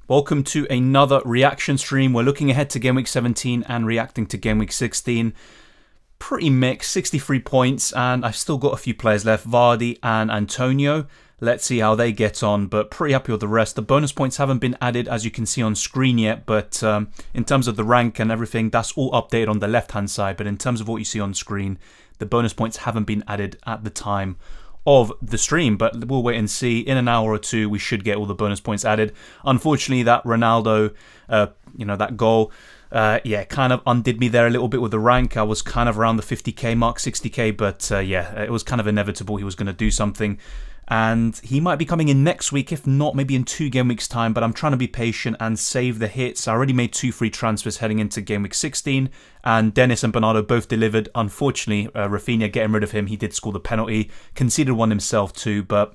Welcome to another reaction stream. We're looking ahead to Game Week 17 and reacting to Game Week 16. Pretty mixed, 63 points, and I've still got a few players left, Vardy and Antonio. Let's see how they get on, but pretty happy with the rest. The bonus points haven't been added, as you can see on screen yet, but in terms of the rank and everything, that's all updated on the left-hand side. But in terms of what you see on screen, the bonus points haven't been added at the time of the stream, but we'll wait and see. In an hour or two, we should get all the bonus points added. Unfortunately, that Ronaldo, that goal, kind of undid me there a little bit with the rank. I was kind of around the 50k mark, 60k, but it was kind of inevitable he was going to do something. And he might be coming in next week, if not, maybe in 2 game weeks time. But I'm trying to be patient and save the hits. I already made 2 free transfers heading into Game Week 16. And Dennis and Bernardo both delivered. Unfortunately, Rafinha, getting rid of him, he did score the penalty. Conceded one himself too, but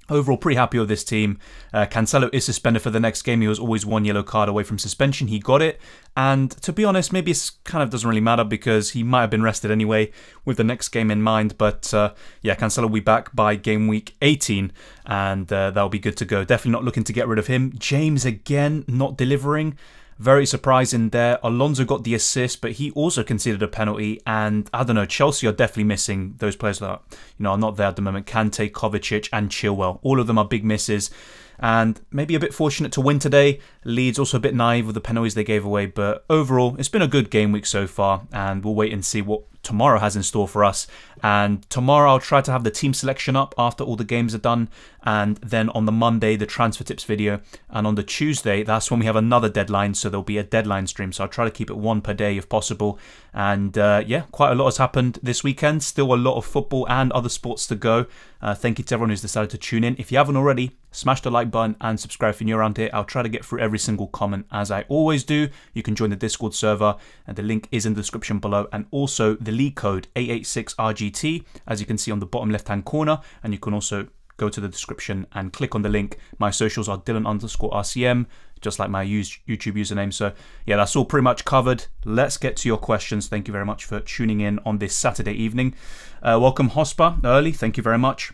overall, pretty happy with this team. Cancelo is suspended for the next game. He was always 1 yellow card away from suspension. He got it. And to be honest, maybe it kind of doesn't really matter because he might have been rested anyway with the next game in mind. But Cancelo will be back by game week 18 and that'll be good to go. Definitely not looking to get rid of him. James again, not delivering. Very surprising there. Alonso got the assist, but he also conceded a penalty. And I don't know, Chelsea are definitely missing those players that are not there at the moment. Kante, Kovacic, and Chilwell. All of them are big misses. And maybe a bit fortunate to win today. Leeds also a bit naive with the penalties they gave away. But overall, it's been a good game week so far. And we'll wait and see what tomorrow has in store for us. And tomorrow I'll try to have the team selection up after all the games are done. And then on the Monday, the transfer tips video. And on the Tuesday, that's when we have another deadline. So there'll be a deadline stream. So I'll try to keep it 1 per day if possible. And quite a lot has happened this weekend. Still a lot of football and other sports to go. Thank you to everyone who's decided to tune in. If you haven't already, smash the like button and subscribe if you're new around here. I'll try to get through every single comment as I always do. You can join the Discord server and the link is in the description below. And also the league code 886RGT, as you can see on the bottom left hand corner. And you can also go to the description and click on the link. My socials are Dylan_RCM, just like my YouTube username. So yeah, that's all pretty much covered. Let's get to your questions. Thank you very much for tuning in on this Saturday evening. Welcome Hospa early. Thank you very much.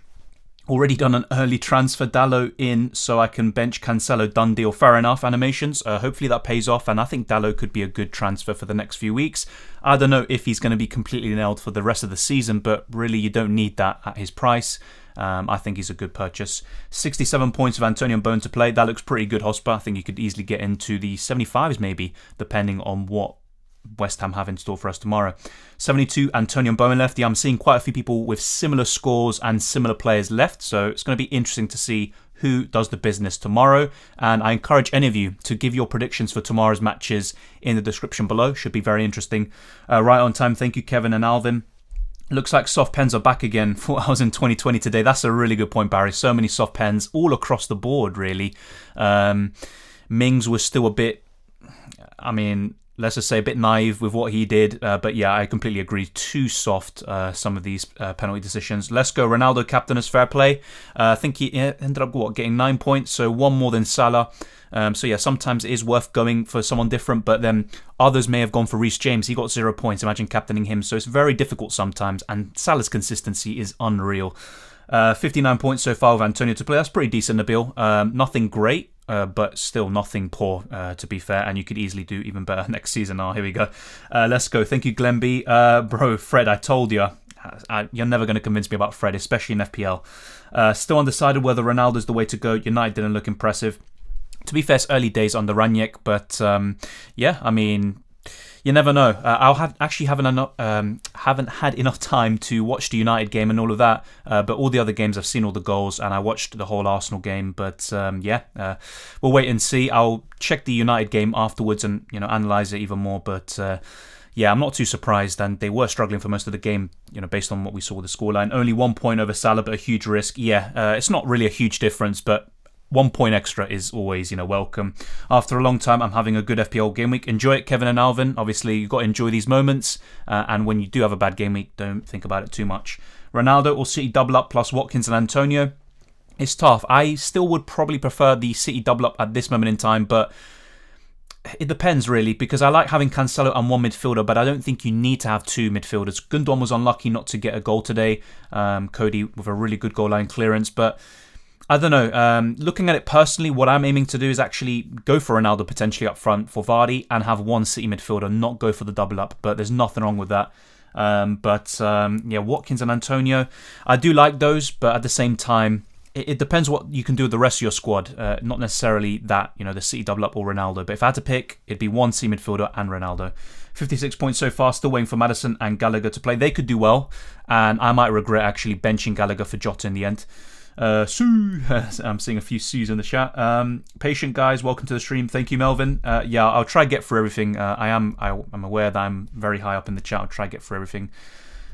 Already done an early transfer, Dallo in, so I can bench Cancelo, done deal. Fair enough, animations. Hopefully that pays off, and I think Dallo could be a good transfer for the next few weeks. I don't know if he's going to be completely nailed for the rest of the season, but really you don't need that at his price. I think he's a good purchase. 67 points of Antonio and Bone to play. That looks pretty good, Hospa. I think you could easily get into the 75s maybe, depending on what West Ham have in store for us tomorrow. 72, Antonio and Bowen left. Yeah, I'm seeing quite a few people with similar scores and similar players left, so it's going to be interesting to see who does the business tomorrow. And I encourage any of you to give your predictions for tomorrow's matches in the description below. Should be very interesting. Right on time. Thank you, Kevin and Alvin. Looks like soft pens are back again. Thought I was in 2020 today. That's a really good point, Barry. So many soft pens all across the board, really. Mings was still a bit, let's just say a bit naive with what he did. But yeah, I completely agree. Too soft, some of these penalty decisions. Let's go. Ronaldo, captain as fair play. I think he ended up, getting 9 points. So 1 more than Salah. So yeah, sometimes it is worth going for someone different. But then others may have gone for Reece James. He got 0 points. Imagine captaining him. So it's very difficult sometimes. And Salah's consistency is unreal. 59 points so far with Antonio to play. That's pretty decent, Nabil. Nothing great. But still nothing poor, to be fair, and you could easily do even better next season. Here we go. Let's go. Thank you, Glenby. Bro, Fred, I told you. You're never going to convince me about Fred, especially in FPL. Still undecided whether Ronaldo's the way to go. United didn't look impressive. To be fair, it's early days on the Ranić, but you never know. Haven't had enough time to watch the United game and all of that. But all the other games, I've seen all the goals and I watched the whole Arsenal game. But we'll wait and see. I'll check the United game afterwards and analyze it even more. But I'm not too surprised. And they were struggling for most of the game, based on what we saw with the scoreline. Only 1 point over Salah, but a huge risk. It's not really a huge difference, but 1 point extra is always, welcome. After a long time, I'm having a good FPL game week. Enjoy it, Kevin and Alvin. Obviously, you've got to enjoy these moments. And when you do have a bad game week, don't think about it too much. Ronaldo or City double up plus Watkins and Antonio. It's tough. I still would probably prefer the City double up at this moment in time, but it depends really, because I like having Cancelo and 1 midfielder, but I don't think you need to have 2 midfielders. Gundogan was unlucky not to get a goal today. Cody with a really good goal line clearance, but I don't know. Looking at it personally, what I'm aiming to do is actually go for Ronaldo potentially up front for Vardy and have one City midfielder, not go for the double up. But there's nothing wrong with that. Yeah, Watkins and Antonio, I do like those, but at the same time, it depends what you can do with the rest of your squad. Not necessarily that, the City double up or Ronaldo. But if I had to pick, it'd be one City midfielder and Ronaldo. 56 points so far, still waiting for Maddison and Gallagher to play. They could do well, and I might regret actually benching Gallagher for Jota in the end. Sue, I'm seeing a few Sues in the chat. Patient guys, welcome to the stream. Thank you, Melvin. Yeah, I'll try to get through everything. I'm aware that I'm very high up in the chat. I'll try to get through everything.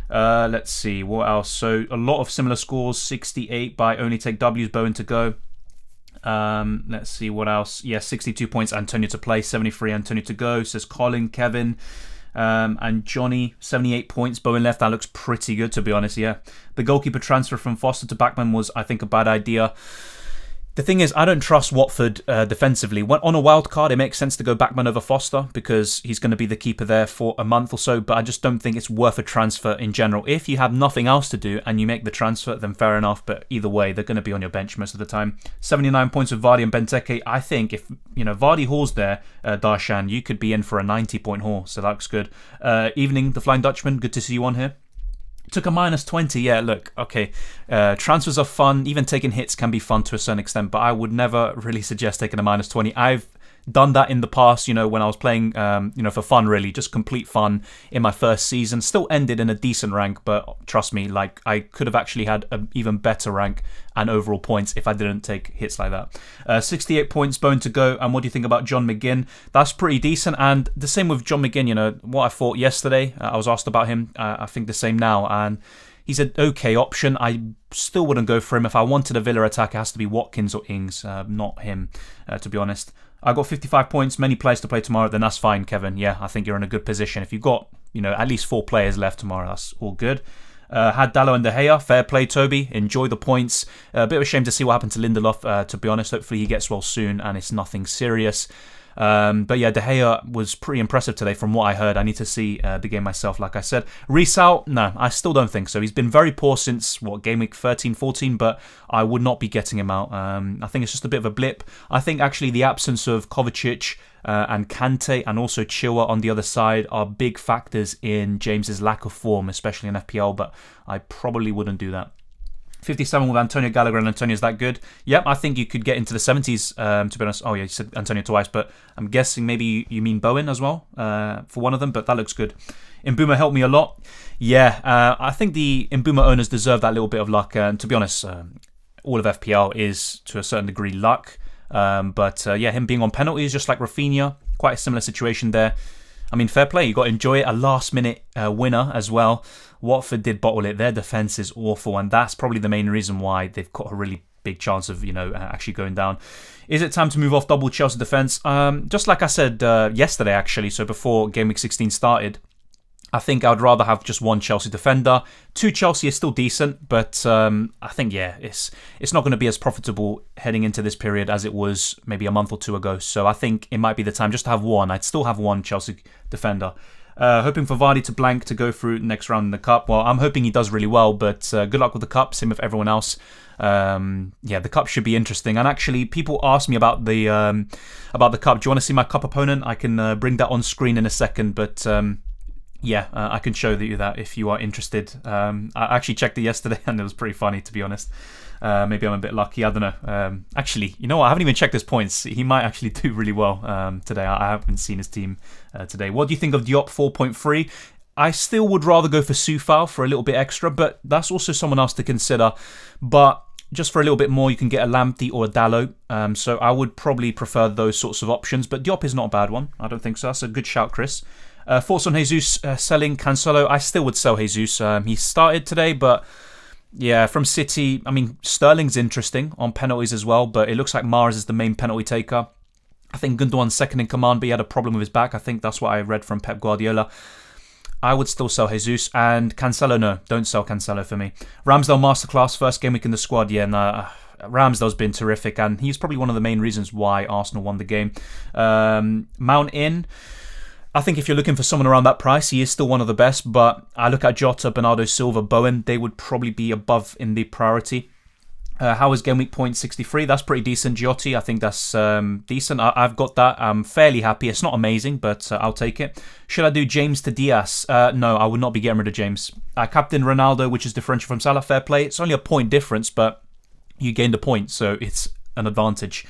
Let's see what else. So a lot of similar scores. 68 by Only Take W's, Bowen to go. Let's see what else. Yeah, 62 points, Antonio to play. 73, Antonio to go, says Colin, Kevin. And Johnny, 78 points, Bowen left. That looks pretty good, to be honest. Yeah, the goalkeeper transfer from Foster to Backman was, I think, a bad idea. The thing is, I don't trust Watford defensively. On a wild card, it makes sense to go Backman over Foster because he's going to be the keeper there for a month or so, but I just don't think it's worth a transfer in general. If you have nothing else to do and you make the transfer, then fair enough, but either way, they're going to be on your bench most of the time. 79 points with Vardy and Benteke. I think if Vardy hauls there, Darshan, you could be in for a 90-point haul, so that looks good. Evening, the Flying Dutchman, good to see you on here. Took a -20, yeah, look, okay. Transfers are fun, even taking hits can be fun to a certain extent, but I would never really suggest taking a -20. I've done that in the past, when I was playing, for fun, really, just complete fun in my first season. Still ended in a decent rank, but trust me, like, I could have actually had an even better rank and overall points if I didn't take hits like that. 68 points, Bone to go. And what do you think about John McGinn? That's pretty decent. And the same with John McGinn, what I thought yesterday, I was asked about him. I think the same now. And he's an okay option. I still wouldn't go for him. If I wanted a Villa attack, it has to be Watkins or Ings, not him, to be honest. I got 55 points, many players to play tomorrow, then that's fine, Kevin. Yeah, I think you're in a good position. If you've got, at least 4 players left tomorrow, that's all good. Had Dallo and De Gea. Fair play, Toby. Enjoy the points. A bit of a shame to see what happened to Lindelof, to be honest. Hopefully he gets well soon and it's nothing serious. But yeah, De Gea was pretty impressive today from what I heard. I need to see the game myself, like I said. Rees-Out, no, I still don't think so. He's been very poor since, game week 13, 14, but I would not be getting him out. I think it's just a bit of a blip. I think actually the absence of Kovacic and Kante and also Chilwell on the other side are big factors in James's lack of form, especially in FPL, but I probably wouldn't do that. 57 with Antonio Gallagher, and Antonio's that good. Yep, I think you could get into the 70s, to be honest. Oh yeah, you said Antonio twice, but I'm guessing maybe you mean Bowen as well, for one of them, but that looks good. Mbuma helped me a lot. Yeah, I think the Mbuma owners deserve that little bit of luck, and to be honest, all of FPL is, to a certain degree, luck. But him being on penalties, just like Rafinha, quite a similar situation there. I mean, fair play, you got to enjoy it. A last-minute winner as well. Watford did bottle it. Their defence is awful, and that's probably the main reason why they've got a really big chance of, actually going down. Is it time to move off double Chelsea defence? Just like I said yesterday, actually, so before Game Week 16 started, I think I'd rather have just one Chelsea defender. 2 Chelsea is still decent, but I think, it's not going to be as profitable heading into this period as it was maybe a month or 2 ago. So I think it might be the time just to have one. I'd still have one Chelsea defender. Hoping for Vardy to blank to go through next round in the Cup. Well, I'm hoping he does really well, but good luck with the Cup. Same with everyone else. The Cup should be interesting. And actually, people ask me about the Cup. Do you want to see my Cup opponent? I can bring that on screen in a second, but... I can show you that if you are interested. I actually checked it yesterday and it was pretty funny, to be honest. Maybe I'm a bit lucky, I don't know. Actually, you know what? I haven't even checked his points. He might actually do really well today. I haven't seen his team today. What do you think of Diop 4.3? I still would rather go for Soufal for a little bit extra, but that's also someone else to consider. But just for a little bit more, you can get a Lamptey or a Dallo. So I would probably prefer those sorts of options. But Diop is not a bad one. I don't think so. That's a good shout, Chris. Thoughts on Jesus selling Cancelo? I still would sell Jesus. He started today, but yeah, from City, I mean, Sterling's interesting on penalties as well, but it looks like Mahrez is the main penalty taker. I think Gundogan's second in command, but he had a problem with his back. I think that's what I read from Pep Guardiola. I would still sell Jesus, and Cancelo, no, don't sell Cancelo for me. Ramsdale masterclass, first game week in the squad. Yeah, no, Ramsdale's been terrific, and he's probably one of the main reasons why Arsenal won the game. Mount in. I think if you're looking for someone around that price, he is still one of the best, but I look at Jota, Bernardo Silva, Bowen, they would probably be above in the priority. How is game week point 63? That's pretty decent. Giotti, I think that's decent. I've got that. I'm fairly happy. It's not amazing, but I'll take it. Should I do James to Diaz? No, I would not be getting rid of James. Captain Ronaldo, which is differential from Salah. Fair play. It's only a point difference, but you gained a point, so it's an advantage.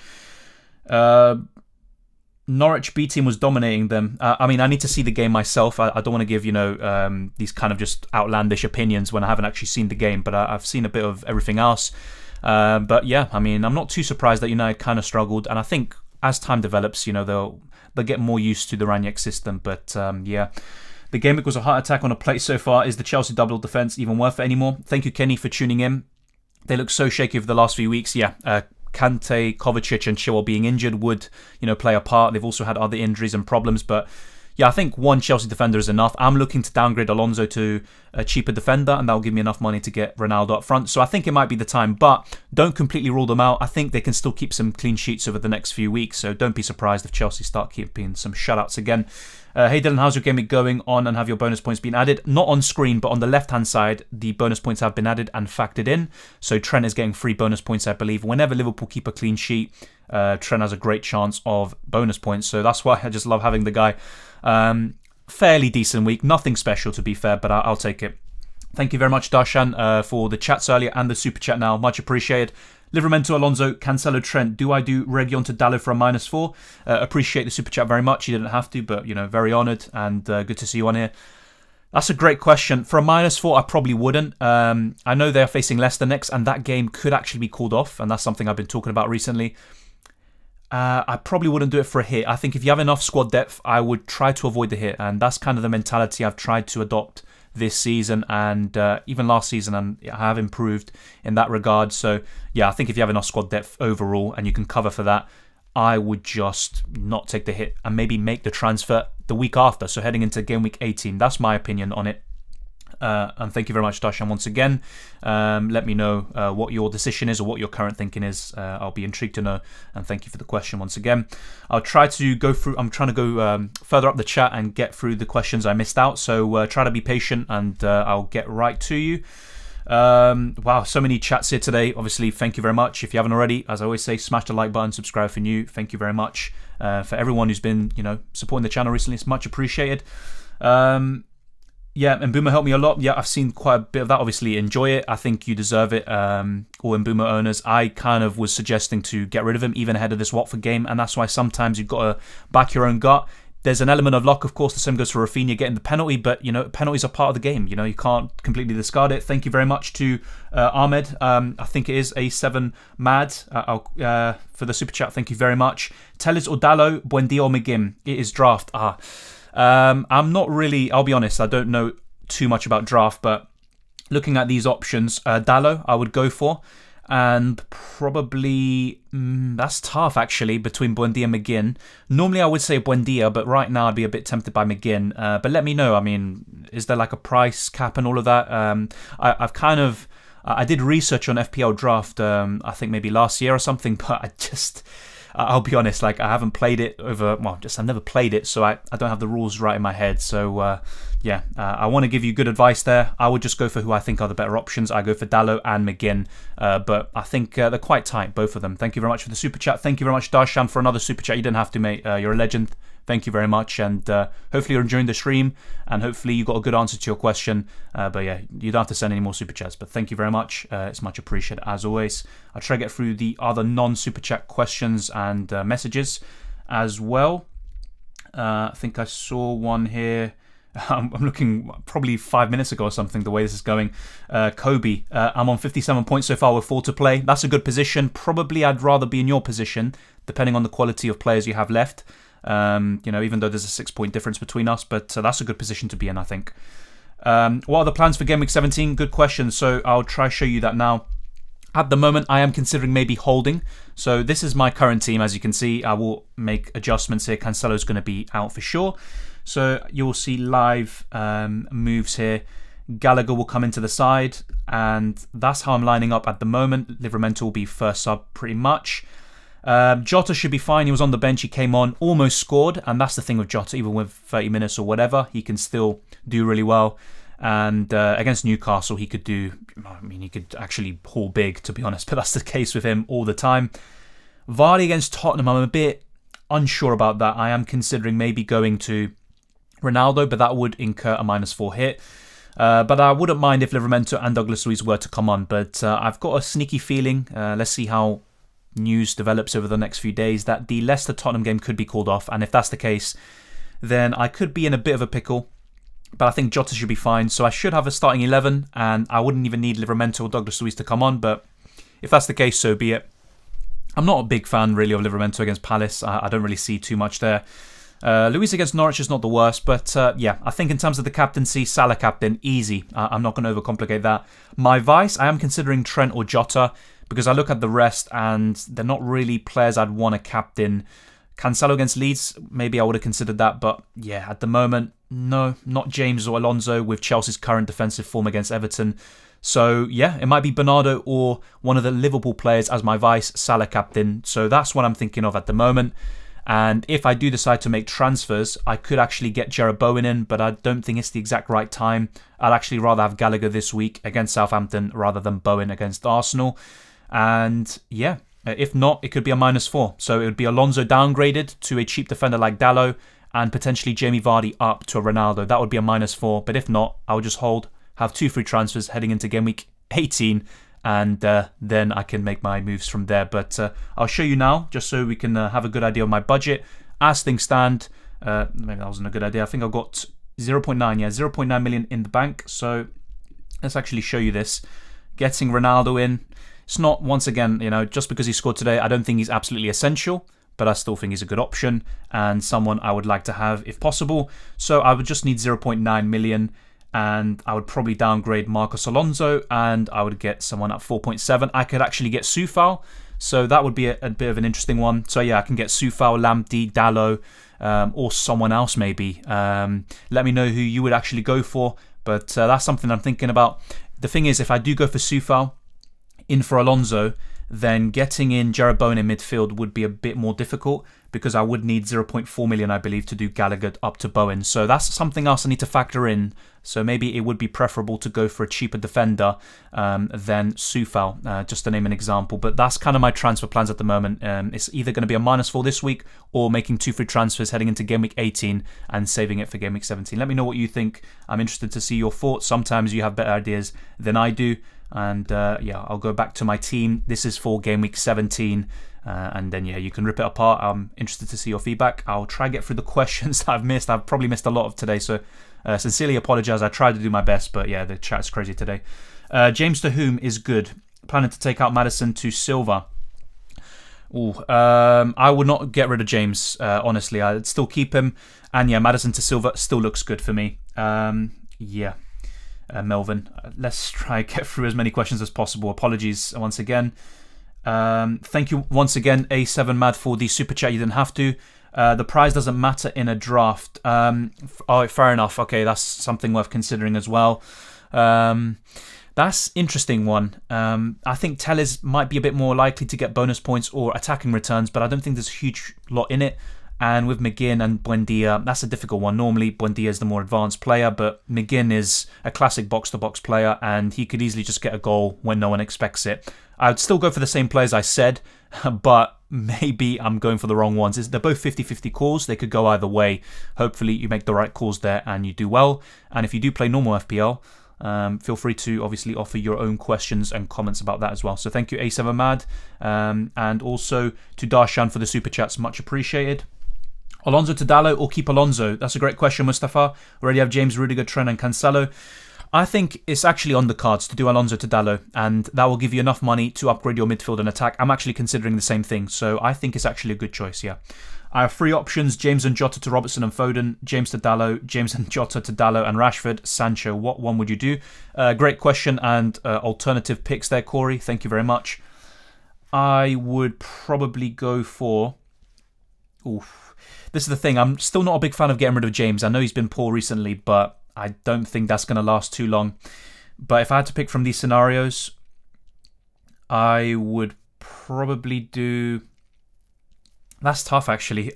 Norwich B team was dominating them. I mean, I need to see the game myself. I don't want to give, these kind of just outlandish opinions when I haven't actually seen the game, but I've seen a bit of everything else. But yeah, I mean, I'm not too surprised that United kind of struggled, and I think as time develops, they'll get more used to the Ranić system. But yeah, the game was a heart attack on a plate so far. Is the Chelsea double defense even worth it anymore? Thank you, Kenny, for tuning in. They look so shaky over the last few weeks. Yeah, Kante, Kovacic, and Chilwell being injured would play a part. They've also had other injuries and problems, but yeah, I think one Chelsea defender is enough. I'm looking to downgrade Alonso to a cheaper defender, and that'll give me enough money to get Ronaldo up front. So I think it might be the time, but don't completely rule them out. I think they can still keep some clean sheets over the next few weeks, so don't be surprised if Chelsea start keeping some shutouts again. Hey Dylan, how's your game week going on, and have your bonus points been added? Not on screen, but on the left-hand side, the bonus points have been added and factored in. So Trent is getting 3 bonus points, I believe. Whenever Liverpool keep a clean sheet, Trent has a great chance of bonus points. So that's why I just love having the guy. Fairly decent week. Nothing special, to be fair, but I'll take it. Thank you very much, Darshan, for the chats earlier and the super chat now. Much appreciated. Livramento, Alonso, Cancelo, Trent. Do I do Reguilon to Dalot for a -4? Appreciate the super chat very much. You didn't have to, but very honoured and good to see you on here. That's a great question. For a -4, I probably wouldn't. I know they're facing Leicester next, and that game could actually be called off, and that's something I've been talking about recently. I probably wouldn't do it for a hit. I think if you have enough squad depth, I would try to avoid the hit, and that's kind of the mentality I've tried to adopt this season and even last season, and I have improved in that regard. So yeah, I think if you have enough squad depth overall and you can cover for that, I would just not take the hit and maybe make the transfer the week after, so heading into game week 18. That's my opinion on it. And thank you very much, Darshan, once again. Let me know what your decision is or what your current thinking is. I'll be intrigued to know, and thank you for the question once again. I'll try to go through, I'm trying to go further up the chat and get through the questions I missed out, so try to be patient and I'll get right to you. Wow, so many chats here today. Obviously, thank you very much. If you haven't already, as I always say, smash the like button, subscribe for new. Thank you very much for everyone who's been supporting the channel recently. It's much appreciated. Yeah, Mbeumo helped me a lot. Yeah, I've seen quite a bit of that. Obviously, enjoy it. I think you deserve it. All Mbeumo owners, I kind of was suggesting to get rid of him even ahead of this Watford game, and that's why sometimes you've got to back your own gut. There's an element of luck, of course. The same goes for Rafinha getting the penalty, but penalties are part of the game. You can't completely discard it. Thank you very much to Ahmed. I think it is a 7 mad for the super chat. Thank you very much. Telles or Dalot, Buendia or McGinn. It is draft. I'm not really, I'll be honest, I don't know too much about draft, but looking at these options, Dalot I would go for, and probably, that's tough actually, between Buendia and McGinn. Normally I would say Buendia, but right now I'd be a bit tempted by McGinn. But let me know, I mean, is there like a price cap and all of that? I did research on FPL draft, I think maybe last year or something, but I'll be honest, I haven't played it I've never played it, so I don't have the rules right in my head. So I want to give you good advice there. I would just go for who I think are the better options. I go for Dalot and McGinn, but I think they're quite tight, both of them. Thank you very much for the super chat. Thank you very much, Darshan, for another super chat. You didn't have to, mate. You're a legend. Thank you very much, and hopefully you're enjoying the stream, and hopefully you got a good answer to your question. But yeah, you don't have to send any more super chats, but thank you very much. It's much appreciated as always. I'll try to get through the other non-super chat questions and messages as well. I think I saw one here. I'm looking probably 5 minutes ago or something, the way this is going. Kobe, I'm on 57 points so far with 4 to play. That's a good position. Probably I'd rather be in your position, depending on the quality of players you have left. Even though there's a 6-point difference between us, but that's a good position to be in, I think. What are the plans for Game Week 17? Good question. So I'll try to show you that now. At the moment, I am considering maybe holding. So this is my current team. As you can see, I will make adjustments here. Cancelo's going to be out for sure. So you'll see live moves here. Gallagher will come into the side, and that's how I'm lining up at the moment. Livramento will be first sub pretty much. Jota should be fine. He was on the bench, he came on, almost scored, and that's the thing with Jota, even with 30 minutes or whatever, he can still do really well. And against Newcastle, he could he could actually haul big, to be honest, but that's the case with him all the time. Vardy against Tottenham, I'm a bit unsure about that. I am considering maybe going to Ronaldo, but that would incur a -4 hit. But I wouldn't mind if Livramento and Douglas Luiz were to come on. But I've got a sneaky feeling, let's see how news develops over the next few days, that the Leicester-Tottenham game could be called off. And if that's the case, then I could be in a bit of a pickle. But I think Jota should be fine. So I should have a starting 11, and I wouldn't even need Livramento or Douglas Luiz to come on. But if that's the case, so be it. I'm not a big fan, really, of Livramento against Palace. I don't really see too much there. Luiz against Norwich is not the worst, but yeah, I think in terms of the captaincy, Salah captain, easy. I'm not going to overcomplicate that. My vice, I am considering Trent or Jota, because I look at the rest and they're not really players I'd want to captain. Cancelo against Leeds, maybe I would have considered that, but yeah, at the moment, no, not James or Alonso with Chelsea's current defensive form against Everton. So yeah, it might be Bernardo or one of the Liverpool players as my vice, Salah captain. So that's what I'm thinking of at the moment. And if I do decide to make transfers, I could actually get Jarrod Bowen in, but I don't think it's the exact right time. I'd actually rather have Gallagher this week against Southampton rather than Bowen against Arsenal. And yeah, if not, it could be a -4. So it would be Alonso downgraded to a cheap defender like Dalot, and potentially Jamie Vardy up to a Ronaldo. That would be a -4. But if not, I would just hold, have 2 free transfers heading into game week 18, and then I can make my moves from there. But I'll show you now, just so we can have a good idea of my budget. As things stand, maybe that wasn't a good idea. I think I've got 0.9 million in the bank. So let's actually show you this. Getting Ronaldo in. It's not, once again, just because he scored today, I don't think he's absolutely essential, but I still think he's a good option and someone I would like to have if possible. So I would just need 0.9 million, and I would probably downgrade Marcos Alonso, and I would get someone at 4.7. I could actually get Soufal, so that would be a bit of an interesting one. So yeah, I can get Soufal, Lamptey, Dalot, or someone else maybe. Let me know who you would actually go for, but that's something I'm thinking about. The thing is, if I do go for Soufal, in for Alonso, then getting in Jarrod Bowen in midfield would be a bit more difficult, because I would need 0.4 million, I believe, to do Gallagher up to Bowen. So that's something else I need to factor in. So maybe it would be preferable to go for a cheaper defender than Soufal, just to name an example. But that's kind of my transfer plans at the moment. It's either going to be a -4 this week, or making 2 free transfers heading into game week 18 and saving it for game week 17. Let me know what you think. I'm interested to see your thoughts. Sometimes you have better ideas than I do. And yeah, I'll go back to my team. This is for game week 17. And then, yeah, you can rip it apart. I'm interested to see your feedback. I'll try and get through the questions that I've missed. I've probably missed a lot of today, so sincerely apologise. I tried to do my best, but yeah, the chat's crazy today. James to whom is good. Planning to take out Maddison to Silva. I would not get rid of James, honestly. I'd still keep him. And yeah, Maddison to Silva still looks good for me. Yeah. Melvin, let's try and get through as many questions as possible. Apologies once again. Thank you once again, A7Mad, for the super chat. You didn't have to. The prize doesn't matter in a draft. Oh, fair enough. Okay, that's something worth considering as well. That's interesting one. I think Telles might be a bit more likely to get bonus points or attacking returns, but I don't think there's a huge lot in it. And with McGinn and Buendia, that's a difficult one. Normally, Buendia is the more advanced player, but McGinn is a classic box-to-box player, and he could easily just get a goal when no one expects it. I'd still go for the same players I said, but maybe I'm going for the wrong ones. They're both 50-50 calls. They could go either way. Hopefully, you make the right calls there and you do well. And if you do play normal FPL, feel free to obviously offer your own questions and comments about that as well. So thank you, A7Mad, and also to Darshan for the super chats. Much appreciated. Alonso to Dalot or keep Alonso? That's a great question, Mustafa. Already have James, Rudiger, Trent and Cancelo. I think it's actually on the cards to do Alonso to Dalot, and that will give you enough money to upgrade your midfield and attack. I'm actually considering the same thing, so I think it's actually a good choice, yeah. I have 3 options: James and Jota to Robertson and Foden, James to Dalot, James and Jota to Dalot and Rashford, Sancho. What one would you do? Great question and alternative picks there, Corey. Thank you very much. I would probably go for... This is the thing, I'm still not a big fan of getting rid of James. I know he's been poor recently, but I don't think that's going to last too long. But if I had to pick from these scenarios, I would probably do... That's tough, actually.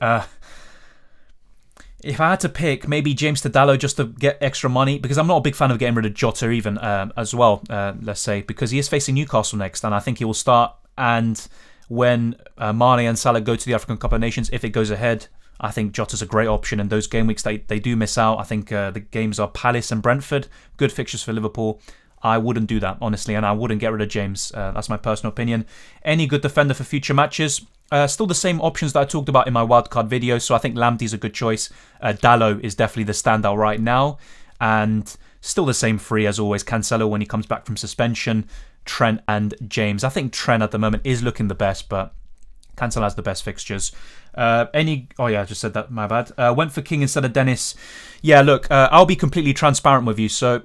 If I had to pick, maybe James Tadallo just to get extra money, because I'm not a big fan of getting rid of Jota even as well, let's say, because he is facing Newcastle next, and I think he will start. And when Mane and Salah go to the African Cup of Nations, if it goes ahead, I think Jota's a great option. And those game weeks, they do miss out. I think the games are Palace and Brentford, good fixtures for Liverpool. I wouldn't do that, honestly, and I wouldn't get rid of James. That's my personal opinion. Any good defender for future matches? Still the same options that I talked about in my wildcard video, so I think Lamptey's a good choice. Dalot is definitely the standout right now, and still the same three as always. Cancelo when he comes back from suspension, Trent and James. I think Trent at the moment is looking the best, but Cancelo has the best fixtures. Oh yeah, I just said that, my bad. Went for King instead of Dennis. Yeah, look, I'll be completely transparent with you, so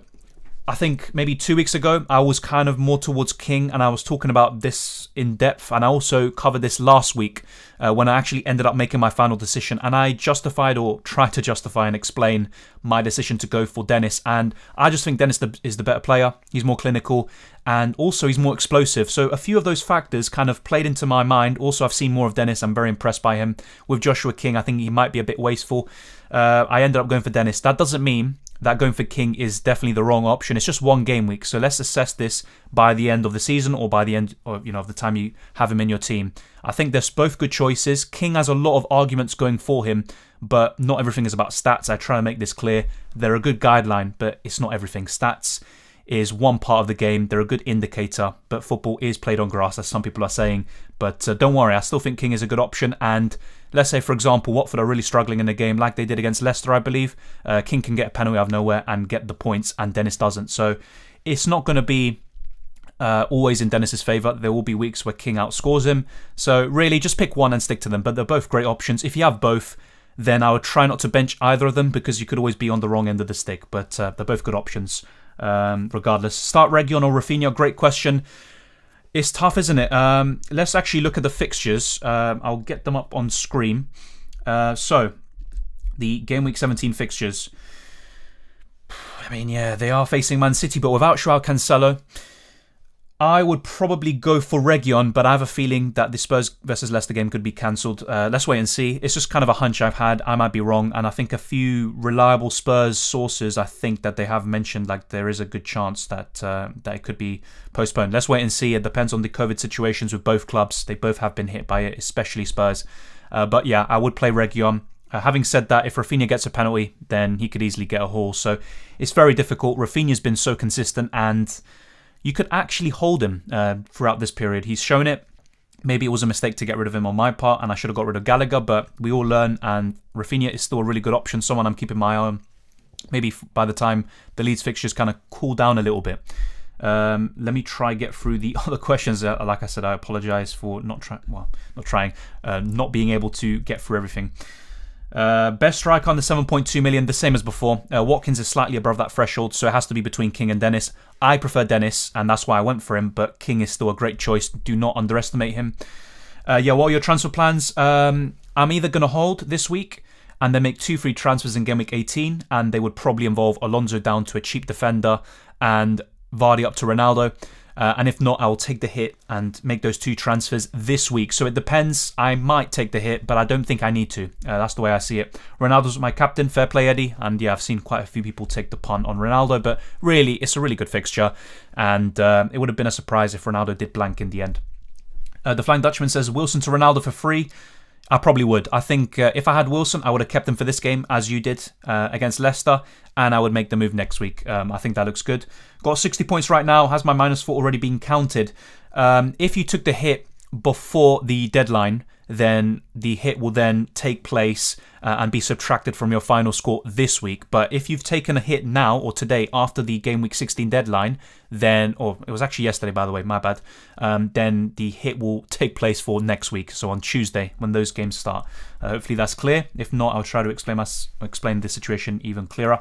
I think maybe 2 weeks ago, I was kind of more towards King, and I was talking about this in depth, and I also covered this last week when I actually ended up making my final decision, and I justified or tried to justify and explain my decision to go for Dennis, and I just think Dennis is the better player. He's more clinical, and also he's more explosive, so a few of those factors kind of played into my mind. Also, I've seen more of Dennis. I'm very impressed by him. With Joshua King, I think he might be a bit wasteful. I ended up going for Dennis. That doesn't mean that going for King is definitely the wrong option. It's just one game week, so let's assess this by the end of the season or by the end of the time you have him in your team. I think there's both good choices. King has a lot of arguments going for him, but not everything is about stats. I try to make this clear. They're a good guideline, but it's not everything. Stats is one part of the game. They're a good indicator, but football is played on grass, as some people are saying. But don't worry, I still think King is a good option. And let's say, for example, Watford are really struggling in the game, like they did against Leicester, I believe. King can get a penalty out of nowhere and get the points, and Dennis doesn't. So it's not going to be always in Dennis's favour. There will be weeks where King outscores him. So really, just pick one and stick to them. But they're both great options. If you have both, then I would try not to bench either of them, because you could always be on the wrong end of the stick. But they're both good options. Regardless, start Reguilon or Rafinha? Great question. It's tough, isn't it? Let's actually look at the fixtures. I'll get them up on screen. So the game week 17 fixtures. I mean, yeah, they are facing Man City, but without Joao Cancelo, I would probably go for Reguilon, but I have a feeling that the Spurs versus Leicester game could be cancelled. Let's wait and see. It's just kind of a hunch I've had. I might be wrong, and I think a few reliable Spurs sources, I think that they have mentioned like there is a good chance that it could be postponed. Let's wait and see. It depends on the COVID situations with both clubs. They both have been hit by it, especially Spurs. But yeah, I would play Reguilon. Having said that, if Rafinha gets a penalty, then he could easily get a haul. So it's very difficult. Rafinha's been so consistent, and you could actually hold him throughout this period. He's shown it. Maybe it was a mistake to get rid of him on my part, and I should have got rid of Gallagher, but we all learn, and Rafinha is still a really good option, someone I'm keeping my eye on. Maybe by the time the Leeds fixtures kind of cool down a little bit. Let me try get through the other questions. Like I said, I apologise for not being able to get through everything. Best striker on the 7.2 million, the same as before. Watkins is slightly above that threshold, so it has to be between King and Dennis. I prefer Dennis, and that's why I went for him, but King is still a great choice. Do not underestimate him. What are your transfer plans? I'm either going to hold this week and then make 2 free transfers in Game Week 18, and they would probably involve Alonso down to a cheap defender and Vardy up to Ronaldo. And if not, I will take the hit and make those 2 transfers this week. So it depends. I might take the hit, but I don't think I need to. That's the way I see it. Ronaldo's my captain. Fair play, Eddie. And yeah, I've seen quite a few people take the punt on Ronaldo, but really, it's a really good fixture. And it would have been a surprise if Ronaldo did blank in the end. The Flying Dutchman says, Wilson to Ronaldo for free. I probably would. I think if I had Wilson, I would have kept him for this game, as you did against Leicester, and I would make the move next week. I think that looks good. Got 60 points right now. Has my -4 already been counted? If you took the hit before the deadline, then the hit will then take place and be subtracted from your final score this week. But if you've taken a hit now or today after the Game Week 16 deadline, then, or it was actually yesterday, by the way, my bad, then the hit will take place for next week, so on Tuesday when those games start. Hopefully that's clear. If not, I'll try to explain the situation even clearer.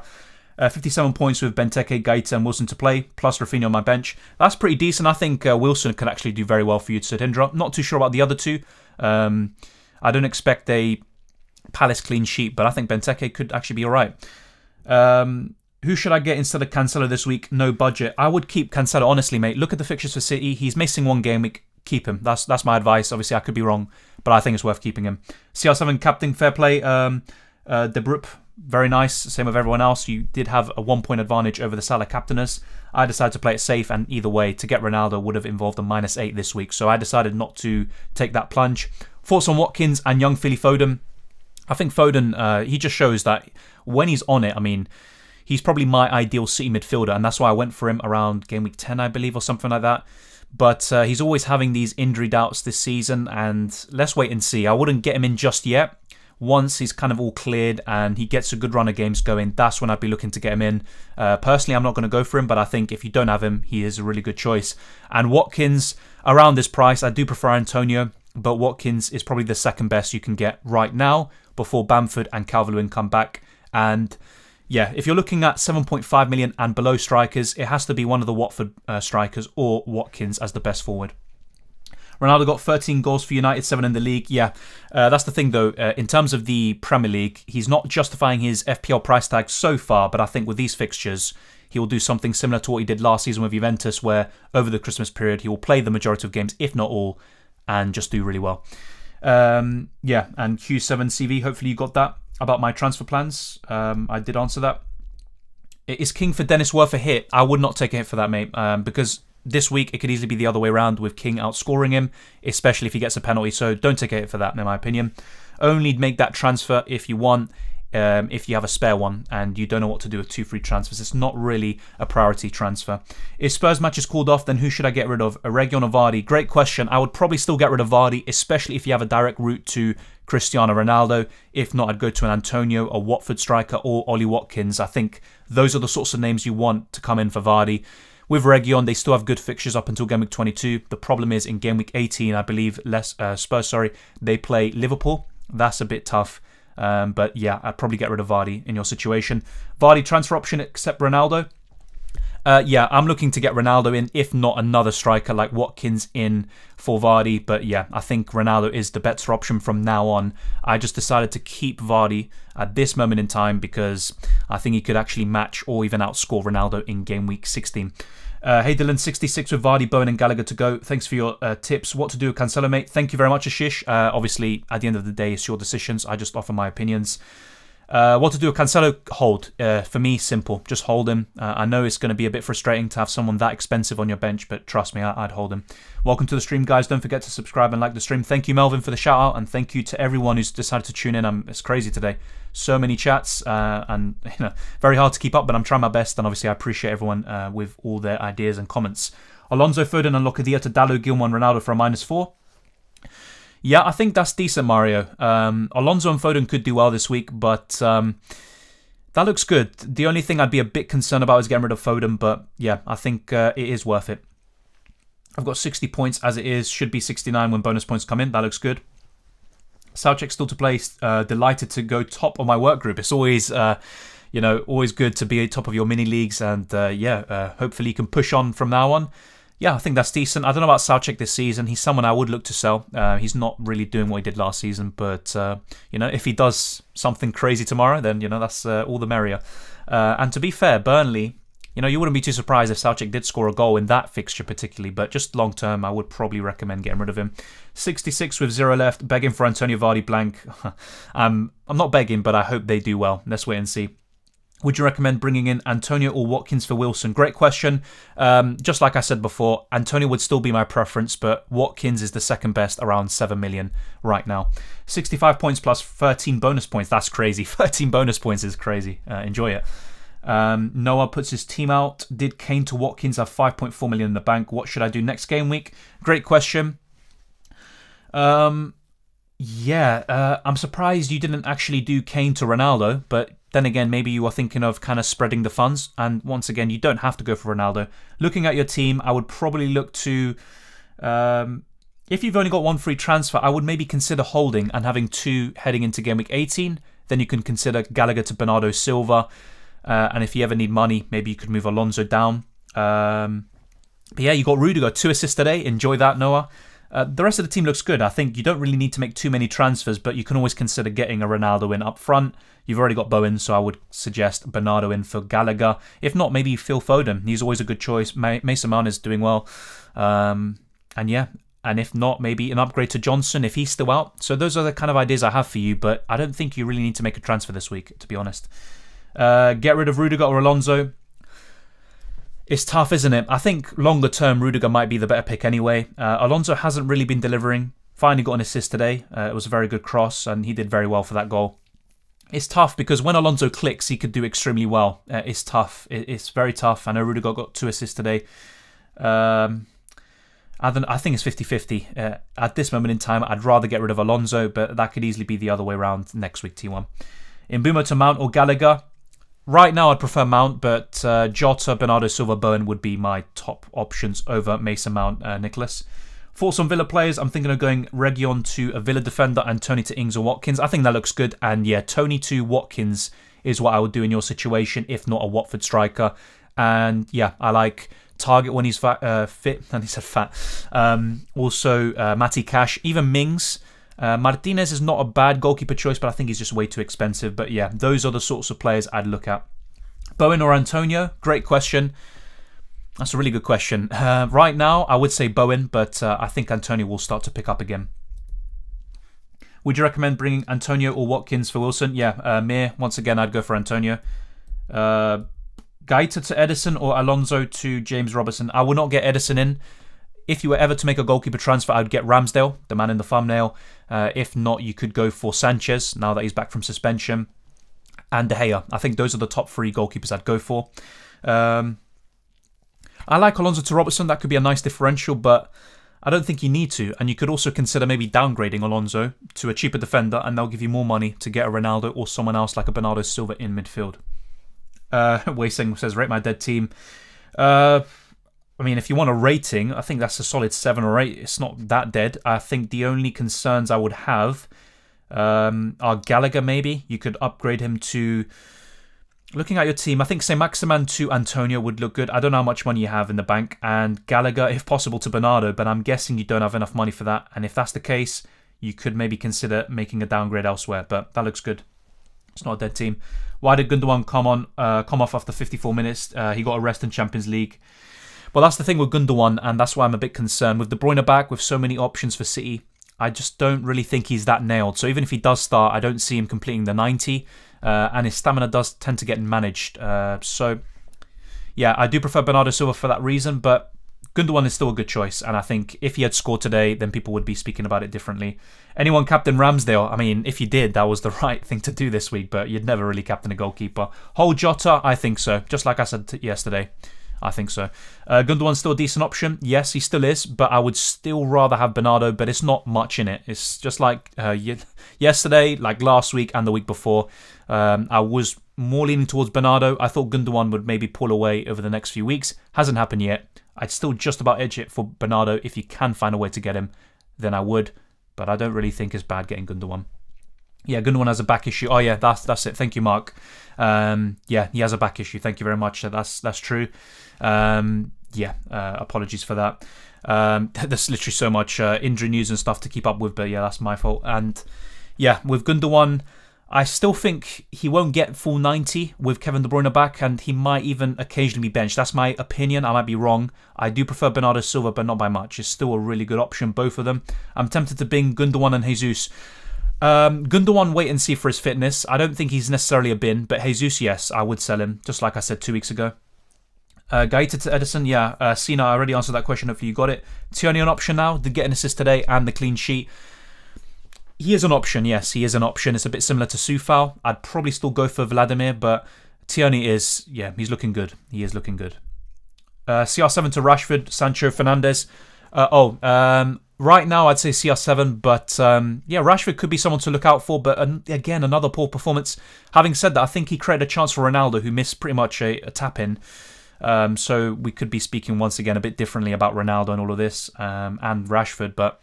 57 points with Benteke, Gaeta and Wilson to play, plus Rafinha on my bench. That's pretty decent. I think Wilson could actually do very well for you, Sudhindra. Not too sure about the other two. I don't expect a Palace clean sheet, but I think Benteke could actually be alright. Who should I get instead of Cancelo this week? No budget. I would keep Cancelo, honestly, mate. Look at the fixtures for City. He's missing one game week. Keep him. That's my advice. Obviously, I could be wrong, but I think it's worth keeping him. CR7 captain, fair play. De Brup, very nice. Same with everyone else. You did have a 1 point advantage over the Salah captainers. I decided to play it safe, and either way, to get Ronaldo would have involved a -8 this week. So I decided not to take that plunge. Thoughts on Watkins and young Philly Foden? I think Foden, he just shows that when he's on it, I mean, he's probably my ideal City midfielder, and that's why I went for him around game week 10, I believe, or something like that. But he's always having these injury doubts this season, and let's wait and see. I wouldn't get him in just yet. Once he's kind of all cleared and he gets a good run of games going, that's when I'd be looking to get him in. Personally, I'm not going to go for him, but I think if you don't have him, he is a really good choice. And Watkins, around this price, I do prefer Antonio, but Watkins is probably the second best you can get right now before Bamford and Calvert-Lewin come back. And yeah, if you're looking at 7.5 million and below strikers, it has to be one of the Watford strikers or Watkins as the best forward. Ronaldo got 13 goals for United, 7 in the league. Yeah, that's the thing though. In terms of the Premier League, he's not justifying his FPL price tag so far, but I think with these fixtures, he will do something similar to what he did last season with Juventus, where over the Christmas period, he will play the majority of games, if not all, and just do really well. Yeah, and Q7CV, hopefully you got that about my transfer plans. I did answer that. Is King for Dennis worth a hit? I would not take a hit for that, mate, because this week, it could easily be the other way around with King outscoring him, especially if he gets a penalty. So don't take a hit for that, in my opinion. Only make that transfer if you want, if you have a spare one and you don't know what to do with 2 free transfers. It's not really a priority transfer. If Spurs match is called off, then who should I get rid of? Reguilon or Vardy? Great question. I would probably still get rid of Vardy, especially if you have a direct route to Cristiano Ronaldo. If not, I'd go to an Antonio, a Watford striker, or Ollie Watkins. I think those are the sorts of names you want to come in for Vardy. With Reguilon, they still have good fixtures up until game week 22. The problem is in game week 18, I believe, Spurs, they play Liverpool. That's a bit tough. But yeah, I'd probably get rid of Vardy in your situation. Vardy transfer option except Ronaldo. Yeah, I'm looking to get Ronaldo in, if not another striker like Watkins in for Vardy. But yeah, I think Ronaldo is the better option from now on. I just decided to keep Vardy at this moment in time because I think he could actually match or even outscore Ronaldo in game week 16. Hey Dylan, 66 with Vardy, Bowen and Gallagher to go. Thanks for your tips. What to do with Cancelo, mate? Thank you very much, Ashish. Obviously, at the end of the day, it's your decisions. I just offer my opinions. What to do with Cancelo? Hold. For me, simple. Just hold him. I know it's going to be a bit frustrating to have someone that expensive on your bench, but trust me, I'd hold him. Welcome to the stream, guys. Don't forget to subscribe and like the stream. Thank you, Melvin, for the shout out, and thank you to everyone who's decided to tune in. It's crazy today. So many chats, and very hard to keep up, but I'm trying my best, and obviously I appreciate everyone with all their ideas and comments. Alonso, Foden, and Locadia to Dalot, Gilman, Ronaldo for a -4. Yeah, I think that's decent, Mario. Alonso and Foden could do well this week, but that looks good. The only thing I'd be a bit concerned about is getting rid of Foden, but yeah, I think it is worth it. I've got 60 points as it is. Should be 69 when bonus points come in. That looks good. Soucek still to play. Delighted to go top of my work group. It's always, always good to be at top of your mini leagues, and hopefully you can push on from now on. Yeah, I think that's decent. I don't know about Soucek this season. He's someone I would look to sell. He's not really doing what he did last season, but if he does something crazy tomorrow, then that's all the merrier. And to be fair, Burnley, you wouldn't be too surprised if Soucek did score a goal in that fixture particularly, but just long term, I would probably recommend getting rid of him. 66 with 0 left, begging for Antonio Vardy blank. I'm not begging, but I hope they do well. Let's wait and see. Would you recommend bringing in Antonio or Watkins for Wilson? Great question. Just like I said before, Antonio would still be my preference, but Watkins is the second best, around 7 million right now. 65 points plus 13 bonus points. That's crazy. 13 bonus points is crazy. Enjoy it. Noah puts his team out. Did Kane to Watkins have 5.4 million in the bank? What should I do next game week? Great question. I'm surprised you didn't actually do Kane to Ronaldo, but then again, maybe you are thinking of kind of spreading the funds. And once again, you don't have to go for Ronaldo. Looking at your team, I would probably look to, if you've only got 1 free transfer, I would maybe consider holding and having 2 heading into game week 18. Then you can consider Gallagher to Bernardo Silva. And if you ever need money, maybe you could move Alonso down. But yeah, you got Rudiger, 2 assists today. Enjoy that, Noah. The rest of the team looks good. I think you don't really need to make too many transfers, but you can always consider getting a Ronaldo in up front. You've already got Bowen, so I would suggest Bernardo in for Gallagher. If not, maybe Phil Foden. He's always a good choice. Mason Mount is doing well. And And if not, maybe an upgrade to Johnson if he's still out. So those are the kind of ideas I have for you, but I don't think you really need to make a transfer this week, to be honest. Get rid of Rudiger or Alonso. It's tough, isn't it? I think longer term, Rudiger might be the better pick anyway. Alonso hasn't really been delivering. Finally got an assist today. It was a very good cross, and he did very well for that goal. It's tough because when Alonso clicks, he could do extremely well. It's tough. It's very tough. I know Rudiger got 2 assists today. I think it's 50-50. At this moment in time, I'd rather get rid of Alonso, but that could easily be the other way around next week, T1. Mbeumo to Mount or Gallagher. Right now, I'd prefer Mount, but Jota, Bernardo Silva, Bowen would be my top options over Mason Mount, Nicholas. Thoughts on Villa players? I'm thinking of going Region to a Villa defender and Tony to Ings or Watkins. I think that looks good. And yeah, Tony to Watkins is what I would do in your situation, if not a Watford striker. And yeah, I like Target when he's fit. And he said fat. Also, Matty Cash, even Mings. Martinez is not a bad goalkeeper choice, but I think he's just way too expensive. But yeah, those are the sorts of players I'd look at. Bowen or Antonio? Great question. That's a really good question. Right now, I would say Bowen, but I think Antonio will start to pick up again. Would you recommend bringing Antonio or Watkins for Wilson? Yeah, Mir, once again, I'd go for Antonio. Gaeta to Edison or Alonso to James Robertson? I will not get Edison in. If you were ever to make a goalkeeper transfer, I'd get Ramsdale, the man in the thumbnail. If not, you could go for Sanchez, now that he's back from suspension. And De Gea. I think those are the top 3 goalkeepers I'd go for. I like Alonso to Robertson. That could be a nice differential, but I don't think you need to. And you could also consider maybe downgrading Alonso to a cheaper defender, and they'll give you more money to get a Ronaldo or someone else like a Bernardo Silva in midfield. Wei Seng says, rate my dead team. I mean, if you want a rating, I think that's a solid 7 or 8. It's not that dead. I think the only concerns I would have are Gallagher, maybe. You could upgrade him to... Looking at your team, I think Saint-Maximin to Antonio would look good. I don't know how much money you have in the bank. And Gallagher, if possible, to Bernardo, but I'm guessing you don't have enough money for that. And if that's the case, you could maybe consider making a downgrade elsewhere. But that looks good. It's not a dead team. Why did Gundogan come off after 54 minutes? He got a rest in Champions League. Well, that's the thing with Gundogan, and that's why I'm a bit concerned. With De Bruyne back, with so many options for City, I just don't really think he's that nailed. So even if he does start, I don't see him completing the 90. And his stamina does tend to get managed. So, yeah, I do prefer Bernardo Silva for that reason, but Gundogan is still a good choice. And I think if he had scored today, then people would be speaking about it differently. Anyone captain Ramsdale? I mean, if you did, that was the right thing to do this week, but you'd never really captain a goalkeeper. Hold Jota? I think so. Just like I said yesterday. I think so. Gundogan's still a decent option. Yes, he still is, but I would still rather have Bernardo, but it's not much in it. It's just like yesterday, like last week and the week before. I was more leaning towards Bernardo. I thought Gundogan would maybe pull away over the next few weeks. Hasn't happened yet. I'd still just about edge it for Bernardo. If you can find a way to get him, then I would. But I don't really think it's bad getting Gundogan. Yeah, Gundogan has a back issue. Oh yeah, that's it. Thank you, Mark. Yeah, he has a back issue. Thank you very much. That's true. Apologies for that. There's literally so much injury news and stuff to keep up with, but yeah, that's my fault. And yeah, with Gundogan, I still think he won't get full 90 with Kevin De Bruyne back, and he might even occasionally be benched. That's my opinion. I might be wrong. I do prefer Bernardo Silva, but not by much. It's still a really good option, both of them. I'm tempted to bring Gundogan and Jesus. Gundogan, wait and see for his fitness. I don't think he's necessarily a bin, but Jesus, yes, I would sell him, just like I said 2 weeks ago. Gaeta to Edison, yeah. Sina, I already answered that question. Hopefully you got it. Tierney an option now. Did get an assist today and the clean sheet. He is an option, yes, he is an option. It's a bit similar to Soufal. I'd probably still go for Vladimir, but Tierney is, yeah, he's looking good. He is looking good. CR7 to Rashford, Sancho, Fernandes. Right now I'd say CR7, but yeah, Rashford could be someone to look out for, but again, another poor performance. Having said that, I think he created a chance for Ronaldo, who missed pretty much a tap-in. So we could be speaking once again a bit differently about Ronaldo and all of this, and Rashford, but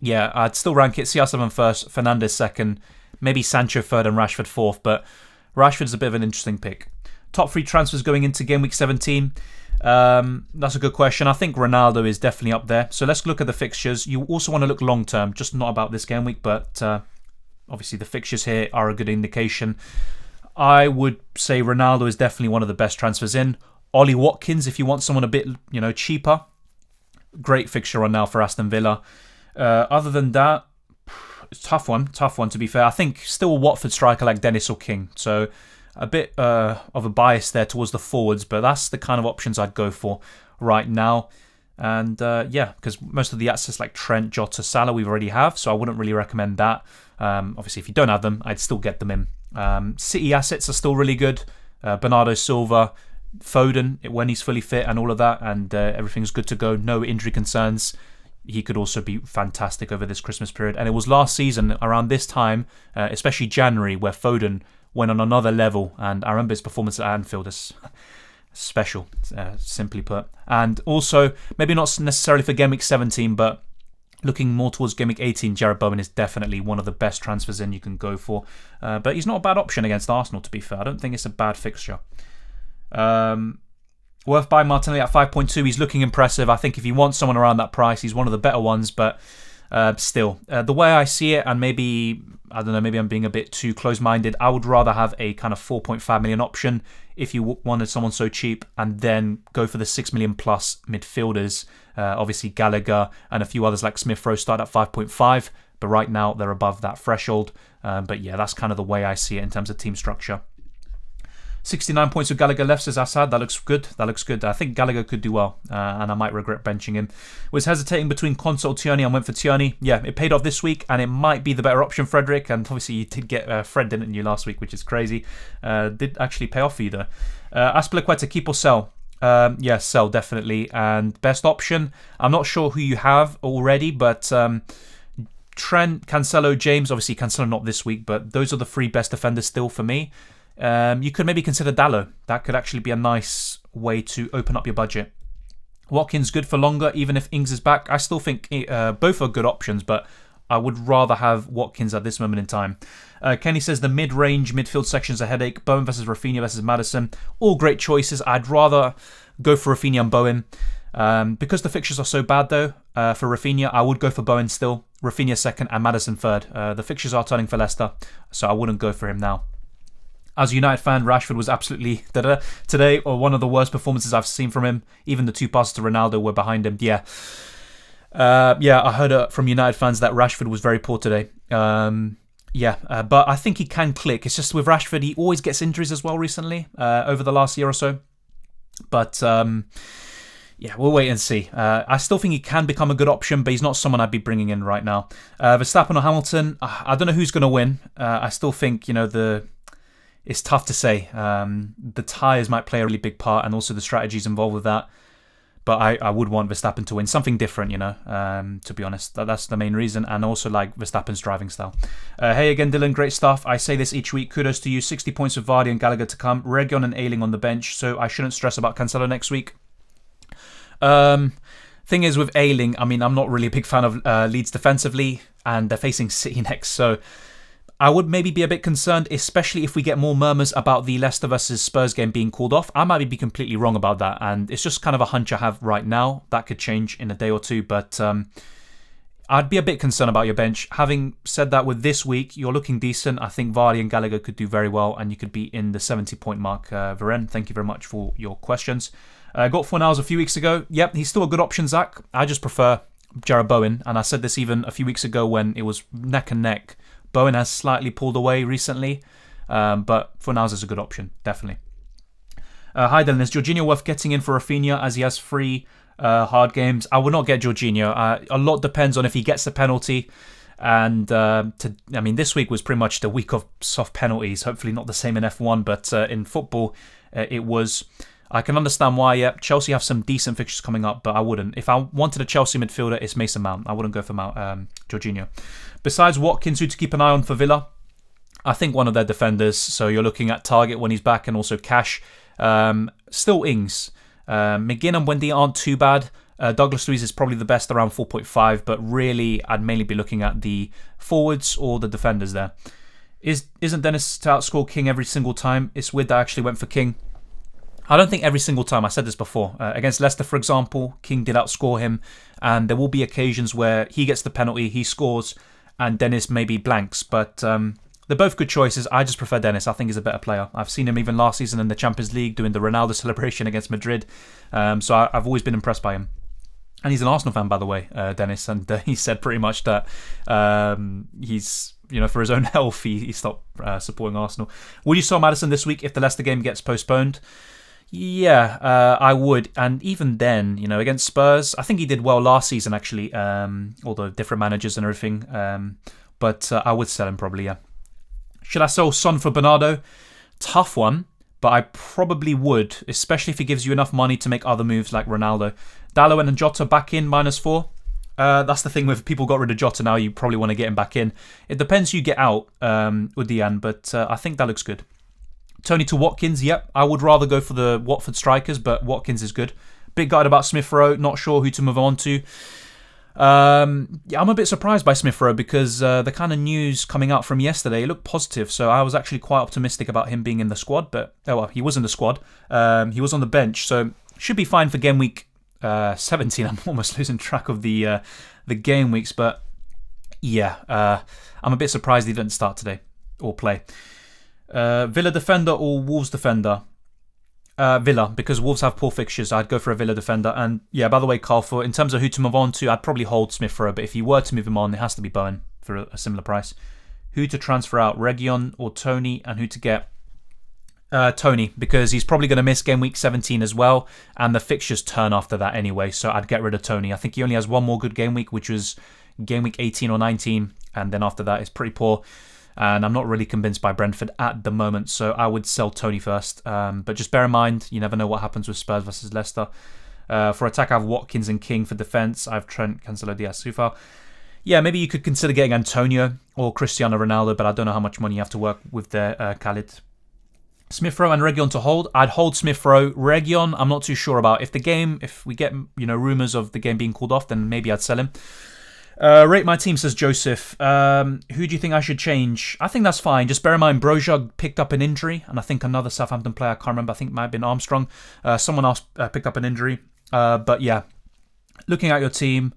yeah, I'd still rank it CR7 first, Fernandes second, maybe Sancho third and Rashford fourth, but Rashford's a bit of an interesting pick. Top 3 transfers going into Game Week 17. That's a good question. I think Ronaldo is definitely up there. So let's look at the fixtures. You also want to look long term, just not about this game week, but obviously the fixtures here are a good indication. I would say Ronaldo is definitely one of the best transfers in. Ollie Watkins, if you want someone a bit, cheaper. Great fixture on now for Aston Villa. Other than that, it's a tough one to be fair. I think still a Watford striker like Dennis or King. So a bit of a bias there towards the forwards, but that's the kind of options I'd go for right now. And because most of the assets like Trent, Jota, Salah we already have, so I wouldn't really recommend that. Obviously, if you don't have them, I'd still get them in. City assets are still really good. Bernardo Silva, Foden, when he's fully fit and all of that, and everything's good to go. No injury concerns. He could also be fantastic over this Christmas period. And it was last season, around this time, especially January, where Foden went on another level. And I remember his performance at Anfield is special, simply put. And also, maybe not necessarily for Game Week 17, but looking more towards Game Week 18, Jarrod Bowen is definitely one of the best transfers in you can go for. But he's not a bad option against Arsenal, to be fair. I don't think it's a bad fixture. Worth buying Martinelli at 5.2. He's looking impressive. I think if you want someone around that price, he's one of the better ones. But still, the way I see it, and maybe, I don't know, maybe I'm being a bit too close-minded, I would rather have a kind of 4.5 million option if you wanted someone so cheap, and then go for the 6 million plus midfielders. Obviously, Gallagher and a few others like Smith Rowe start at 5.5, but right now they're above that threshold. But yeah, that's kind of the way I see it in terms of team structure. 69 points with Gallagher left, says Assad. That looks good. I think Gallagher could do well, and I might regret benching him. Was hesitating between Konsa or Tierney and went for Tierney. Yeah, it paid off this week, and it might be the better option, Frederick. And obviously you did get Fred, didn't you, last week, which is crazy. Did actually pay off for you, though. Aspilicueta, keep or sell? Yeah, sell, definitely. And best option, I'm not sure who you have already, but Trent, Cancelo, James. Obviously Cancelo not this week, but those are the three best defenders still for me. You could maybe consider Dallo. That could actually be a nice way to open up your budget. Watkins good for longer, even if Ings is back. I still think both are good options, but I would rather have Watkins at this moment in time. Kenny says the mid-range midfield section's a headache. Bowen versus Rafinha versus Maddison. All great choices. I'd rather go for Rafinha and Bowen. Because the fixtures are so bad, though, for Rafinha, I would go for Bowen still. Rafinha second and Maddison third. The fixtures are turning for Leicester, so I wouldn't go for him now. As a United fan, Rashford was absolutely today, or one of the worst performances I've seen from him. Even the two passes to Ronaldo were behind him. Yeah, I heard from United fans that Rashford was very poor today. But I think he can click. It's just with Rashford, he always gets injuries as well recently, over the last year or so. But we'll wait and see. I still think he can become a good option, but he's not someone I'd be bringing in right now. Verstappen or Hamilton, I don't know who's going to win. I still think, it's tough to say. The tyres might play a really big part, and also the strategies involved with that. But I would want Verstappen to win. Something different, to be honest. That's the main reason. And also like Verstappen's driving style. Hey again, Dylan. Great stuff. I say this each week. Kudos to you. 60 points with Vardy and Gallagher to come. Reguilon and Ayling on the bench. So I shouldn't stress about Cancelo next week. Thing is with Ayling, I'm not really a big fan of Leeds defensively. And they're facing City next. So I would maybe be a bit concerned, especially if we get more murmurs about the Leicester versus Spurs game being called off. I might be completely wrong about that, and it's just kind of a hunch I have right now. That could change in a day or two, but I'd be a bit concerned about your bench. Having said that, with this week, you're looking decent. I think Vardy and Gallagher could do very well, and you could be in the 70-point mark. Varen, thank you very much for your questions. Got Fornals a few weeks ago. Yep, he's still a good option, Zach. I just prefer Jarrod Bowen, and I said this even a few weeks ago when it was neck and neck. Bowen has slightly pulled away recently, but for now, is a good option, definitely. Hi Dylan, is Jorginho worth getting in for Rafinha as he has 3 hard games? I would not get Jorginho. A lot depends on if he gets the penalty. And this week was pretty much the week of soft penalties. Hopefully not the same in F1, but in football, it was. I can understand why. Yeah, Chelsea have some decent fixtures coming up, but I wouldn't. If I wanted a Chelsea midfielder, it's Mason Mount. I wouldn't go for Jorginho. Besides Watkins, who to keep an eye on for Villa, I think one of their defenders. So you're looking at Target when he's back, and also Cash. Still Ings. McGinn and Wendy aren't too bad. Douglas Luiz is probably the best, around 4.5, but really I'd mainly be looking at the forwards or the defenders there. Isn't Dennis to outscore King every single time? It's weird that I actually went for King. I don't think every single time. I said this before. Against Leicester, for example, King did outscore him, and there will be occasions where he gets the penalty, he scores, and Dennis maybe blanks. But they're both good choices. I just prefer Dennis. I think he's a better player. I've seen him even last season in the Champions League doing the Ronaldo celebration against Madrid. So I've always been impressed by him. And he's an Arsenal fan, by the way, Dennis, and he said pretty much that he's, for his own health, he stopped supporting Arsenal. Would you sell Maddison this week if the Leicester game gets postponed? Yeah, I would. And even then, against Spurs, I think he did well last season, actually, although different managers and everything. But I would sell him probably, yeah. Should I sell Son for Bernardo? Tough one, but I probably would, especially if he gives you enough money to make other moves like Ronaldo. Dalot and Jota back in, -4. That's the thing with people got rid of Jota now, you probably want to get him back in. It depends who you get out with Diane, but I think that looks good. Tony to Watkins, yep. I would rather go for the Watford strikers, but Watkins is good. Big guide about Smith Rowe, not sure who to move on to. I'm a bit surprised by Smith Rowe because the kind of news coming out from yesterday, it looked positive. So I was actually quite optimistic about him being in the squad, but he was in the squad. He was on the bench, so should be fine for game week 17. I'm almost losing track of the game weeks, but yeah, I'm a bit surprised he didn't start today or play. Villa defender or Wolves defender? Villa, because Wolves have poor fixtures. I'd go for a Villa defender. And yeah, by the way, Carl, in terms of who to move on to, I'd probably hold Smith Rowe, but if you were to move him on, it has to be Bowen for a similar price. Who to transfer out, Reguilon or Tony, and who to get? Tony, because he's probably going to miss game week 17 as well, and the fixtures turn after that anyway, so I'd get rid of Tony. I think he only has one more good game week, which was game week 18 or 19, and then after that it's pretty poor. And I'm not really convinced by Brentford at the moment, so I would sell Tony first. But just bear in mind, you never know what happens with Spurs versus Leicester. For attack, I have Watkins and King. For defence, I have Trent, Cancelo, Diaz, Soufal. Yeah, maybe you could consider getting Antonio or Cristiano Ronaldo, but I don't know how much money you have to work with there, Khalid. Smith Rowe and Reguilon to hold. I'd hold Smith Rowe. Reguilon, I'm not too sure about. If we get rumours of the game being called off, then maybe I'd sell him. Rate my team, says Joseph. Who do you think I should change? I think that's fine. Just bear in mind, Broja picked up an injury, and I think another Southampton player, I can't remember, I think it might have been Armstrong. Someone else picked up an injury. But yeah, looking at your team,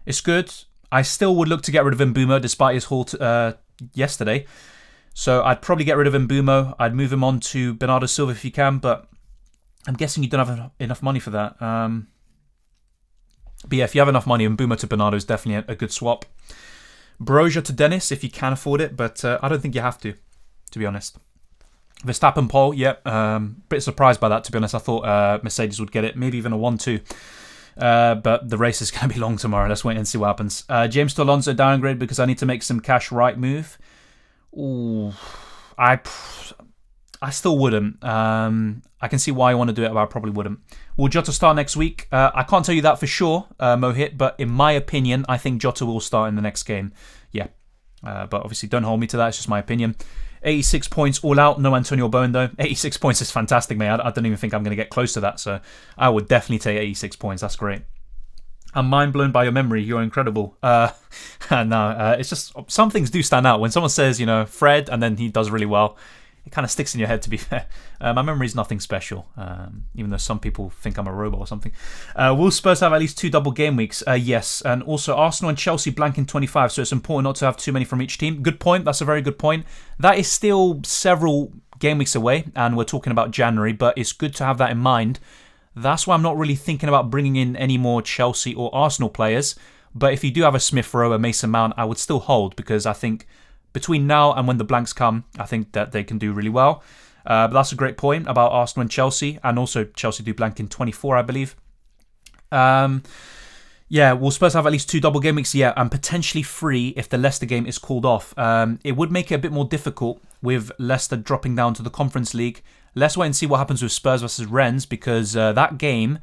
it's good. I still would look to get rid of Mbumo despite his haul yesterday. So I'd probably get rid of Mbumo. I'd move him on to Bernardo Silva if you can, but I'm guessing you don't have enough money for that. But yeah, if you have enough money, Mbumo to Bernardo is definitely a good swap. Broja to Dennis if you can afford it, but I don't think you have to be honest. Verstappen pole, yep. Bit surprised by that, to be honest. I thought Mercedes would get it, maybe even a 1-2. But the race is going to be long tomorrow. Let's wait and see what happens. James to Alonso downgrade because I need to make some cash right move. Ooh, I still wouldn't. I can see why you want to do it, but I probably wouldn't. Will Jota start next week? I can't tell you that for sure, Mohit, but in my opinion, I think Jota will start in the next game. Yeah. But obviously don't hold me to that, it's just my opinion. 86 points all out, no Antonio Bowen though. 86 points is fantastic, mate. I don't even think I'm going to get close to that, so I would definitely take 86 points. That's great. I'm mind blown by your memory. You're incredible. No, it's just some things do stand out. When someone says, Fred, and then he does really well, it kind of sticks in your head, to be fair. My memory is nothing special, even though some people think I'm a robot or something. Will Spurs have at least 2 double game weeks? Yes. And also Arsenal and Chelsea blank in 25, so it's important not to have too many from each team. Good point. That's a very good point. That is still several game weeks away, and we're talking about January, but it's good to have that in mind. That's why I'm not really thinking about bringing in any more Chelsea or Arsenal players. But if you do have a Smith Rowe, a Mason Mount, I would still hold, because I think between now and when the blanks come, I think that they can do really well. But that's a great point about Arsenal and Chelsea. And also Chelsea do blank in 24, I believe. Yeah, will Spurs have at least 2 double game weeks? Yeah, and potentially 3 if the Leicester game is called off. It would make it a bit more difficult with Leicester dropping down to the Conference League. Let's wait and see what happens with Spurs versus Rennes, because that game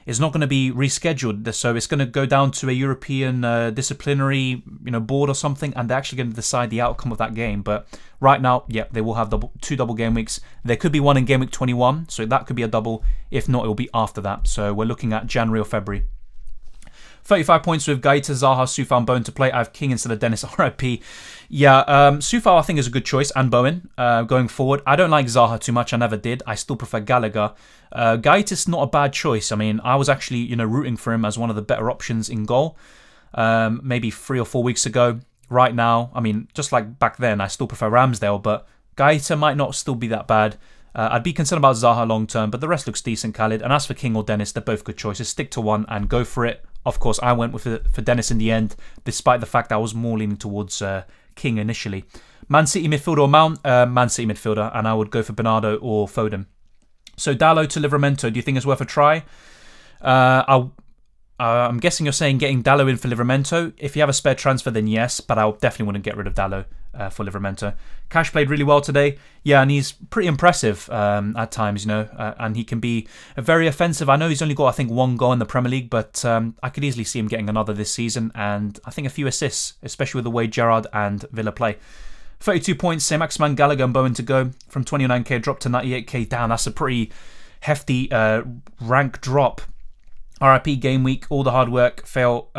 is not going to be rescheduled. So it's going to go down to a European disciplinary board or something, and they're actually going to decide the outcome of that game. But right now, yeah, they will have 2 double game weeks. There could be one in game week 21, so that could be a double. If not, it will be after that. So we're looking at January or February. 35 points with Gaeta, Zaha, Soufal and Bowen to play. I have King instead of Dennis, RIP. Yeah, Soufal I think is a good choice, and Bowen going forward. I don't like Zaha too much, I never did. I still prefer Gallagher. Gaeta's not a bad choice. I mean, I was actually rooting for him as one of the better options in goal. Maybe 3 or 4 weeks ago. Right now, I mean, just like back then, I still prefer Ramsdale, but Gaeta might not still be that bad. I'd be concerned about Zaha long term, but the rest looks decent, Khalid. And as for King or Dennis, they're both good choices. Stick to one and go for it. of course, I went for Dennis in the end, despite the fact that I was more leaning towards King initially. Man City midfielder or Mount? Man City midfielder, and I would go for Bernardo or Foden. So Dalot to Livramento, do you think it's worth a try? I'm guessing you're saying getting Dalot in for Livramento. If you have a spare transfer, then yes, but I definitely wouldn't get rid of Dalot for Livramento. Cash played really well today. Yeah, and he's pretty impressive at times, and he can be very offensive. I know he's only got, I think, 1 goal in the Premier League, but I could easily see him getting another this season, and I think a few assists, especially with the way Gerrard and Villa play. 32 points, Saint-Maximin, Gallagher and Bowen to go. From 29k drop to 98k down. That's a pretty hefty rank drop. RIP game week, all the hard work fell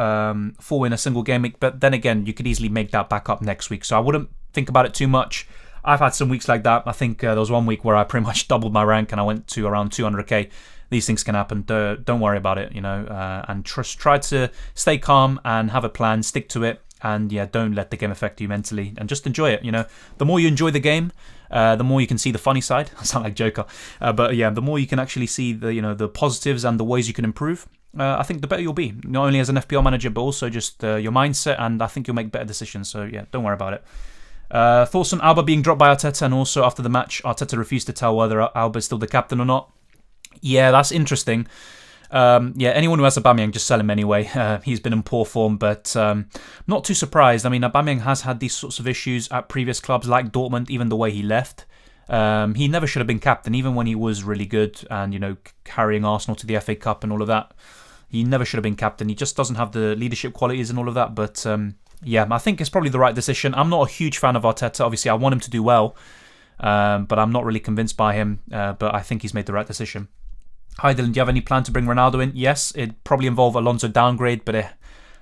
fall in a single game week, but then again, you could easily make that back up next week, so I wouldn't think about it too much. I've had some weeks like that. I think there was one week where I pretty much doubled my rank and I went to around 200k. These things can happen. Don't worry about it, and try to stay calm and have a plan, stick to it, and yeah, don't let the game affect you mentally, and just enjoy it. The more you enjoy the game, the more you can see the funny side. I sound like Joker, but yeah, the more you can actually see the positives and the ways you can improve. I think the better you'll be, not only as an FPL manager, but also just your mindset, and I think you'll make better decisions. So yeah, don't worry about it. Thoughts on Alba being dropped by Arteta, and also after the match, Arteta refused to tell whether Alba is still the captain or not. Yeah, that's interesting. Anyone who has Aubameyang, just sell him anyway. He's been in poor form, but not too surprised. I mean, Aubameyang has had these sorts of issues at previous clubs like Dortmund, even the way he left. He never should have been captain, even when he was really good and, carrying Arsenal to the FA Cup and all of that. He never should have been captain. He just doesn't have the leadership qualities and all of that. But I think it's probably the right decision. I'm not a huge fan of Arteta. Obviously, I want him to do well, but I'm not really convinced by him. But I think he's made the right decision. Hi Dylan, do you have any plan to bring Ronaldo in? Yes, it'd probably involve Alonso downgrade, but it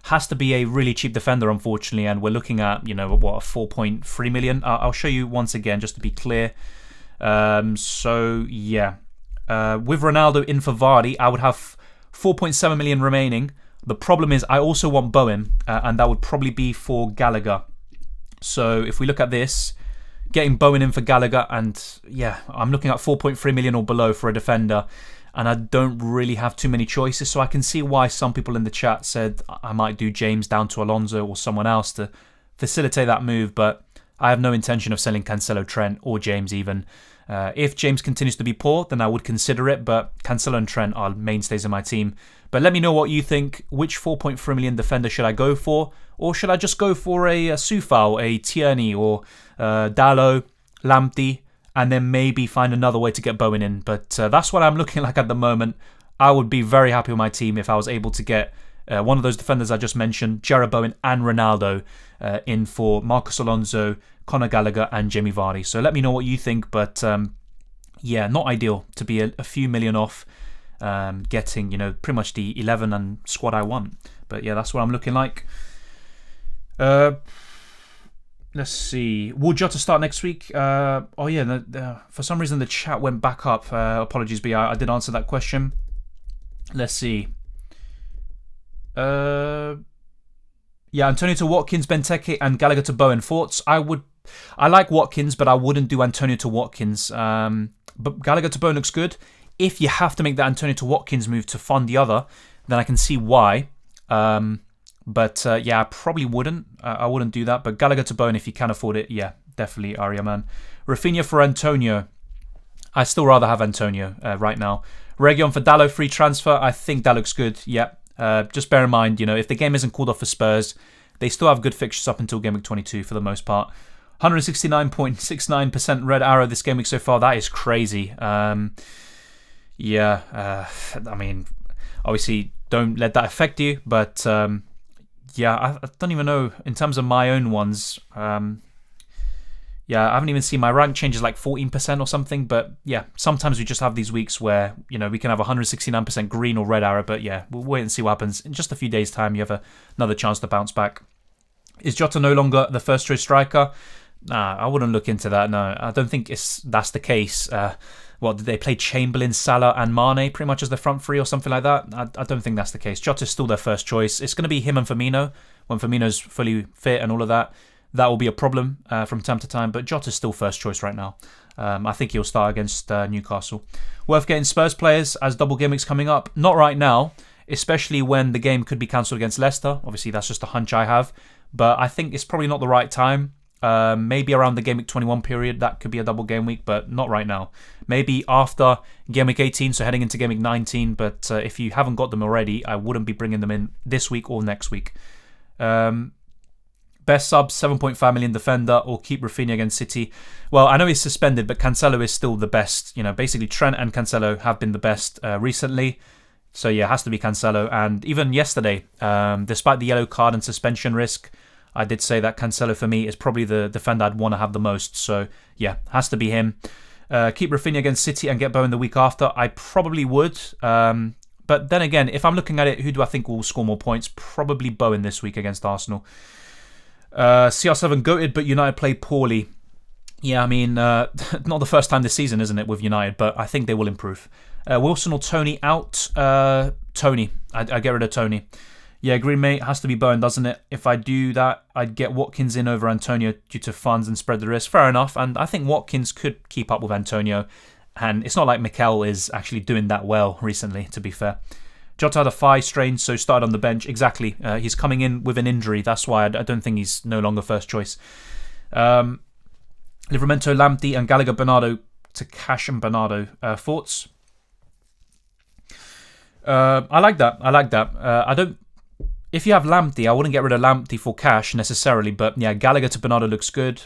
has to be a really cheap defender, unfortunately, and we're looking at, 4.3 million. I'll show you once again, just to be clear. With Ronaldo in for Vardy, I would have 4.7 million remaining. The problem is I also want Bowen, and that would probably be for Gallagher. So if we look at this, getting Bowen in for Gallagher, and I'm looking at 4.3 million or below for a defender. And I don't really have too many choices, so I can see why some people in the chat said I might do James down to Alonso or someone else to facilitate that move, but I have no intention of selling Cancelo, Trent, or James even. If James continues to be poor, then I would consider it, but Cancelo and Trent are mainstays in my team. But let me know what you think. Which 4.3 million defender should I go for? Or should I just go for a Soufal, a Tierney, or Dalot, Lamptey, and then maybe find another way to get Bowen in? But that's what I'm looking like at the moment. I would be very happy with my team if I was able to get one of those defenders I just mentioned, Jarrod Bowen and Ronaldo, in for Marcos Alonso, Conor Gallagher and Jamie Vardy. So let me know what you think, but not ideal to be a few million off getting, pretty much the 11 and squad I want. But yeah, that's what I'm looking like. Let's see. Will Jota start next week? For some reason the chat went back up. Apologies, but I did answer that question. Let's see. Antonio to Watkins, Benteke, and Gallagher to Bowen. Thoughts? I like Watkins, but I wouldn't do Antonio to Watkins. But Gallagher to Bowen looks good. If you have to make that Antonio to Watkins move to fund the other, then I can see why. I probably wouldn't. I wouldn't do that. But Gallagher to Bowen, if you can afford it, definitely Aria, man. Rafinha for Antonio. I still rather have Antonio right now. Reguilon for Dalot, free transfer. I think that looks good. Just bear in mind, if the game isn't called off for Spurs, they still have good fixtures up until Game Week 22 for the most part. 169.69% red arrow this Game Week so far. That is crazy. Obviously, don't let that affect you, but... I don't even know in terms of my own ones. I haven't even seen my rank changes like 14% or something. But sometimes we just have these weeks where we can have 169% green or red arrow. But we'll wait and see what happens. In just a few days' time, you have another chance to bounce back. Is Jota no longer the first choice striker? Nah, I wouldn't look into that. No, I don't think that's the case. Did they play Chamberlain, Salah and Mane pretty much as the front three or something like that? I don't think that's the case. Jota's still their first choice. It's going to be him and Firmino. When Firmino's fully fit and all of that, that will be a problem from time to time. But Jota's still first choice right now. I think he'll start against Newcastle. Worth getting Spurs players as double game weeks coming up? Not right now. especially when the game could be cancelled against Leicester. Obviously, that's just a hunch I have, but I think it's probably not the right time. Maybe around the Game Week 21 period, that could be a double game week, but not right now. Maybe after Game Week 18, so heading into Game Week 19, but if you haven't got them already, I wouldn't be bringing them in this week or next week. Best subs, 7.5 million defender, or keep Rafinha against City. Well, I know he's suspended, but Cancelo is still the best. Basically Trent and Cancelo have been the best recently. So yeah, it has to be Cancelo. And even yesterday, despite the yellow card and suspension risk, I did say that Cancelo for me is probably the defender I'd want to have the most. So yeah, has to be him. Keep Rafinha against City and get Bowen the week after. I probably would. But then again, if I'm looking at it, who do I think will score more points? Probably Bowen this week against Arsenal. CR7 goated, but United played poorly. Yeah, I mean, not the first time this season, isn't it, with United, but I think they will improve. Wilson or Tony out? Tony. I get rid of Tony. Yeah, agree, mate. Has to be Bowen, doesn't it? If I do that, I'd get Watkins in over Antonio due to funds and spread the risk. Fair enough, and I think Watkins could keep up with Antonio, and it's not like Mikel is actually doing that well recently, to be fair. Jota had a thigh strain, so started on the bench. Exactly. He's coming in with an injury. That's why I don't think he's no longer first choice. Livramento, Lamptey, and Gallagher, Bernardo to Cash and Bernardo. Thoughts? I like that. I don't. If you have Lamptey, I wouldn't get rid of Lamptey for Cash necessarily, but yeah, Gallagher to Bernardo looks good.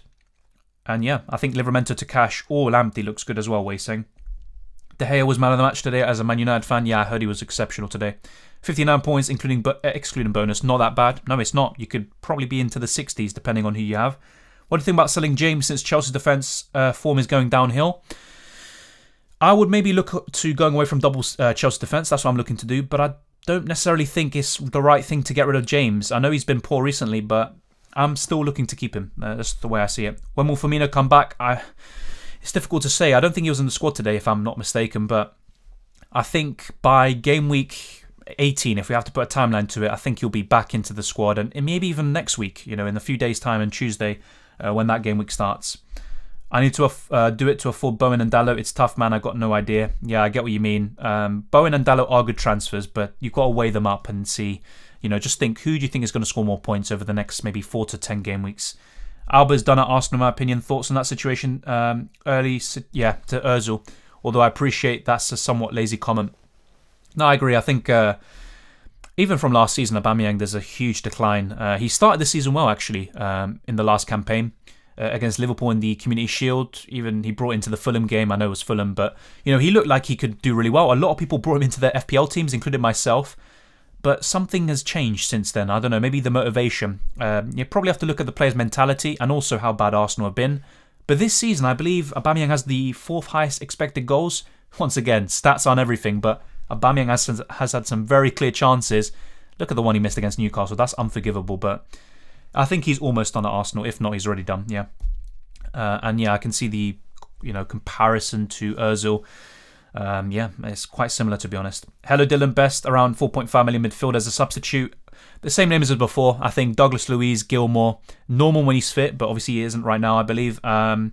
And yeah, I think Livramento to Cash or Lamptey looks good as well, Wei saying. De Gea was man of the match today as a Man United fan. Yeah, I heard he was exceptional today. 59 points, excluding bonus. Not that bad. No, it's not. You could probably be into the 60s depending on who you have. What do you think about selling James since Chelsea's defence form is going downhill? I would maybe look to going away from double Chelsea defence. That's what I'm looking to do. But I don't necessarily think it's the right thing to get rid of James. I know he's been poor recently, but I'm still looking to keep him. That's the way I see it. When will Firmino come back? It's difficult to say. I don't think he was in the squad today, if I'm not mistaken. But I think by game week 18, if we have to put a timeline to it, I think he'll be back into the squad. And maybe even next week, in a few days' time and Tuesday when that game week starts. I need to do it to afford Bowen and Dalot. It's tough, man. I got no idea. Yeah, I get what you mean. Bowen and Dalot are good transfers, but you've got to weigh them up and see. Just think, who do you think is going to score more points over the next maybe 4 to 10 game weeks? Alba's done at Arsenal, in my opinion. Thoughts on that situation? Early, to Ozil. Although I appreciate that's a somewhat lazy comment. No, I agree. I think even from last season, Aubameyang, there's a huge decline. He started the season well, actually, in the last campaign against Liverpool in the Community Shield. Even he brought into the Fulham game. I know it was Fulham, but he looked like he could do really well. A lot of people brought him into their FPL teams, including myself. But something has changed since then. I don't know, maybe the motivation. You probably have to look at the player's mentality and also how bad Arsenal have been. But this season, I believe Aubameyang has the 4th highest expected goals. Once again, stats aren't everything, but Aubameyang has had some very clear chances. Look at the one he missed against Newcastle. That's unforgivable, but I think he's almost done at Arsenal. If not, he's already done, yeah. And yeah, I can see the comparison to Ozil. Yeah, it's quite similar, to be honest. Hello Dylan, best around 4.5 million midfield as a substitute. The same name as before. I think Douglas Luiz, Gilmore, normal when he's fit, but obviously he isn't right now, I believe. And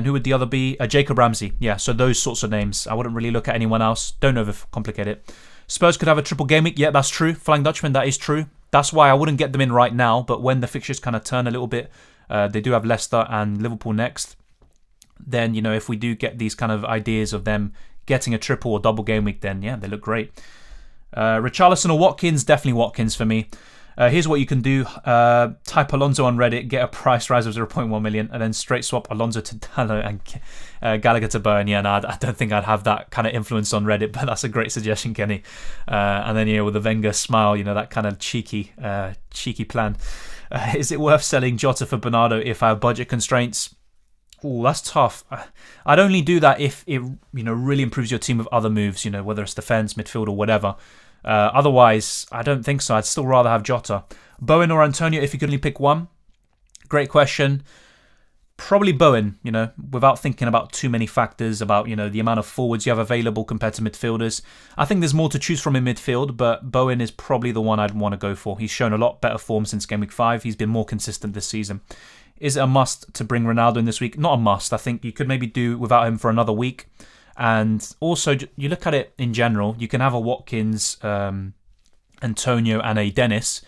who would the other be? Jacob Ramsey. Yeah, so those sorts of names. I wouldn't really look at anyone else. Don't overcomplicate it. Spurs could have a triple game week. Yeah, that's true. Flying Dutchman, that is true. That's why I wouldn't get them in right now, but when the fixtures kind of turn a little bit, they do have Leicester and Liverpool next. Then, if we do get these kind of ideas of them getting a triple or double game week, then yeah, they look great. Richarlison or Watkins? Definitely Watkins for me. Here's what you can do. Type Alonso on Reddit, get a price rise of 0.1 million, and then straight swap Alonso to Dalot and Gallagher to Bowen. Yeah, no, I don't think I'd have that kind of influence on Reddit, but that's a great suggestion, Kenny. And then, with the Wenger smile, that kind of cheeky plan. Is it worth selling Jota for Bernardo if I have budget constraints? Oh, that's tough. I'd only do that if it really improves your team with other moves, whether it's defense, midfield, or whatever. Otherwise, I don't think so. I'd still rather have Jota. Bowen or Antonio if you could only pick one? Great question. Probably Bowen, without thinking about too many factors about, the amount of forwards you have available compared to midfielders. I think there's more to choose from in midfield, but Bowen is probably the one I'd want to go for. He's shown a lot better form since Game Week 5. He's been more consistent this season. Is it a must to bring Ronaldo in this week? Not a must. I think you could maybe do without him for another week. And also, you look at it in general, you can have a Watkins Antonio and a Dennis,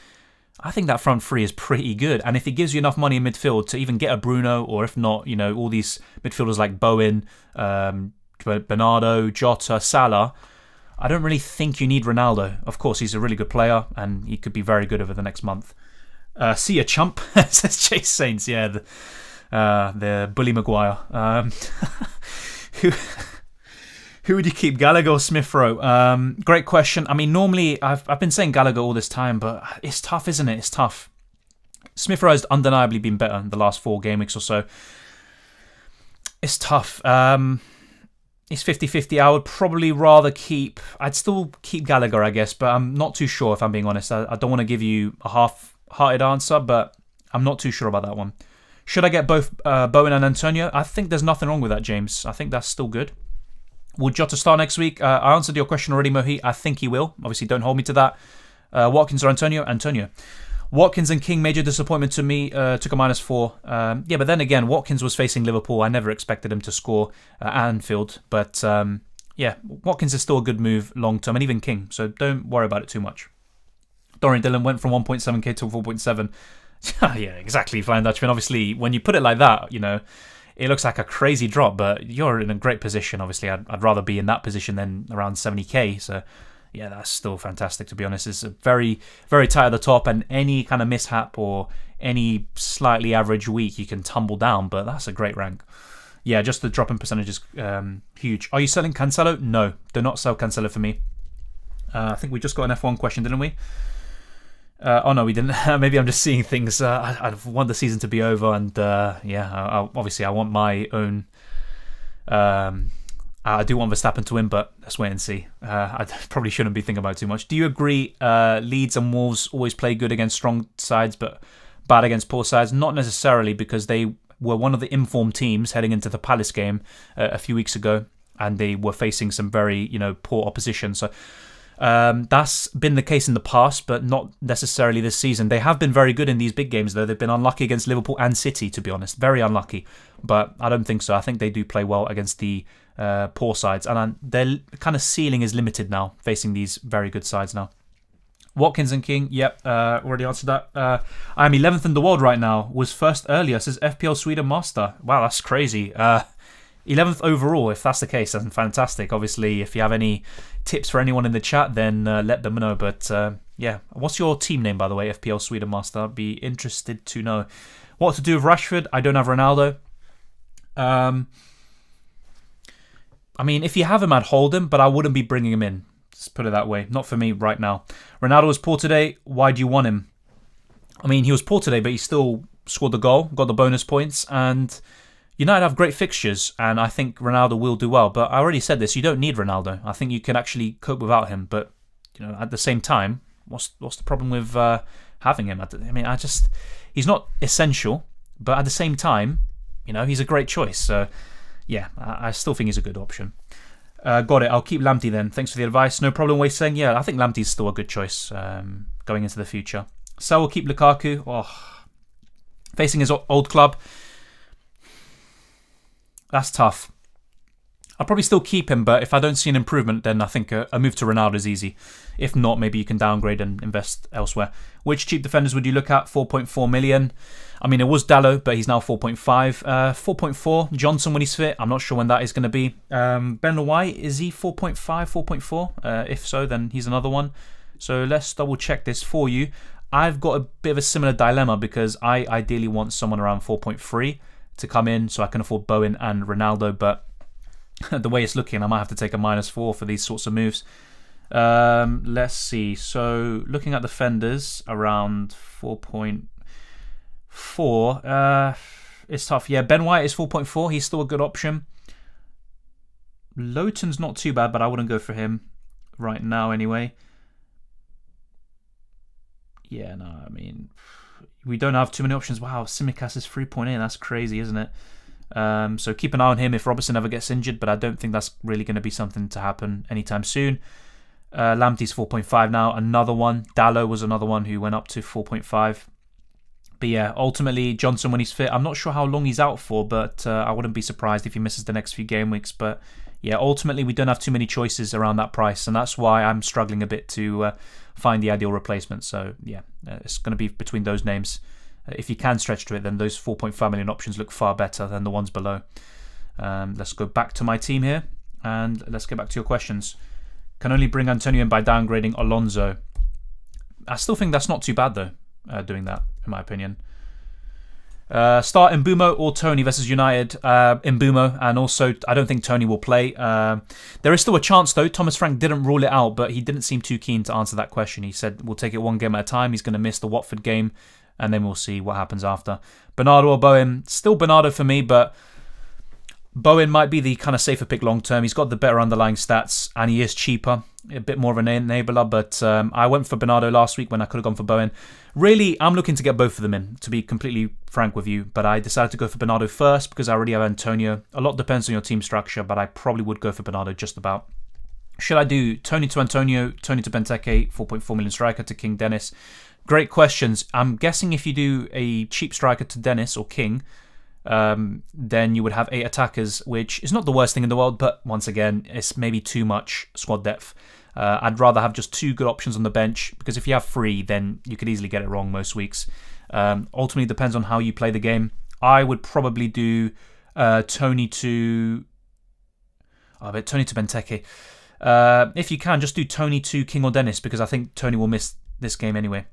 I think that front three is pretty good. And if it gives you enough money in midfield to even get a Bruno, or if not, all these midfielders like Bowen, Bernardo, Jota, Salah, I don't really think you need Ronaldo. Of course, he's a really good player, and he could be very good over the next month. See ya, chump, says Chase Saints. Yeah, the Bully Maguire. Who would you keep, Gallagher or Smith-Rowe? Great question. I mean, normally I've been saying Gallagher all this time, but it's tough, isn't it? It's tough. Smith-Rowe has undeniably been better in the last 4 game weeks or so. It's tough. It's 50-50. I would probably rather I'd still keep Gallagher, I guess, but I'm not too sure, if I'm being honest. I don't want to give you a half-hearted answer, but I'm not too sure about that one. Should I get both Bowen and Antonio? I think there's nothing wrong with that, James. I think that's still good. Will Jota start next week? I answered your question already, Mohi. I think he will. Obviously, don't hold me to that. Watkins or Antonio? Antonio. Watkins and King, major disappointment to me. Took a -4. Yeah, but then again, Watkins was facing Liverpool. I never expected him to score at Anfield. But yeah, Watkins is still a good move long term, and even King. So don't worry about it too much. Dorian Dillon went from 1.7k to 4.7. Yeah, exactly. Fine Dutchman. Obviously, when you put it like that, it looks like a crazy drop, but you're in a great position. Obviously, I'd rather be in that position than around 70k. So, yeah, that's still fantastic, to be honest. It's very, very tight at the top, and any kind of mishap or any slightly average week, you can tumble down, but that's a great rank. Yeah, just the drop in percentage is huge. Are you selling Cancelo? No, do not sell Cancelo for me. I think we just got an F1 question, didn't we? Oh no, we didn't. Maybe I'm just seeing things. I want the season to be over, and obviously I want my own. I do want Verstappen to win, but let's wait and see. I probably shouldn't be thinking about it too much. Do you agree? Leeds and Wolves always play good against strong sides, but bad against poor sides. Not necessarily, because they were one of the informed teams heading into the Palace game a few weeks ago, and they were facing some very poor opposition. So. That's been the case in the past, but not necessarily this season. They have been very good in these big games, though. They've been unlucky against Liverpool and City, to be honest. Very unlucky. But I don't think so. I think they do play well against the poor sides. And their kind of ceiling is limited now, facing these very good sides now. Watkins and King, yep, already answered that. I'm 11th in the world right now. Was first earlier, says FPL Sweden Master. Wow, that's crazy. 11th overall, if that's the case, that's fantastic. Obviously, if you have any tips for anyone in the chat, then let them know. But yeah, what's your team name, by the way, FPL Sweden Master? I'd be interested to know. What to do with Rashford? I don't have Ronaldo. I mean, if you have him, I'd hold him, but I wouldn't be bringing him in. Let's put it that way. Not for me right now. Ronaldo was poor today. Why do you want him? I mean, he was poor today, but he still scored the goal, got the bonus points, and United have great fixtures, and I think Ronaldo will do well. But I already said this, you don't need Ronaldo. I think you can actually cope without him. But at the same time, what's the problem with having him? I mean, he's not essential, but at the same time, he's a great choice. So yeah, I still think he's a good option. Got it. I'll keep Lamptey then. Thanks for the advice. No problem with saying, yeah, I think Lamptey's still a good choice going into the future. So we'll keep Lukaku. Facing his old club. That's tough. I'll probably still keep him, but if I don't see an improvement, then I think a move to Ronaldo is easy. If not, maybe you can downgrade and invest elsewhere. Which cheap defenders would you look at? 4.4 million. I mean, it was Dalot, but he's now 4.5. 4.4. Johnson when he's fit. I'm not sure when that is going to be. Ben White, is he 4.5, 4.4? If so, then he's another one. So let's double check this for you. I've got a bit of a similar dilemma because I ideally want someone around 4.3 to come in so I can afford Bowen and Ronaldo, but the way it's looking, I might have to take a -4 for these sorts of moves. Let's see. So looking at defenders around 4.4, it's tough. Yeah, Ben White is 4.4. He's still a good option. Lowton's not too bad, but I wouldn't go for him right now anyway. Yeah, no, I mean, we don't have too many options. Wow, Tsimikas is 3.8. That's crazy, isn't it? So keep an eye on him if Robertson ever gets injured, but I don't think that's really going to be something to happen anytime soon. Lamptey's 4.5 now. Another one. Dalot was another one who went up to 4.5. But yeah, ultimately, Johnson when he's fit. I'm not sure how long he's out for, but I wouldn't be surprised if he misses the next few game weeks. But yeah, ultimately we don't have too many choices around that price, and that's why I'm struggling a bit to find the ideal replacement. So yeah, it's going to be between those names. If you can stretch to it, then those 4.5 million options look far better than the ones below. Let's go back to my team here, and let's get back to your questions. Can only bring Antonio in by downgrading Alonso. I still think that's not too bad though, doing that, in my opinion. Start Mbumo or Tony versus United. Mbumo, and also I don't think Tony will play. There is still a chance though. Thomas Frank didn't rule it out, but he didn't seem too keen to answer that question. He said we'll take it one game at a time. He's going to miss the Watford game, and then we'll see what happens after. Bernardo or Bowen? Still Bernardo for me, but Bowen might be the kind of safer pick long term. He's got the better underlying stats, and he is cheaper. A bit more of an enabler, but I went for Bernardo last week when I could have gone for Bowen. Really, I'm looking to get both of them in, to be completely frank with you, but I decided to go for Bernardo first because I already have Antonio. A lot depends on your team structure, but I probably would go for Bernardo just about. Should I do Tony to Antonio, Tony to Benteke, 4.4 million striker to King Dennis? Great questions. I'm guessing if you do a cheap striker to Dennis or King, then you would have 8 attackers, which is not the worst thing in the world, but once again, it's maybe too much squad depth. I'd rather have just 2 good options on the bench, because if you have 3, then you could easily get it wrong most weeks. Ultimately, depends on how you play the game. I would probably do Tony to Benteke. If you can, just do Tony to King or Dennis, because I think Tony will miss this game anyway.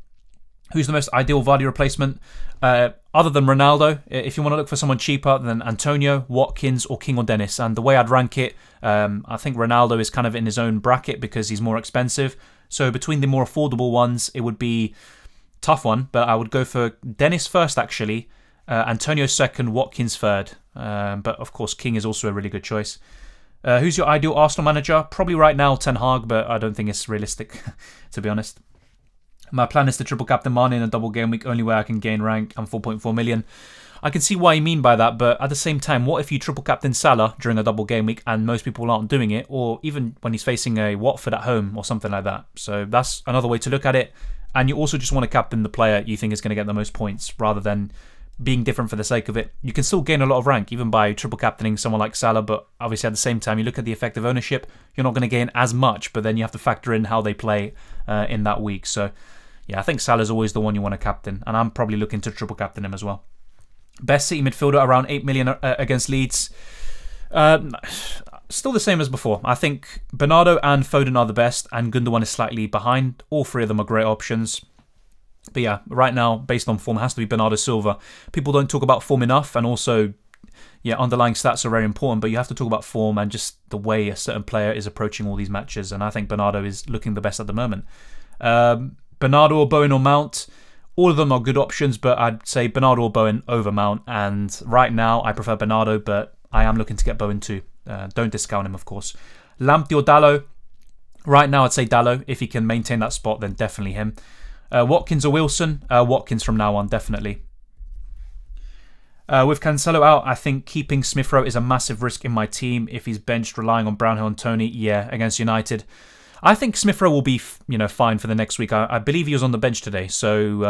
Who's the most ideal Vardy replacement? Other than Ronaldo, if you want to look for someone cheaper than Antonio, Watkins, or King or Dennis. And the way I'd rank it, I think Ronaldo is kind of in his own bracket because he's more expensive. So between the more affordable ones, it would be a tough one, but I would go for Dennis first, actually. Antonio second, Watkins third. But of course, King is also a really good choice. Who's your ideal Arsenal manager? Probably right now, Ten Hag, but I don't think it's realistic, to be honest. My plan is to triple captain Mane in a double game week, only way I can gain rank. I'm 4.4 million. I can see why you mean by that, but at the same time, what if you triple captain Salah during a double game week and most people aren't doing it, or even when he's facing a Watford at home or something like that? So that's another way to look at it. And you also just want to captain the player you think is going to get the most points rather than being different for the sake of it. You can still gain a lot of rank even by triple captaining someone like Salah, but obviously at the same time, you look at the effective ownership, you're not going to gain as much, but then you have to factor in how they play in that week. So yeah, I think Salah's always the one you want to captain, and I'm probably looking to triple captain him as well. Best City midfielder, around 8 million against Leeds. Still the same as before. I think Bernardo and Foden are the best, and Gundogan is slightly behind. All 3 of them are great options. But yeah, right now, based on form, it has to be Bernardo Silva. People don't talk about form enough, and also, yeah, underlying stats are very important, but you have to talk about form and just the way a certain player is approaching all these matches, and I think Bernardo is looking the best at the moment. Bernardo or Bowen or Mount, all of them are good options, but I'd say Bernardo or Bowen over Mount. And right now, I prefer Bernardo, but I am looking to get Bowen too. Don't discount him, of course. Lamptey or Dalot? Right now, I'd say Dalot. If he can maintain that spot, then definitely him. Watkins or Wilson? Watkins from now on, definitely. With Cancelo out, I think keeping Smith Rowe is a massive risk in my team. If he's benched relying on Brownhill and Tony, yeah, against United. I think Smith Rowe will be, fine for the next week. I believe he was on the bench today, so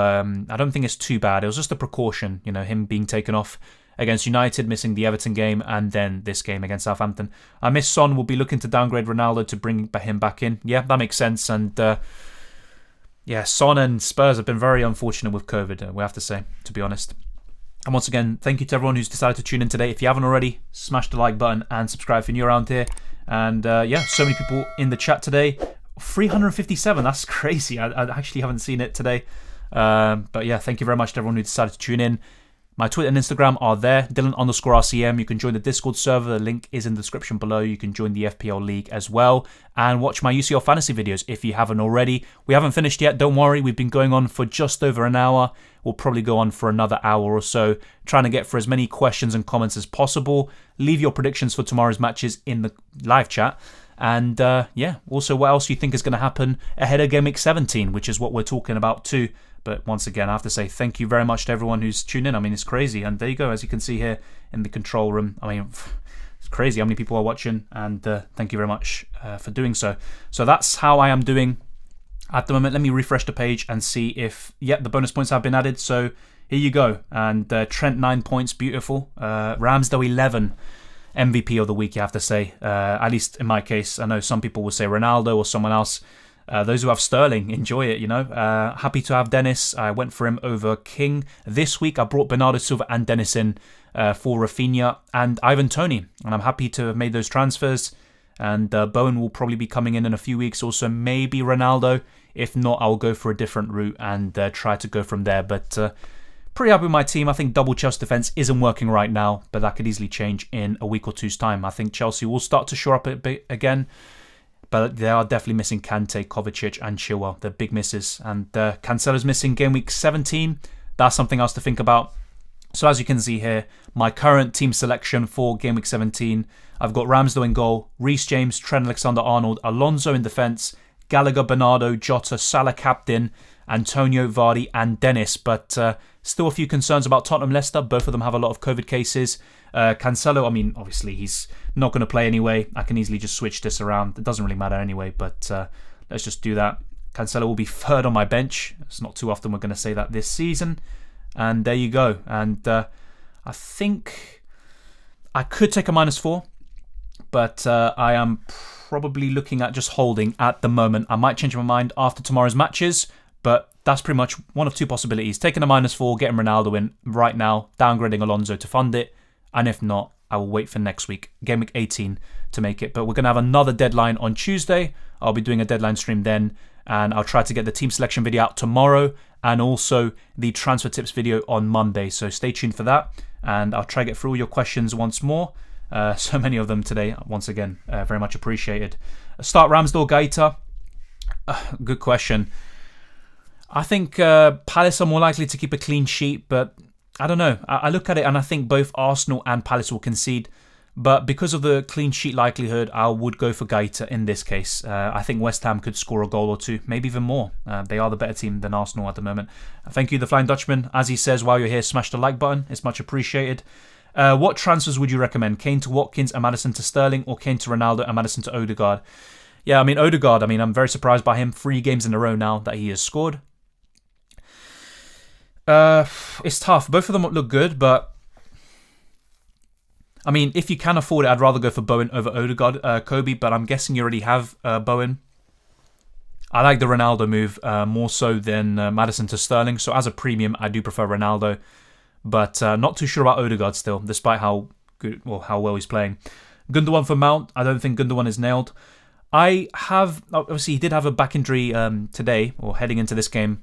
I don't think it's too bad. It was just a precaution, him being taken off against United, missing the Everton game, and then this game against Southampton. I miss Son. Will be looking to downgrade Ronaldo to bring him back in. Yeah, that makes sense. And Son and Spurs have been very unfortunate with COVID, we have to say, to be honest. And once again, thank you to everyone who's decided to tune in today. If you haven't already, smash the like button and subscribe if you're new around here. And so many people in the chat today. 357, that's crazy. I actually haven't seen it today. But yeah, thank you very much to everyone who decided to tune in. My Twitter and Instagram are there, Dylan_RCM. You can join the Discord server. The link is in the description below. You can join the FPL League as well. And watch my UCL fantasy videos if you haven't already. We haven't finished yet, don't worry. We've been going on for just over an hour. We'll probably go on for another hour or so, trying to get for as many questions and comments as possible. Leave your predictions for tomorrow's matches in the live chat. And also what else you think is going to happen ahead of Game Week 17, which is what we're talking about too. But once again, I have to say thank you very much to everyone who's tuned in. I mean, it's crazy. And there you go, as you can see here in the control room. I mean, it's crazy how many people are watching. And thank you very much for doing so. So that's how I am doing at the moment. Let me refresh the page and see if, the bonus points have been added. So here you go. And Trent 9 points, beautiful. Ramsdale 11. MVP of the week, you have to say. At least in my case, I know some people will say Ronaldo or someone else. Those who have Sterling, enjoy it, Happy to have Dennis. I went for him over King. This week, I brought Bernardo Silva and Dennis in for Rafinha and Ivan Toney. And I'm happy to have made those transfers. And Bowen will probably be coming in a few weeks. Also, maybe Ronaldo. If not, I'll go for a different route and try to go from there. But pretty happy with my team. I think double Chelsea defence isn't working right now, but that could easily change in a week or two's time. I think Chelsea will start to shore up a bit again. But they are definitely missing Kante, Kovacic and Chilwell. They're big misses. And Cancelo's missing game week 17. That's something else to think about. So as you can see here, my current team selection for game week 17. I've got Ramsdale in goal, Reece James, Trent Alexander-Arnold, Alonso in defence, Gallagher, Bernardo, Jota, Salah captain, Antonio, Vardy and Dennis. But still a few concerns about Tottenham Leicester. Both of them have a lot of COVID cases. Cancelo, I mean, obviously he's not going to play anyway. I can easily just switch this around. It doesn't really matter anyway, but let's just do that. Cancelo will be third on my bench. It's not too often we're going to say that this season. And there you go. And I think I could take a -4, but I am probably looking at just holding at the moment. I might change my mind after tomorrow's matches, but that's pretty much one of two possibilities. Taking a -4, getting Ronaldo in right now, downgrading Alonso to fund it, and if not, I will wait for next week, game week 18, to make it. But we're going to have another deadline on Tuesday. I'll be doing a deadline stream then, and I'll try to get the team selection video out tomorrow, and also the transfer tips video on Monday. So stay tuned for that, and I'll try to get through all your questions once more. So many of them today, once again, very much appreciated. Start Ramsdale, Gaeta. Good question. I think Palace are more likely to keep a clean sheet, but I don't know. I look at it and I think both Arsenal and Palace will concede. But because of the clean sheet likelihood, I would go for Gaeta in this case. I think West Ham could score a goal or two, maybe even more. They are the better team than Arsenal at the moment. Thank you, the Flying Dutchman. As he says, while you're here, smash the like button. It's much appreciated. What transfers would you recommend? Kane to Watkins and Maddison to Sterling, or Kane to Ronaldo and Maddison to Odegaard? Yeah, I mean, Odegaard, I'm very surprised by him. 3 games in a row now that he has scored. It's tough. Both of them look good, but I mean, if you can afford it, I'd rather go for Bowen over Odegaard, Kobe, but I'm guessing you already have Bowen. I like the Ronaldo move more so than Maddison to Sterling, so as a premium, I do prefer Ronaldo, but not too sure about Odegaard still, despite how good, well, how well he's playing. Gundogan for Mount. I don't think Gundogan is nailed. I have, obviously he did have a back injury today, or heading into this game,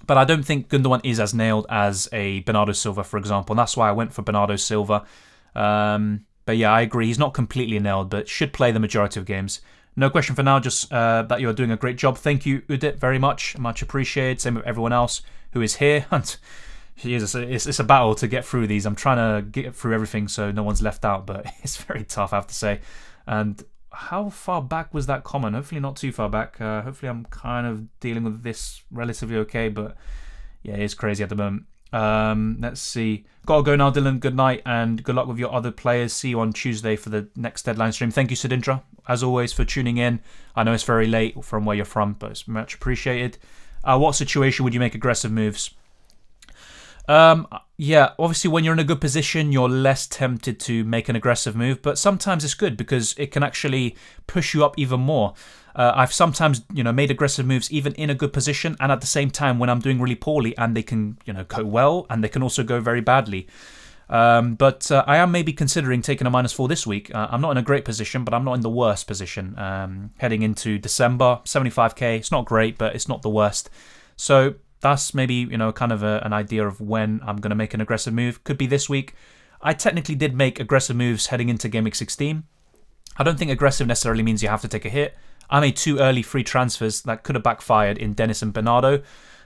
but I don't think Gundogan is as nailed as a Bernardo Silva, for example, and that's why I went for Bernardo Silva. But yeah, I agree. He's not completely nailed, but should play the majority of games. No question for now, just that you're doing a great job. Thank you, Udit, very much. Much appreciated. Same with everyone else who is here. It's a battle to get through these. I'm trying to get through everything so no one's left out, but it's very tough, I have to say. And how far back was that comment? Hopefully not too far back. Hopefully I'm kind of dealing with this relatively okay, but yeah, it's crazy at the moment. Let's see. Gotta go now, Dylan. Good night and good luck with your other players. See you on Tuesday for the next deadline stream. Thank you, Sidindra, as always, for tuning in. I know it's very late from where you're from, but it's much appreciated. What situation would you make aggressive moves? Yeah, obviously when you're in a good position, you're less tempted to make an aggressive move, but sometimes it's good because it can actually push you up even more. I've sometimes, made aggressive moves even in a good position, and at the same time when I'm doing really poorly, and they can, go well, and they can also go very badly. But I am maybe considering taking a -4 this week. I'm not in a great position, but I'm not in the worst position. Heading into December, 75k. It's not great, but it's not the worst. So that's maybe, kind of an idea of when I'm going to make an aggressive move. Could be this week. I technically did make aggressive moves heading into Game Week 16. I don't think aggressive necessarily means you have to take a hit. I made 2 early free transfers that could have backfired in Dennis and Bernardo.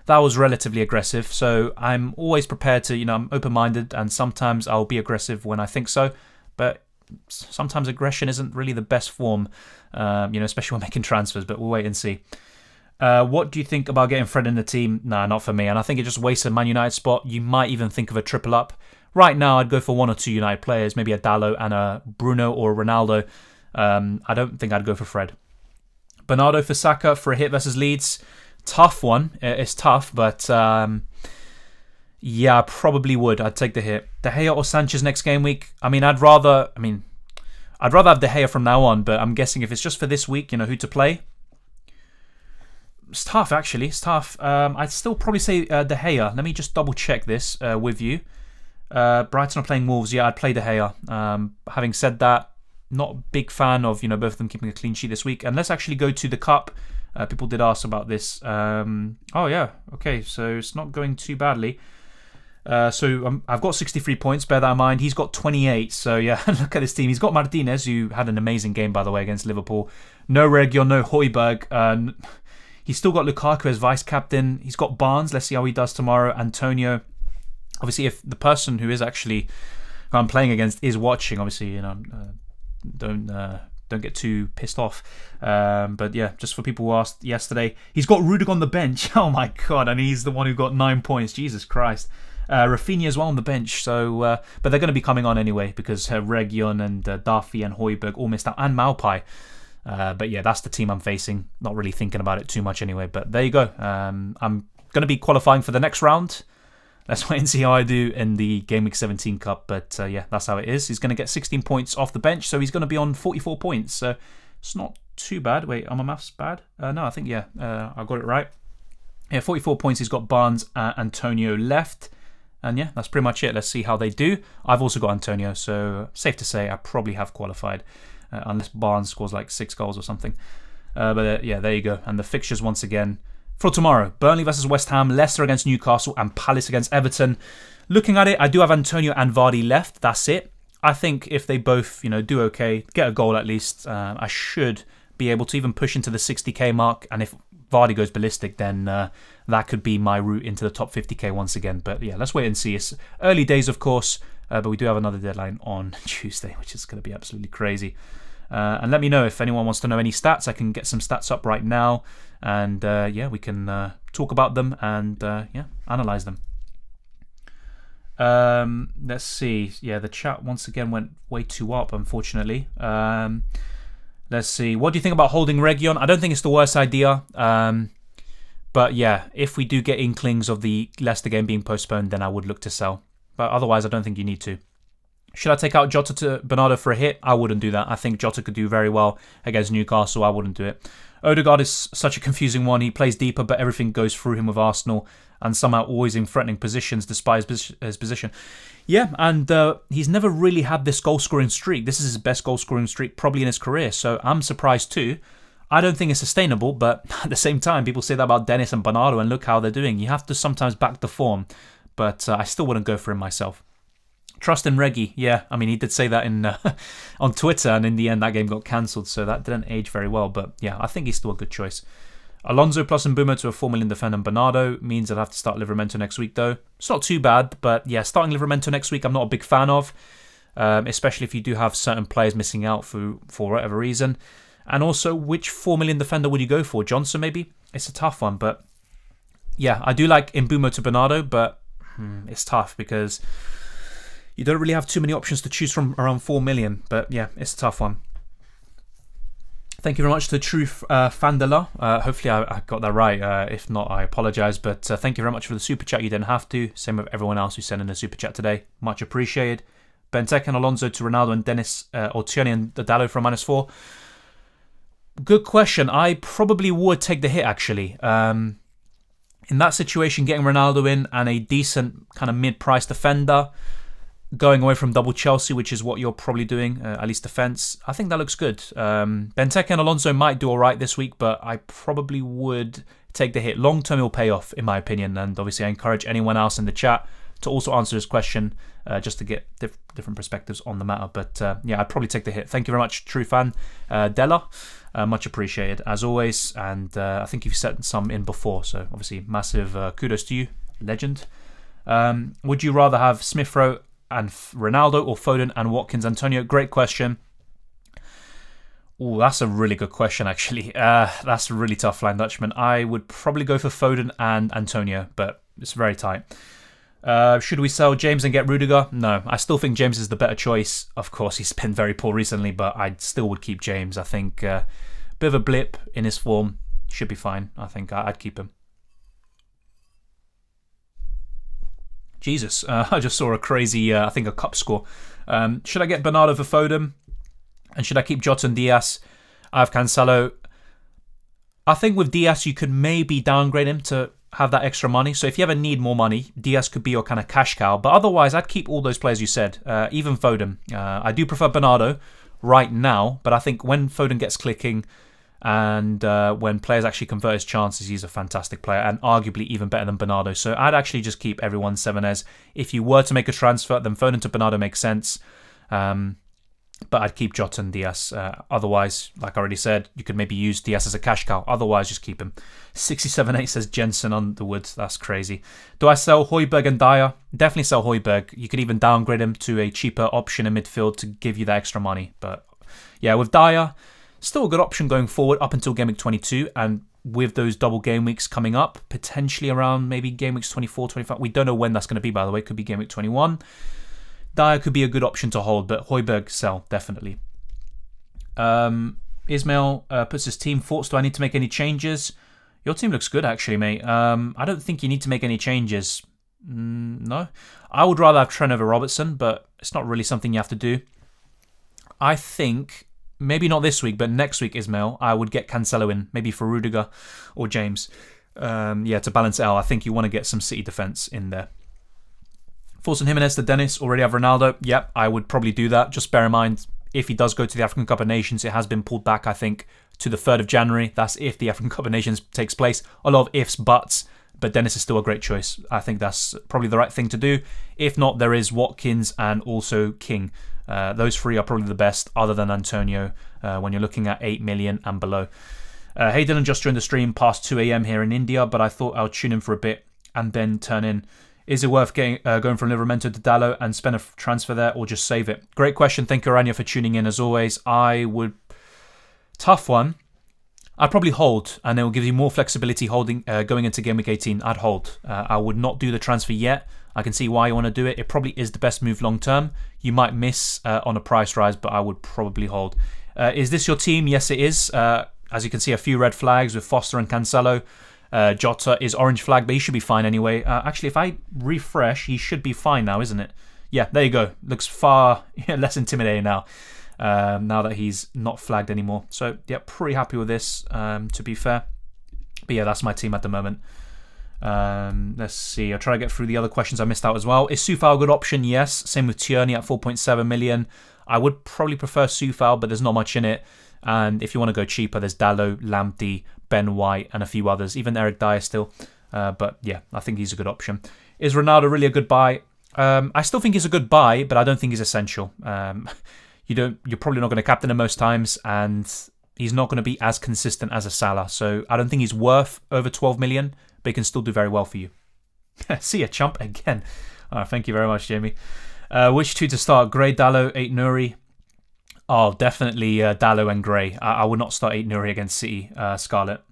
That was relatively aggressive, so I'm always prepared to, I'm open-minded, and sometimes I'll be aggressive when I think so, but sometimes aggression isn't really the best form, especially when making transfers, but we'll wait and see. What do you think about getting Fred in the team? Nah, not for me, and I think it just wastes a Man United spot. You might even think of a triple up. Right now, I'd go for 1 or 2 United players, maybe a Dallo and a Bruno or a Ronaldo. I don't think I'd go for Fred. Bernardo for Saka for a hit versus Leeds. Tough one. It's tough, but yeah, I probably would. I'd take the hit. De Gea or Sanchez next game week? I'd rather... I'd rather have De Gea from now on, but I'm guessing if it's just for this week, you know, who to play. It's tough, actually. It's tough. I'd still probably say De Gea. Let me just double check this with you. Brighton are playing Wolves. Yeah, I'd play De Gea. Having said that, not a big fan of, you know, both of them keeping a clean sheet this week. And let's actually go to the Cup. People did ask about this. Oh, yeah. Okay, so it's not going too badly. So I've got 63 points, bear that in mind. He's got 28, so yeah, look at this team. He's got Martinez, who had an amazing game, by the way, against Liverpool. No Reguilon, no Højbjerg. He's still got Lukaku as vice-captain. He's got Barnes, let's see how he does tomorrow. Antonio. Obviously, if the person who is actually who I'm playing against is watching, obviously, you know, don't get too pissed off. But yeah, just for people who asked yesterday, he's got Rudiger on the bench. Oh my god, and he's the one who got 9 points. Jesus Christ. Rafinha as well on the bench. So, but they're going to be coming on anyway because Reguilon and Duffy and Højbjerg all missed out, and Maupai. But yeah, that's the team I'm facing. Not really thinking about it too much anyway. But there you go. I'm going to be qualifying for the next round. Let's wait and see how I do in the Gameweek 17 Cup. But yeah, that's how it is. He's going to get 16 points off the bench, so he's going to be on 44 points. So it's not too bad. Wait, are my maths bad? No, I think, yeah, I got it right. Yeah, 44 points. He's got Barnes, Antonio left. And yeah, that's pretty much it. Let's see how they do. I've also got Antonio, so safe to say I probably have qualified. Unless Barnes scores like 6 goals or something. But yeah, there you go. And the fixtures once again for tomorrow. Burnley versus West Ham, Leicester against Newcastle, and Palace against Everton. Looking at it, I do have Antonio and Vardy left. That's it. I think if they both, you know, do okay, get a goal at least, I should be able to even push into the 60k mark. And if Vardy goes ballistic, then that could be my route into the top 50k once again. But yeah, let's wait and see. It's early days, of course, but we do have another deadline on Tuesday, which is going to be absolutely crazy. And let me know if anyone wants to know any stats. I can get some stats up right now, and yeah, we can talk about them and yeah, analyze them. Let's see. Yeah, the chat once again went way too up, unfortunately. Let's see. What do you think about holding Reguilon? I don't think it's the worst idea. But yeah, if we do get inklings of the Leicester game being postponed, then I would look to sell. But otherwise, I don't think you need to. Should I take out Jota to Bernardo for a hit? I wouldn't do that. I think Jota could do very well against Newcastle. I wouldn't do it. Odegaard is such a confusing one. He plays deeper, but everything goes through him with Arsenal, and somehow always in threatening positions despite his position. Yeah, and he's never really had this goal-scoring streak. This is his best goal-scoring streak probably in his career, so I'm surprised too. I don't think it's sustainable, but at the same time, people say that about Dennis and Bernardo, and look how they're doing. You have to sometimes back the form, but I still wouldn't go for him myself. Trust in Reggie, yeah. I mean, he did say that in on Twitter, and in the end, that game got cancelled, so that didn't age very well. But yeah, I think he's still a good choice. Alonso plus Mbeumo to a 4 million defender, and Bernardo means I'd have to start Livramento next week, though. It's not too bad, but yeah, starting Livramento next week, I'm not a big fan of, especially if you do have certain players missing out for whatever reason. And also, which 4 million defender would you go for? Johnson, maybe? It's a tough one, but yeah, I do like Mbeumo to Bernardo, but it's tough because you don't really have too many options to choose from around 4 million. But yeah, it's a tough one. Thank you very much to Truth Fandela. Hopefully I got that right. If not, I apologise. But thank you very much for the super chat. You didn't have to. Same with everyone else who sent in a super chat today. Much appreciated. Benteke and Alonso to Ronaldo and Dennis, or Tierney and Dalot for -4. Good question. I probably would take the hit, actually. In that situation, getting Ronaldo in and a decent kind of mid-price defender, going away from double Chelsea, which is what you're probably doing, at least defence, I think that looks good. Benteke and Alonso might do all right this week, but I probably would take the hit. Long term, it will pay off, in my opinion. And obviously, I encourage anyone else in the chat to also answer this question, just to get different perspectives on the matter. But yeah, I'd probably take the hit. Thank you very much, true fan Della. Much appreciated, as always. And I think you've sent some in before, so obviously, massive kudos to you, legend. Would you rather have Smith Rowe and Ronaldo or Foden and Watkins? Antonio, great question. Oh, that's a really good question, actually. That's a really tough line, Dutchman. I would probably go for Foden and Antonio, but it's very tight. Should we sell James and get Rudiger? No, I still think James is the better choice. Of course, he's been very poor recently, but I still would keep James. I think a bit of a blip in his form. Should be fine. I think I'd keep him. Jesus, I just saw a crazy, I think a cup score. Should I get Bernardo for Foden? And should I keep Jota and Diaz? I have Cancelo. I think with Diaz, you could maybe downgrade him to have that extra money. So if you ever need more money, Diaz could be your kind of cash cow. But otherwise, I'd keep all those players you said, even Foden. I do prefer Bernardo right now, but I think when Foden gets clicking and when players actually convert his chances, he's a fantastic player and arguably even better than Bernardo. So I'd actually just keep everyone 7S. If you were to make a transfer, then Foden to Bernardo makes sense. But I'd keep Jota and Diaz. Otherwise, like I already said, you could maybe use Diaz as a cash cow. Otherwise, just keep him. 67.8 says Jensen Underwood. That's crazy. Do I sell Højbjerg and Dyer? Definitely sell Højbjerg. You could even downgrade him to a cheaper option in midfield to give you that extra money. But yeah, with Dyer, still a good option going forward up until Game Week 22. And with those double game weeks coming up, potentially around maybe Game Weeks 24, 25. We don't know when that's going to be, by the way. It could be Game Week 21. Dyer could be a good option to hold, but Højbjerg sell, definitely. Ismail puts his team thoughts. Do I need to make any changes? Your team looks good, actually, mate. I don't think you need to make any changes. No. I would rather have Trent over Robertson, but it's not really something you have to do. I think, maybe not this week, but next week, Ismail, I would get Cancelo in, maybe for Rudiger or James. To balance it out, I think you want to get some City defence in there. Forcing Jimenez to Dennis, already have Ronaldo. Yep, I would probably do that. Just bear in mind, if he does go to the African Cup of Nations, it has been pulled back, I think, to the 3rd of January. That's if the African Cup of Nations takes place. A lot of ifs, buts, but Dennis is still a great choice. I think that's probably the right thing to do. If not, there is Watkins and also King. Those three are probably the best, other than Antonio, when you're looking at 8 million and below. Hey Dylan, just joined the stream past 2 a.m. here in India, but I thought I'll tune in for a bit and then turn in. Is it worth going from Livramento to Dallo and spend a transfer there, or just save it? Great question. Thank you, Aranya, for tuning in as always. I would... Tough one. I'd probably hold, and it will give you more flexibility holding going into Game Week 18. I'd hold. I would not do the transfer yet. I can see why you want to do it. It probably is the best move long term. You might miss on a price rise, but I would probably hold. Is this your team? Yes, it is. As you can see, a few red flags with Foster and Cancelo. Jota is orange flag, but he should be fine anyway. Actually, if I refresh, he should be fine now, isn't it? Yeah, there you go. Looks far less intimidating now, now that he's not flagged anymore. So, yeah, pretty happy with this, to be fair. But yeah, that's my team at the moment. Let's see. I'll try to get through the other questions I missed out as well. Is Soufal a good option? Yes. Same with Tierney at 4.7 million. I would probably prefer Soufal, but there's not much in it. And if you want to go cheaper, there's Dallo, Lamptey, Ben White, and a few others. Even Eric Dyer still. But yeah, I think he's a good option. Is Ronaldo really a good buy? I still think he's a good buy, but I don't think he's essential. You're probably not going to captain him most times, and he's not going to be as consistent as a Salah. So I don't think he's worth over 12 million, but he can still do very well for you. See ya, chump, again. Thank you very much, Jamie. Which two to start? Gray, Dallo, 8 Nuri. Oh, definitely Dallo and Gray. I would not start 8 Nuri against City. Scarlet.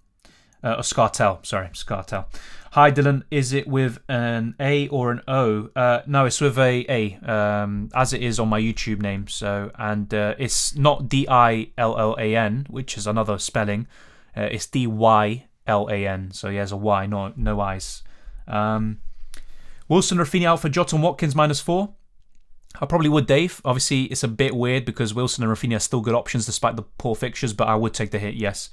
Scartel. Sorry, Scartel. Hi, Dylan. Is it with an A or an O? No, it's with a as it is on my YouTube name. So, and it's not Dillan, which is another spelling. It's Dylan. So, yeah, there's a Y, no I's. Wilson, Rafinha out for Jota and Watkins -4. I probably would, Dave. Obviously, it's a bit weird because Wilson and Rafinha are still good options despite the poor fixtures, but I would take the hit, yes.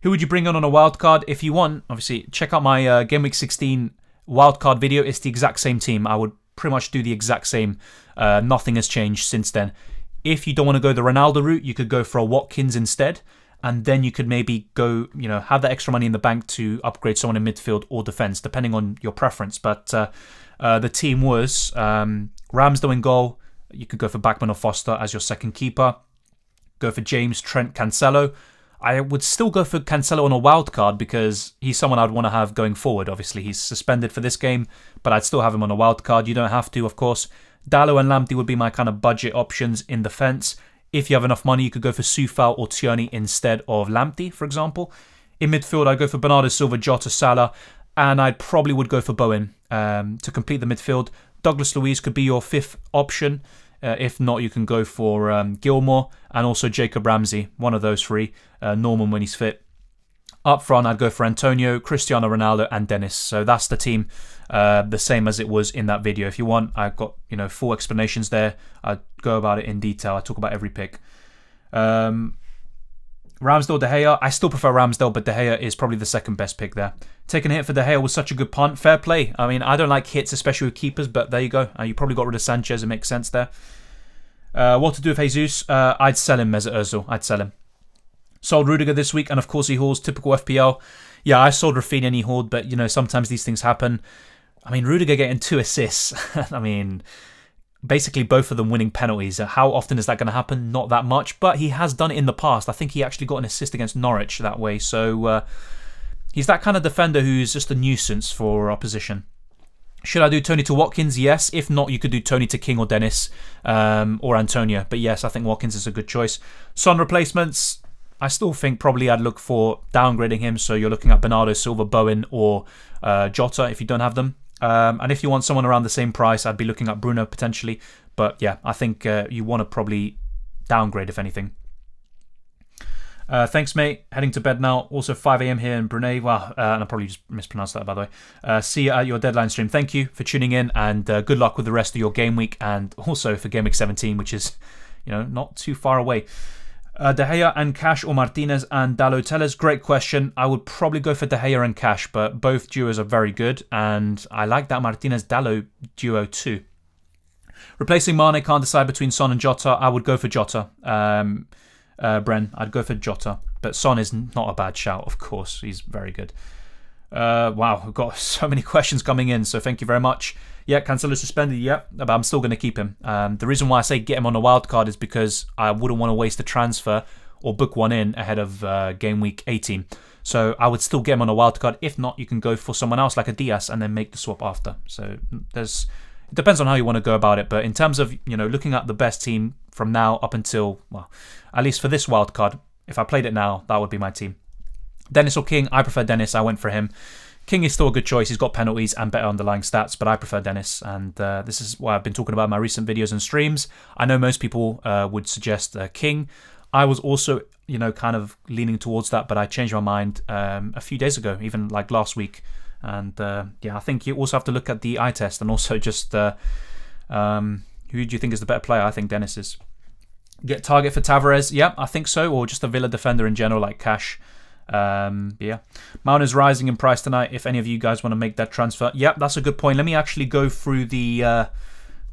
Who would you bring on a wildcard? If you want, obviously, check out my Game Week 16 wildcard video. It's the exact same team. I would pretty much do the exact same. Nothing has changed since then. If you don't want to go the Ronaldo route, you could go for a Watkins instead, and then you could maybe go, have that extra money in the bank to upgrade someone in midfield or defence, depending on your preference. But the team was Ramsdale in goal. You could go for Backman or Foster as your second keeper. Go for James, Trent, Cancelo. I would still go for Cancelo on a wild card because he's someone I'd want to have going forward. Obviously, he's suspended for this game, but I'd still have him on a wild card. You don't have to, of course. Dallo and Lamptey would be my kind of budget options in defence. If you have enough money, you could go for Soufal or Tierney instead of Lamptey, for example. In midfield, I'd go for Bernardo Silva, Jota, Salah, and I probably would go for Bowen to complete the midfield. Douglas Luiz could be your fifth option. If not, you can go for Gilmore and also Jacob Ramsey, one of those three. Norman when he's fit. Up front, I'd go for Antonio, Cristiano Ronaldo, and Dennis. So that's the team, the same as it was in that video. If you want, I've got full explanations there. I'd go about it in detail. I talk about every pick. Ramsdale, De Gea. I still prefer Ramsdale, but De Gea is probably the second best pick there. Taking a hit for De Gea was such a good punt. Fair play. I mean, I don't like hits, especially with keepers, but there you go. You probably got rid of Sanchez. It makes sense there. What to do with Jesus? I'd sell him, Mesut Ozil. I'd sell him. Sold Rudiger this week, and of course he hauls. Typical FPL. Yeah, I sold Rafinha and he hauled, but sometimes these things happen. I mean, Rudiger getting 2 assists. I mean, basically both of them winning penalties. How often is that going to happen? Not that much, but he has done it in the past. I think he actually got an assist against Norwich that way. So he's that kind of defender who's just a nuisance for opposition. Should I do Tony to Watkins? Yes. If not, you could do Tony to King or Dennis or Antonio. But yes, I think Watkins is a good choice. Son replacements, I still think probably I'd look for downgrading him. So you're looking at Bernardo Silva, Bowen, or Jota if you don't have them. And if you want someone around the same price, I'd be looking at Bruno potentially. But yeah, I think you want to probably downgrade if anything. Thanks, mate. Heading to bed now. Also 5 a.m. here in Brunei. Wow, and I probably just mispronounced that, by the way. See you at your deadline stream. Thank you for tuning in, and good luck with the rest of your game week, and also for Game Week 17, which is, not too far away. De Gea and Cash or Martinez and Dalot Tellers? Great question. I would probably go for De Gea and Cash, but both duos are very good, and I like that Martinez-Dalot duo too. Replacing Mane, can't decide between Son and Jota. I would go for Jota. Bren, I'd go for Jota, but Son is not a bad shout, of course. He's very good. Wow, we've got so many questions coming in, so thank you very much. Yeah, Cancelo suspended, yeah, but I'm still going to keep him. The reason why I say get him on a wild card is because I wouldn't want to waste a transfer or book one in ahead of game week 18. So I would still get him on a wild card. If not, you can go for someone else like a Diaz and then make the swap after. So it depends on how you want to go about it. But in terms of looking at the best team from now up until, well, at least for this wild card, if I played it now, that would be my team. Dennis or King? I prefer Dennis. I went for him. King is still a good choice. He's got penalties and better underlying stats, but I prefer Dennis. And this is why I've been talking about in my recent videos and streams. I know most people would suggest King. I was also, kind of leaning towards that, but I changed my mind a few days ago, even like last week. And I think you also have to look at the eye test and also just who do you think is the better player? I think Dennis is. Get target for Tavares? Yeah, I think so. Or just a Villa defender in general like Cash. Yeah. Mount is rising in price tonight. If any of you guys want to make that transfer. Yep, that's a good point. Let me actually go through the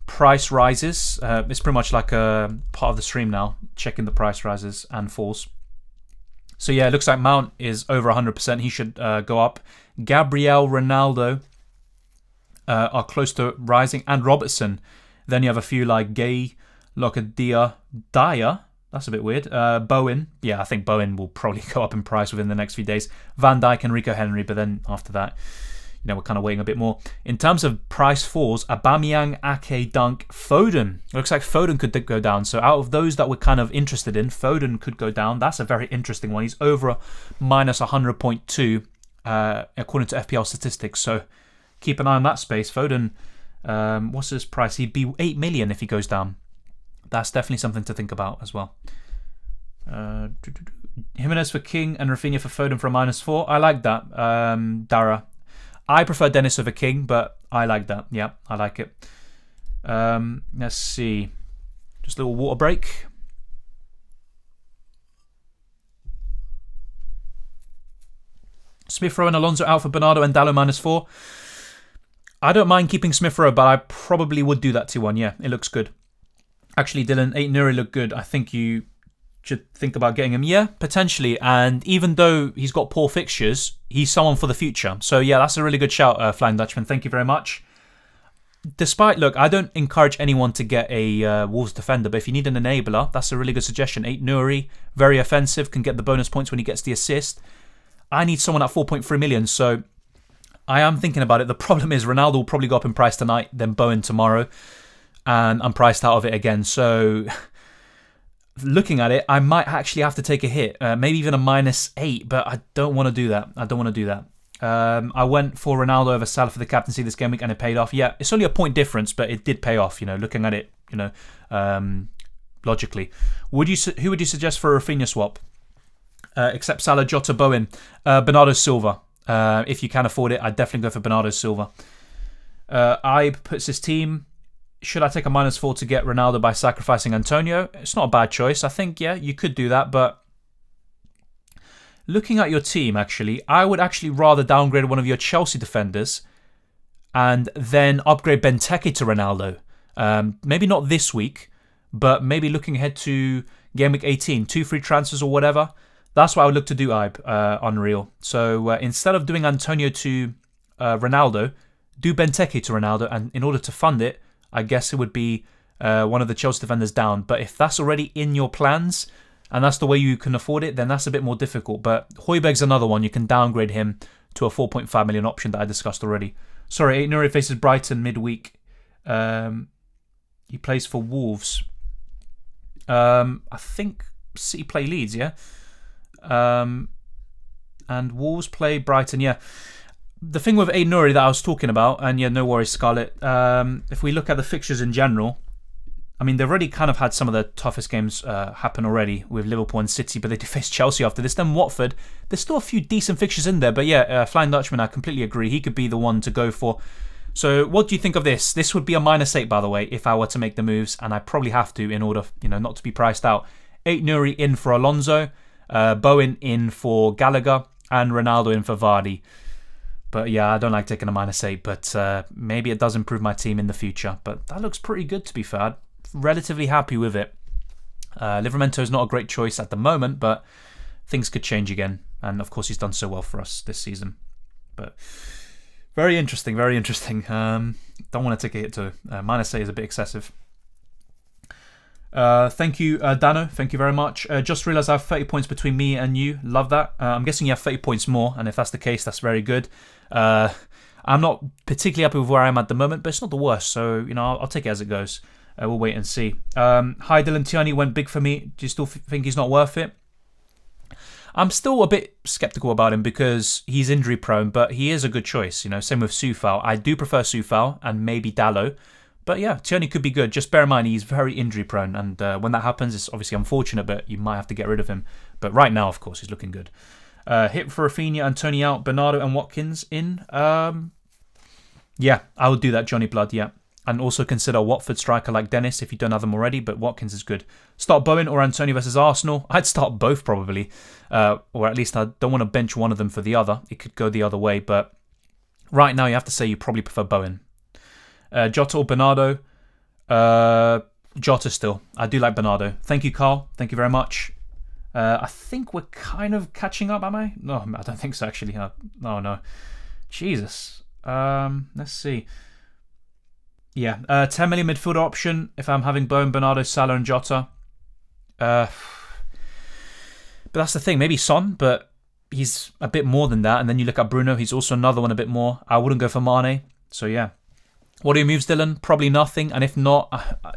price rises. It's pretty much like a part of the stream now, checking the price rises and falls. So yeah, it looks like Mount is over 100%. He should go up. Gabriel, Ronaldo are close to rising, and Robertson. Then you have a few like Gay, Locadia, Dyer. That's a bit weird. Bowen. Yeah, I think Bowen will probably go up in price within the next few days. Van Dijk and Rico Henry, but then after that, we're kind of waiting a bit more. In terms of price falls, Aubameyang, Ake, Dunk, Foden. It looks like Foden could go down. So out of those that we're kind of interested in, Foden could go down. That's a very interesting one. He's over minus 100.2 according to FPL statistics. So keep an eye on that space. Foden, what's his price? He'd be 8 million if he goes down. That's definitely something to think about as well. Jimenez for King and Rafinha for Foden for a -4. I like that. Dara. I prefer Dennis over King, but I like that. Yeah, I like it. Let's see. Just a little water break. Smith Rowe and Alonso out for Bernardo and Dalot -4. I don't mind keeping Smith Rowe, but I probably would do that 2-1. Yeah, it looks good. Actually, Dylan, 8 Nuri look good. I think you should think about getting him. Yeah, potentially. And even though he's got poor fixtures, he's someone for the future. So yeah, that's a really good shout, Flying Dutchman. Thank you very much. Look, I don't encourage anyone to get a Wolves defender, but if you need an enabler, that's a really good suggestion. 8 Nuri, very offensive, can get the bonus points when he gets the assist. I need someone at 4.3 million, so I am thinking about it. The problem is Ronaldo will probably go up in price tonight, then Bowen tomorrow. And I'm priced out of it again. So looking at it, I might actually have to take a hit. Maybe even a -8, but I don't want to do that. I went for Ronaldo over Salah for the captaincy this game week, and it paid off. Yeah, it's only a point difference, but it did pay off, looking at it, logically. Who would you suggest for a Rafinha swap? Except Salah, Jota, Bowen. Bernardo Silva. If you can afford it, I'd definitely go for Bernardo Silva. Ibe puts his team. should I take a -4 to get Ronaldo by sacrificing Antonio? It's not a bad choice. I think, yeah, you could do that, but looking at your team, actually, I would actually rather downgrade one of your Chelsea defenders and then upgrade Benteke to Ronaldo. Maybe not this week, but maybe looking ahead to Game Week 18, 2 free transfers or whatever. That's what I would look to do, Ibe, Unreal. So instead of doing Antonio to Ronaldo, do Benteke to Ronaldo, and in order to fund it, I guess it would be one of the Chelsea defenders down. But if that's already in your plans, and that's the way you can afford it, then that's a bit more difficult. But Højbjerg's another one. You can downgrade him to a 4.5 million option that I discussed already. Sorry, Aït-Nouri faces Brighton midweek. He plays for Wolves. I think City play Leeds, yeah? And Wolves play Brighton, yeah. The thing with Aït-Nouri that I was talking about, and yeah, no worries, Scarlett. If we look at the fixtures in general, I mean, they've already kind of had some of the toughest games happen already with Liverpool and City, but they do face Chelsea after this. Then Watford, there's still a few decent fixtures in there, but yeah, Flying Dutchman, I completely agree. He could be the one to go for. So what do you think of this? This would be a -8, by the way, if I were to make the moves, and I probably have to in order, not to be priced out. Aït-Nouri in for Alonso, Bowen in for Gallagher, and Ronaldo in for Vardy. But yeah, I don't like taking a -8, but maybe it does improve my team in the future. But that looks pretty good, to be fair. Relatively happy with it. Livramento is not a great choice at the moment, but things could change again. And of course, he's done so well for us this season. But very interesting, very interesting. Don't want to take a hit to -8 is a bit excessive. Thank you, Dano. Thank you very much. Just realised I have 30 points between me and you. Love that. I'm guessing you have 30 points more, and if that's the case, that's very good. I'm not particularly happy with where I am at the moment, but it's not the worst, so I'll take it as it goes. We'll wait and see. Hi, Dylan. Tierney went big for me. Do you still think he's not worth it? I'm still a bit sceptical about him because he's injury prone, but he is a good choice. Same with Soufal. I do prefer Soufal and maybe Dalot. But yeah, Tierney could be good. Just bear in mind, he's very injury prone. And when that happens, it's obviously unfortunate, but you might have to get rid of him. But right now, of course, he's looking good. Hit for Rafinha and Tony out. Bernardo and Watkins in. Yeah, I would do that, Johnny Blood, yeah. And also consider a Watford striker like Dennis if you don't have them already, but Watkins is good. Start Bowen or Antonio versus Arsenal. I'd start both probably. Or at least I don't want to bench one of them for the other. It could go the other way, but right now you have to say you probably prefer Bowen. Jota or Bernardo? Jota still. I do like Bernardo. Thank you, Carl. Thank you very much. I think we're kind of catching up, am I? No, I don't think so, actually. No. Jesus. Let's see. Yeah, 10 million midfielder option if I'm having Bowen, Bernardo, Salah and Jota. But that's the thing. Maybe Son, but he's a bit more than that. And then you look at Bruno. He's also another one a bit more. I wouldn't go for Mane. So yeah. What are your moves, Dylan? Probably nothing. And if not,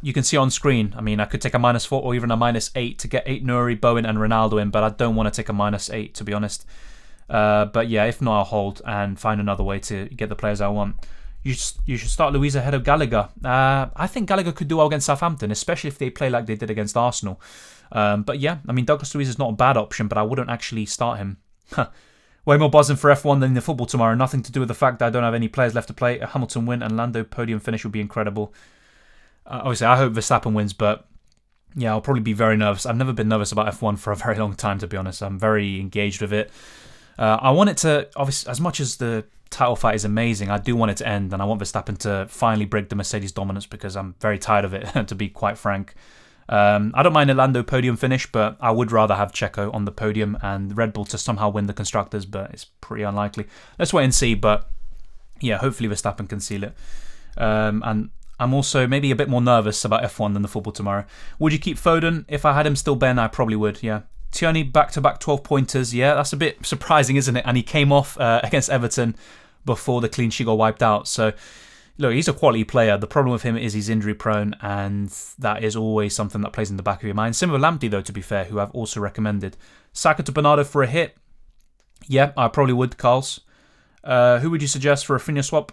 you can see on screen. I mean, I could take a -4 or even a -8 to get Aït-Nouri, Bowen and Ronaldo in. But I don't want to take a -8, to be honest. But yeah, if not, I'll hold and find another way to get the players I want. You should start Luiz ahead of Gallagher. I think Gallagher could do well against Southampton, especially if they play like they did against Arsenal. But yeah, I mean, Douglas Luiz is not a bad option, but I wouldn't actually start him. Way more buzzing for F1 than the football tomorrow. Nothing to do with the fact that I don't have any players left to play. A Hamilton win and Lando podium finish would be incredible. Obviously, I hope Verstappen wins, but yeah, I'll probably be very nervous. I've never been nervous about F1 for a very long time, to be honest. I'm very engaged with it. I want it to, obviously, as much as the title fight is amazing, I do want it to end, and I want Verstappen to finally break the Mercedes dominance because I'm very tired of it, to be quite frank. I don't mind a Lando podium finish, but I would rather have Checo on the podium and Red Bull to somehow win the Constructors, but it's pretty unlikely. Let's wait and see, but yeah, hopefully Verstappen can seal it. And I'm also maybe a bit more nervous about F1 than the football tomorrow. Would you keep Foden? If I had him still, Ben, I probably would, yeah. Tierney back-to-back 12-pointers. Yeah, that's a bit surprising, isn't it? And he came off against Everton before the clean sheet got wiped out. So, look, he's a quality player. The problem with him is he's injury-prone, and that is always something that plays in the back of your mind. Similar with Lamptey, though, to be fair, who I've also recommended. Saka to Bernardo for a hit. Yeah, I probably would, Carls. Who would you suggest for a Rafinha swap?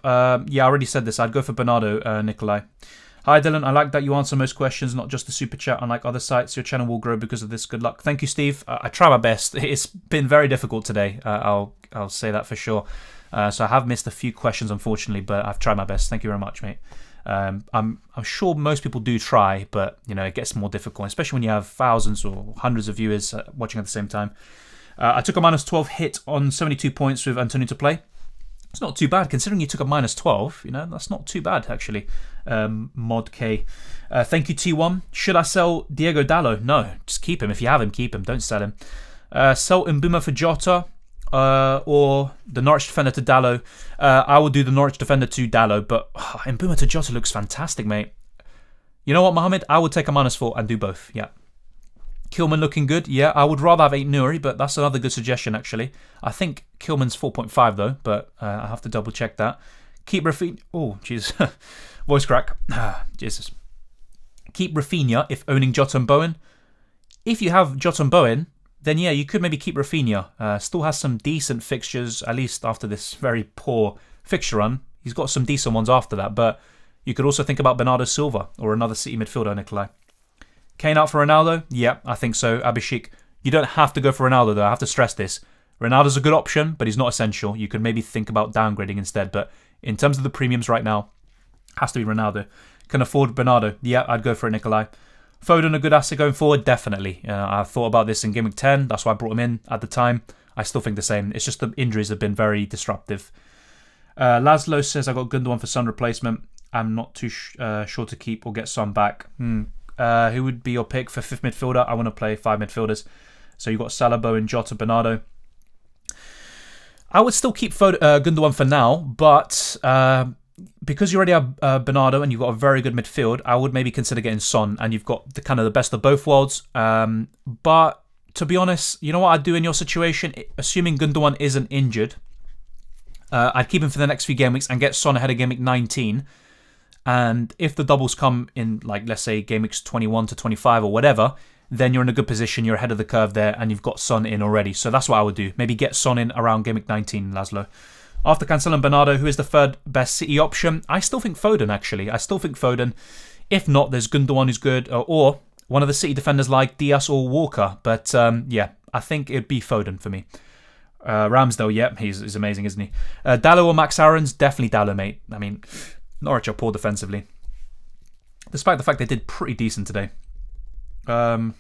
Yeah, I already said this. I'd go for Bernardo, Nikolai. Hi Dylan, I like that you answer most questions, not just the super chat. Unlike other sites, your channel will grow because of this. Good luck. Thank you, Steve. I try my best. It's been very difficult today. I'll say that for sure. So I have missed a few questions, unfortunately, but I've tried my best. Thank you very much, mate. I'm sure most people do try, but it gets more difficult, especially when you have thousands or hundreds of viewers watching at the same time. I took a minus 12 hit on 72 points with Antonio to play. It's not too bad considering you took a minus 12. That's not too bad actually. Mod K. Thank you T1. Should I sell Diego Dallo? No, just keep him. If you have him, keep him. Don't sell him. Sell Mbuma for Jota or the Norwich defender to Dallo. I will do the Norwich defender to Dallo, but Mbuma to Jota looks fantastic, mate. You know what, Mohammed? I would take a minus 4 and do both. Yeah. Kilman looking good. Yeah, I would rather have 8 Nuri, but that's another good suggestion, actually. I think Kilman's 4.5, though, but I have to double check that. Keep Rafinha. Oh, jeez. Voice crack. Jesus. Keep Rafinha if owning Jota and Bowen. If you have Jota and Bowen, then yeah, you could maybe keep Rafinha. Still has some decent fixtures, at least after this very poor fixture run. He's got some decent ones after that, but you could also think about Bernardo Silva or another City midfielder, Nikolai. Kane out for Ronaldo? Yeah, I think so. Abhishek. You don't have to go for Ronaldo, though. I have to stress this. Ronaldo's a good option, but he's not essential. You could maybe think about downgrading instead. But in terms of the premiums right now, has to be Ronaldo. Can afford Bernardo? Yeah, I'd go for it, Nikolai. Foden, a good asset going forward? Definitely. I thought about this in Game Week 10. That's why I brought him in at the time. I still think the same. It's just the injuries have been very disruptive. Laszlo says I got Gundogan for Son replacement. I'm not too sure to keep or get Son back. Who would be your pick for 5th midfielder? I want to play 5 midfielders. So you've got Salah, Bowen, Jota, Bernardo. I would still keep Gundogan for now, but because you already have Bernardo and you've got a very good midfield, I would maybe consider getting Son, and you've got the kind of the best of both worlds. But to be honest, you know what I'd do in your situation? Assuming Gundogan isn't injured, I'd keep him for the next few game weeks and get Son ahead of Game Week 19. And if the doubles come in, like, let's say, Game Weeks 21 to 25 or whatever, then you're in a good position, you're ahead of the curve there, and you've got Son in already. So that's what I would do. Maybe get Son in around Game Week 19, Laszlo. After Cancelo and Bernardo, who is the third best City option? I still think Foden, actually. I still think Foden. If not, there's Gundogan who's good, or one of the City defenders like Diaz or Walker. But, yeah, I think it'd be Foden for me. Ramsdale, yeah, he's amazing, isn't he? Dallo or Max Aarons? Definitely Dallo, mate. I mean, Norwich are poor defensively, despite the fact they did pretty decent today. Oh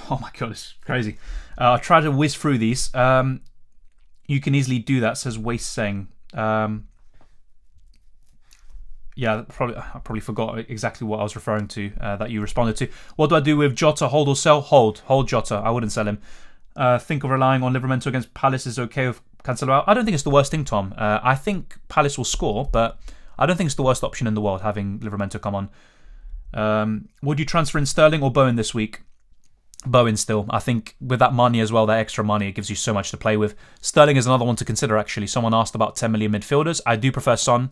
my god, it's crazy. I'll try to whiz through these. You can easily do that, says Waste Seng. Yeah, I probably forgot exactly what I was referring to that you responded to. What do I do with Jota? Hold or sell? Hold Jota. I wouldn't sell him. Think of relying on Livramento against Palace is okay with Cancelo out. I don't think it's the worst thing, Tom. I think Palace will score, but I don't think it's the worst option in the world having Livramento come on. Would you transfer in Sterling or Bowen this week? Bowen still. I think with that money as well, that extra money, it gives you so much to play with. Sterling is another one to consider, actually. Someone asked about 10 million midfielders. I do prefer Son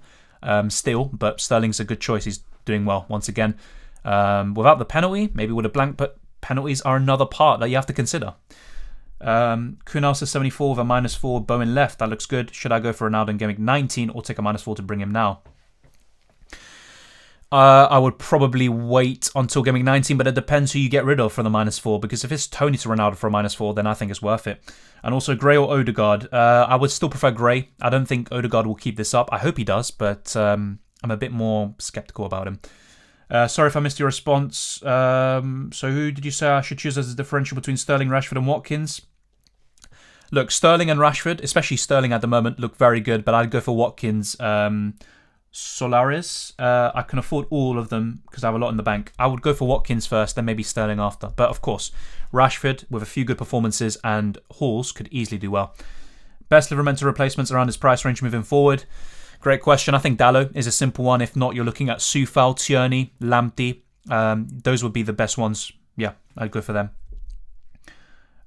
still, but Sterling's a good choice. He's doing well once again. Without the penalty, maybe with a blank, but penalties are another part that you have to consider. Kunal says 74 with a -4. Bowen left. That looks good. Should I go for Ronaldo in Game Week 19 or take a -4 to bring him now? I would probably wait until Game Week 19, but it depends who you get rid of for the -4. Because if it's Tony to Ronaldo for a -4, then I think it's worth it. And also Gray or Odegaard. I would still prefer Gray. I don't think Odegaard will keep this up. I hope he does, but I'm a bit more skeptical about him. Sorry if I missed your response. So who did you say I should choose as a differential between Sterling, Rashford and Watkins? Look, Sterling and Rashford, especially Sterling at the moment, look very good, but I'd go for Watkins. Solaris, I can afford all of them because I have a lot in the bank. I would go for Watkins first, then maybe Sterling after. But of course, Rashford, with a few good performances and hauls, could easily do well. Best Livramento replacements around his price range moving forward? Great question. I think Dallo is a simple one. If not, you're looking at Soufal, Tierney, Lamptey. Those would be the best ones. Yeah, I'd go for them.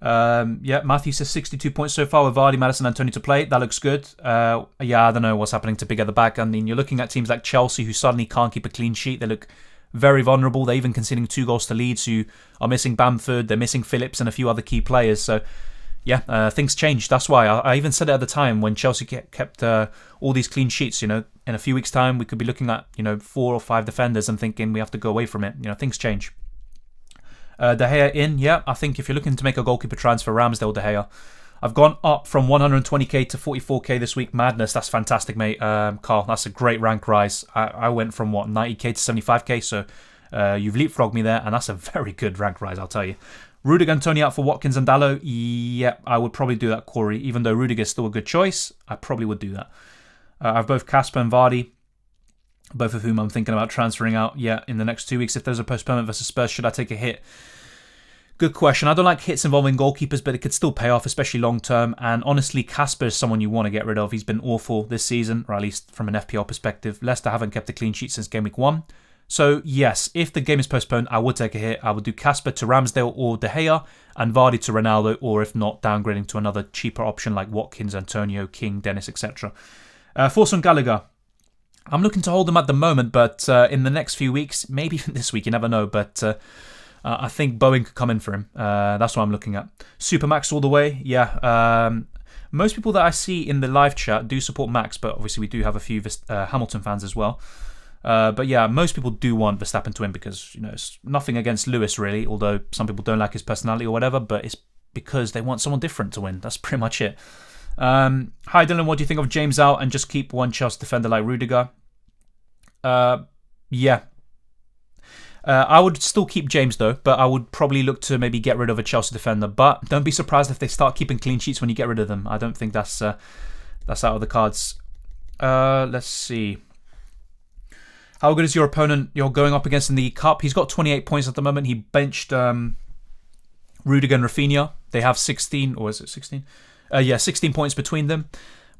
Yeah, Matthew says 62 points so far with Vardy, Maddison, Antonio to play. That looks good. Yeah, I don't know what's happening to Big at the back. I mean, you're looking at teams like Chelsea who suddenly can't keep a clean sheet. They look very vulnerable. They're even conceding 2 goals to Leeds, who are missing Bamford. They're missing Phillips and a few other key players. So, yeah, things changed. That's why I even said it at the time when Chelsea kept all these clean sheets. You know, in a few weeks' time, we could be looking at 4 or 5 defenders and thinking we have to go away from it. Things change. De Gea in, yeah. I think if you're looking to make a goalkeeper transfer, Ramsdale, De Gea. I've gone up from 120k to 44k this week. Madness. That's fantastic, mate. Carl, that's a great rank rise. I went from, 90k to 75k, so you've leapfrogged me there, and that's a very good rank rise, I'll tell you. Rudiger and Tony out for Watkins and Dalot. Yep, I would probably do that, Corey. Even though Rudiger's still a good choice, I probably would do that. I've both Casper and Vardy, both of whom I'm thinking about transferring out, in the next 2 weeks. If there's a postponement versus Spurs, should I take a hit? Good question. I don't like hits involving goalkeepers, but it could still pay off, especially long term. And honestly, Casper is someone you want to get rid of. He's been awful this season, or at least from an FPL perspective. Leicester haven't kept a clean sheet since game week 1. So yes, if the game is postponed, I would take a hit. I would do Casper to Ramsdale or De Gea, and Vardy to Ronaldo, or if not, downgrading to another cheaper option like Watkins, Antonio, King, Dennis, etc. Forson Gallagher. I'm looking to hold him at the moment, but in the next few weeks, maybe even this week, you never know. But I think Bowen could come in for him. That's what I'm looking at. Supermax all the way. Yeah. Most people that I see in the live chat do support Max, but obviously we do have a few Hamilton fans as well. But yeah, most people do want Verstappen to win because, it's nothing against Lewis really, although some people don't like his personality or whatever, but it's because they want someone different to win. That's pretty much it. Hi Dylan, what do you think of James out and just keep one Chelsea defender like Rudiger? Yeah. I would still keep James though, but I would probably look to maybe get rid of a Chelsea defender. But don't be surprised if they start keeping clean sheets when you get rid of them. I don't think that's out of the cards. Let's see. How good is your opponent you're going up against in the Cup? He's got 28 points at the moment. He benched Rudiger and Rafinha. They have 16, or is it 16? 16 points between them.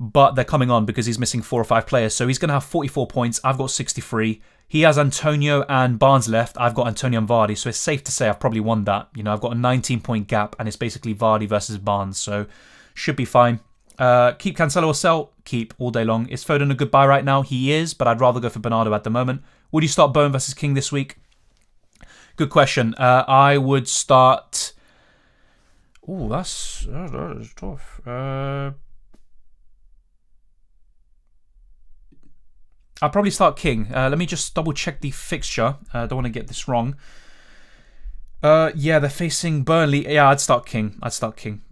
But they're coming on because he's missing 4 or 5 players. So he's going to have 44 points. I've got 63. He has Antonio and Barnes left. I've got Antonio and Vardy. So it's safe to say I've probably won that. I've got a 19-point gap, and it's basically Vardy versus Barnes. So should be fine. Keep Cancelo or sell? Keep all day long. Is Foden a good buy right now? He is, but I'd rather go for Bernardo at the moment. Would you start Bowen versus King this week? Good question. I would start... Oh, that is tough. I'll probably start King. Let me just double check the fixture. I don't want to get this wrong. Yeah, they're facing Burnley. Yeah, I'd start King.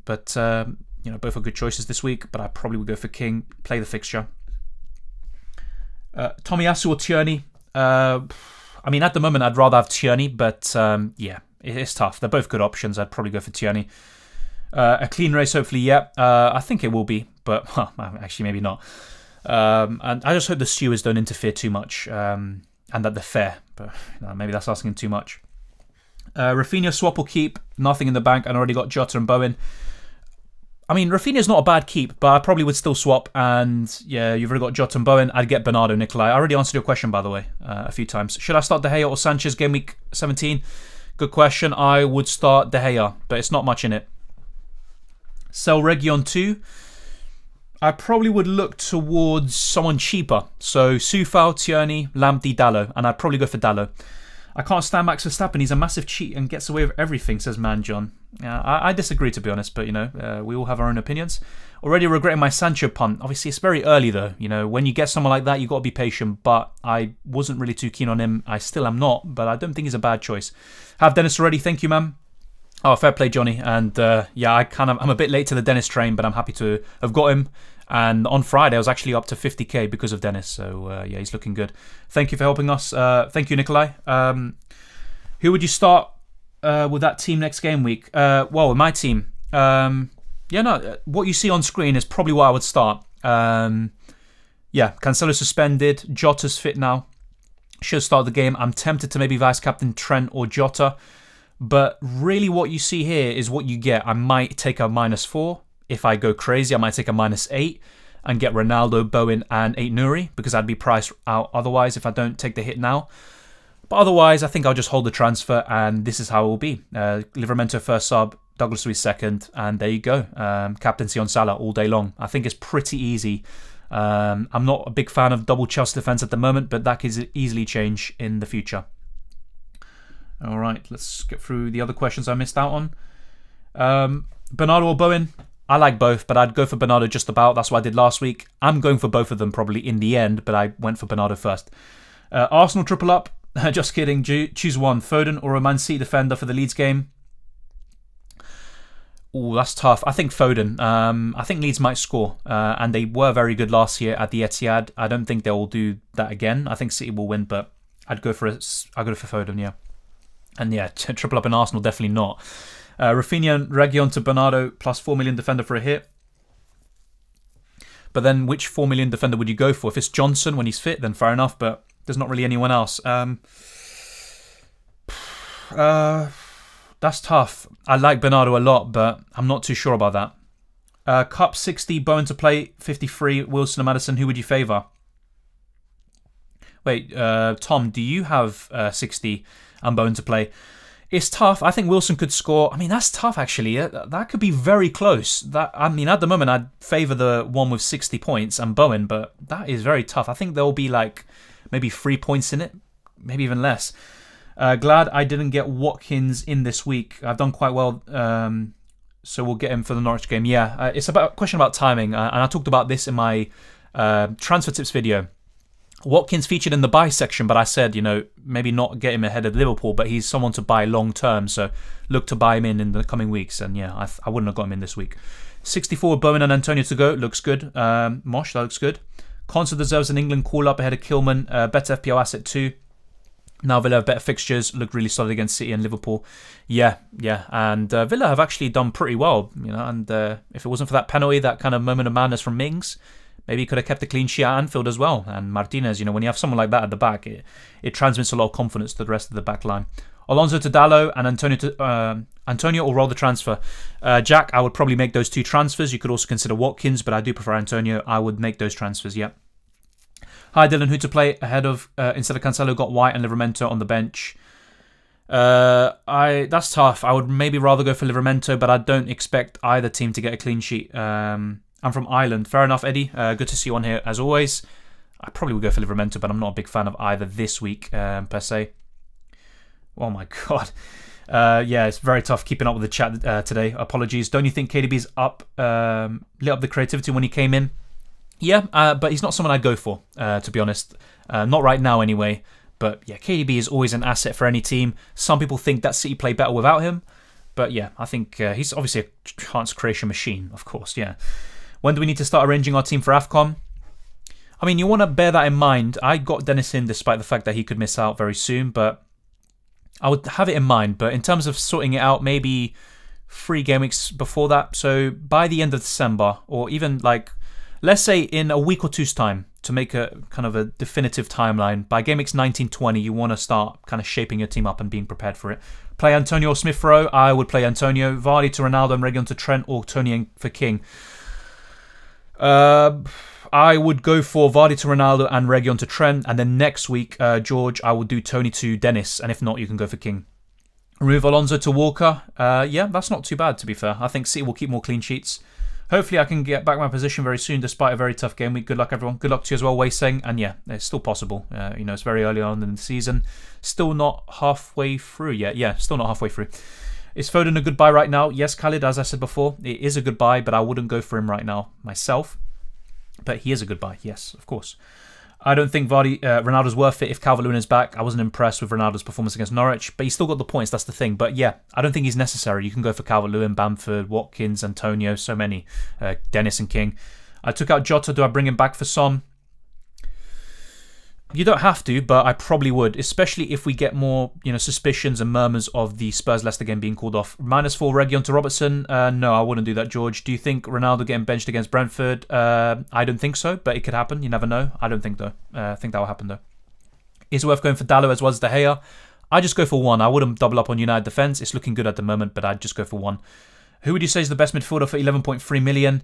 But... both are good choices this week, but I probably would go for King. Play the fixture. Tomiyasu or Tierney? At the moment, I'd rather have Tierney, but it's tough. They're both good options. I'd probably go for Tierney. A clean race, hopefully, yeah. I think it will be, but actually, maybe not. And I just hope the stewards don't interfere too much and that they're fair, but maybe that's asking too much. Rafinha swap or keep? Nothing in the bank. I already got Jota and Bowen. Rafinha's not a bad keep, but I probably would still swap. And yeah, you've already got Jota and Bowen. I'd get Bernardo, Nikolai. I already answered your question, by the way, a few times. Should I start De Gea or Sanchez game week 17? Good question. I would start De Gea, but it's not much in it. Sell Region 2. I probably would look towards someone cheaper. So Soufal, Tierney, Lamptey, Dalot. And I'd probably go for Dalot. I can't stand Max Verstappen. He's a massive cheat and gets away with everything, says Man John. I disagree, to be honest, but, we all have our own opinions. Already regretting my Sancho punt. Obviously, it's very early, though. When you get someone like that, you've got to be patient, but I wasn't really too keen on him. I still am not, but I don't think he's a bad choice. Have Dennis already. Thank you, man. Oh, fair play, Johnny. And, I'm a bit late to the Dennis train, but I'm happy to have got him. And on Friday, I was actually up to 50k because of Dennis. So, he's looking good. Thank you for helping us. Thank you, Nikolai. Who would you start with that team next game week? With my team. What you see on screen is probably what I would start. Cancelo suspended. Jota's fit now. Should start the game. I'm tempted to maybe vice-captain Trent or Jota. But really what you see here is what you get. I might take a -4. If I go crazy, I might take a -8 and get Ronaldo, Bowen and 8 Nuri because I'd be priced out otherwise if I don't take the hit now. But otherwise, I think I'll just hold the transfer and this is how it will be. Livramento first sub, Douglas Luiz second, and there you go. Captaincy on Salah all day long. I think it's pretty easy. I'm not a big fan of double Chelsea defence at the moment, but that could easily change in the future. All right, let's get through the other questions I missed out on. Bernardo or Bowen? I like both, but I'd go for Bernardo just about. That's what I did last week. I'm going for both of them probably in the end, but I went for Bernardo first. Arsenal triple up. Just kidding. Choose one. Foden or a Man City defender for the Leeds game. Oh, that's tough. I think Foden. I think Leeds might score, and they were very good last year at the Etihad. I don't think they will do that again. I think City will win, but I'd go for Foden, yeah. And yeah, triple up in Arsenal, definitely not. Rafinha and Reguilon to Bernardo, plus 4 million defender for a hit. But then which 4 million defender would you go for? If it's Johnson when he's fit, then fair enough, but there's not really anyone else. That's tough. I like Bernardo a lot, but I'm not too sure about that. Cup 60, Bowen to play, 53, Wilson and Maddison. Who would you favour? Wait, Tom, do you have 60 and Bowen to play? It's tough. I think Wilson could score. I mean, that's tough, actually. That could be very close. I mean, at the moment, I'd favour the one with 60 points and Bowen, but that is very tough. I think there'll be like maybe 3 points in it, maybe even less. Glad I didn't get Watkins in this week. I've done quite well, so we'll get him for the Norwich game. Yeah, it's a question about timing, and I talked about this in my transfer tips video. Watkins featured in the buy section, but I said, maybe not get him ahead of Liverpool, but he's someone to buy long term, so look to buy him in the coming weeks, and yeah, I wouldn't have got him in this week. 64, Bowen and Antonio to go, looks good. Mosh, that looks good. Conser deserves an England call-up ahead of Kilman, better FPL asset too. Now Villa have better fixtures, look really solid against City and Liverpool. Yeah, and Villa have actually done pretty well, and if it wasn't for that penalty, that kind of moment of madness from Mings, maybe he could have kept the clean sheet at Anfield as well. And Martinez, when you have someone like that at the back, it transmits a lot of confidence to the rest of the back line. Alonso to Dallo and Antonio will roll the transfer. Jack, I would probably make those two transfers. You could also consider Watkins, but I do prefer Antonio. I would make those transfers, yeah. Hi Dylan, who to play ahead of instead of Cancelo? Got White and Livramento on the bench. That's tough. I would maybe rather go for Livramento, but I don't expect either team to get a clean sheet. I'm from Ireland. Fair enough, Eddie. Good to see you on here as always. I probably would go for Livramento, but I'm not a big fan of either this week per se. Oh my god. Yeah, it's very tough keeping up with the chat today. Apologies. Don't you think KDB's lit up the creativity when he came in? Yeah, but he's not someone I'd go for, to be honest. Not right now anyway. But yeah, KDB is always an asset for any team. Some people think that City play better without him. But yeah, I think he's obviously a chance creation machine, of course, yeah. When do we need to start arranging our team for AFCON? I mean, you want to bear that in mind. I got Dennis in despite the fact that he could miss out very soon, but I would have it in mind. But in terms of sorting it out, maybe 3 game weeks before that. So by the end of December, or even like, let's say in a week or two's time, to make a kind of a definitive timeline, by game weeks 19-20, you want to start kind of shaping your team up and being prepared for it. Play Antonio or Smith Rowe. I would play Antonio. Vardy to Ronaldo and Reguilon to Trent, or Tony for King. I would go for Vardy to Ronaldo and Reguilon to Trent, and then next week, George, I would do Tony to Dennis, and if not, you can go for King. Remove Alonso to Walker. Yeah, that's not too bad, to be fair. I think City will keep more clean sheets. Hopefully, I can get back my position very soon, despite a very tough game week. Good luck, everyone. Good luck to you as well, Wei Seng. And yeah, it's still possible. It's very early on in the season. Still not halfway through yet. Yeah, still not halfway through. Is Foden a good buy right now? Yes, Khalid, as I said before, it is a good buy, but I wouldn't go for him right now myself. But he is a good buy, yes, of course. I don't think Ronaldo's worth it if Calvert-Lewin is back. I wasn't impressed with Ronaldo's performance against Norwich, but he still got the points, that's the thing. But yeah, I don't think he's necessary. You can go for Calvert-Lewin, Bamford, Watkins, Antonio, so many. Dennis and King. I took out Jota. Do I bring him back for Son? You don't have to, but I probably would, especially if we get more, suspicions and murmurs of the Spurs-Leicester game being called off. -4 Reguilon to Robertson. No, I wouldn't do that, George. Do you think Ronaldo getting benched against Brentford? I don't think so, but it could happen. You never know. I don't think though. I think that will happen though. Is it worth going for Dallo as well as De Gea? I just go for one. I wouldn't double up on United defence. It's looking good at the moment, but I'd just go for one. Who would you say is the best midfielder for 11.3 million?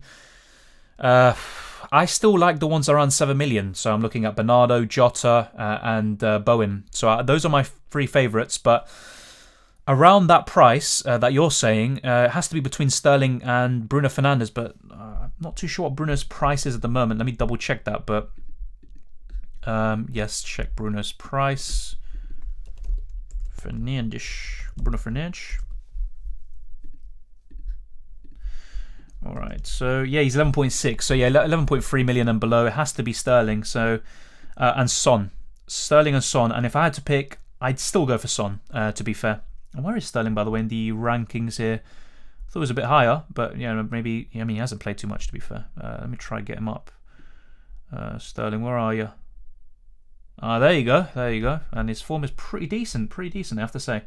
I still like the ones around 7 million. So I'm looking at Bernardo, Jota, and Bowen. So those are my 3 favourites. But around that price that you're saying, it has to be between Sterling and Bruno Fernandes. But I'm not too sure what Bruno's price is at the moment. Let me double check that. But yes, check Bruno's price. Bruno Fernandes. All right, so yeah, he's 11.6. So yeah, 11.3 million and below. It has to be Sterling. So and Son, Sterling and Son. And if I had to pick, I'd still go for Son. To be fair. And where is Sterling, by the way, in the rankings here? Thought it was a bit higher, but yeah, maybe. I mean, he hasn't played too much, to be fair. Let me try and get him up. Sterling, where are you? There you go. There you go. And his form is pretty decent. Pretty decent, I have to say.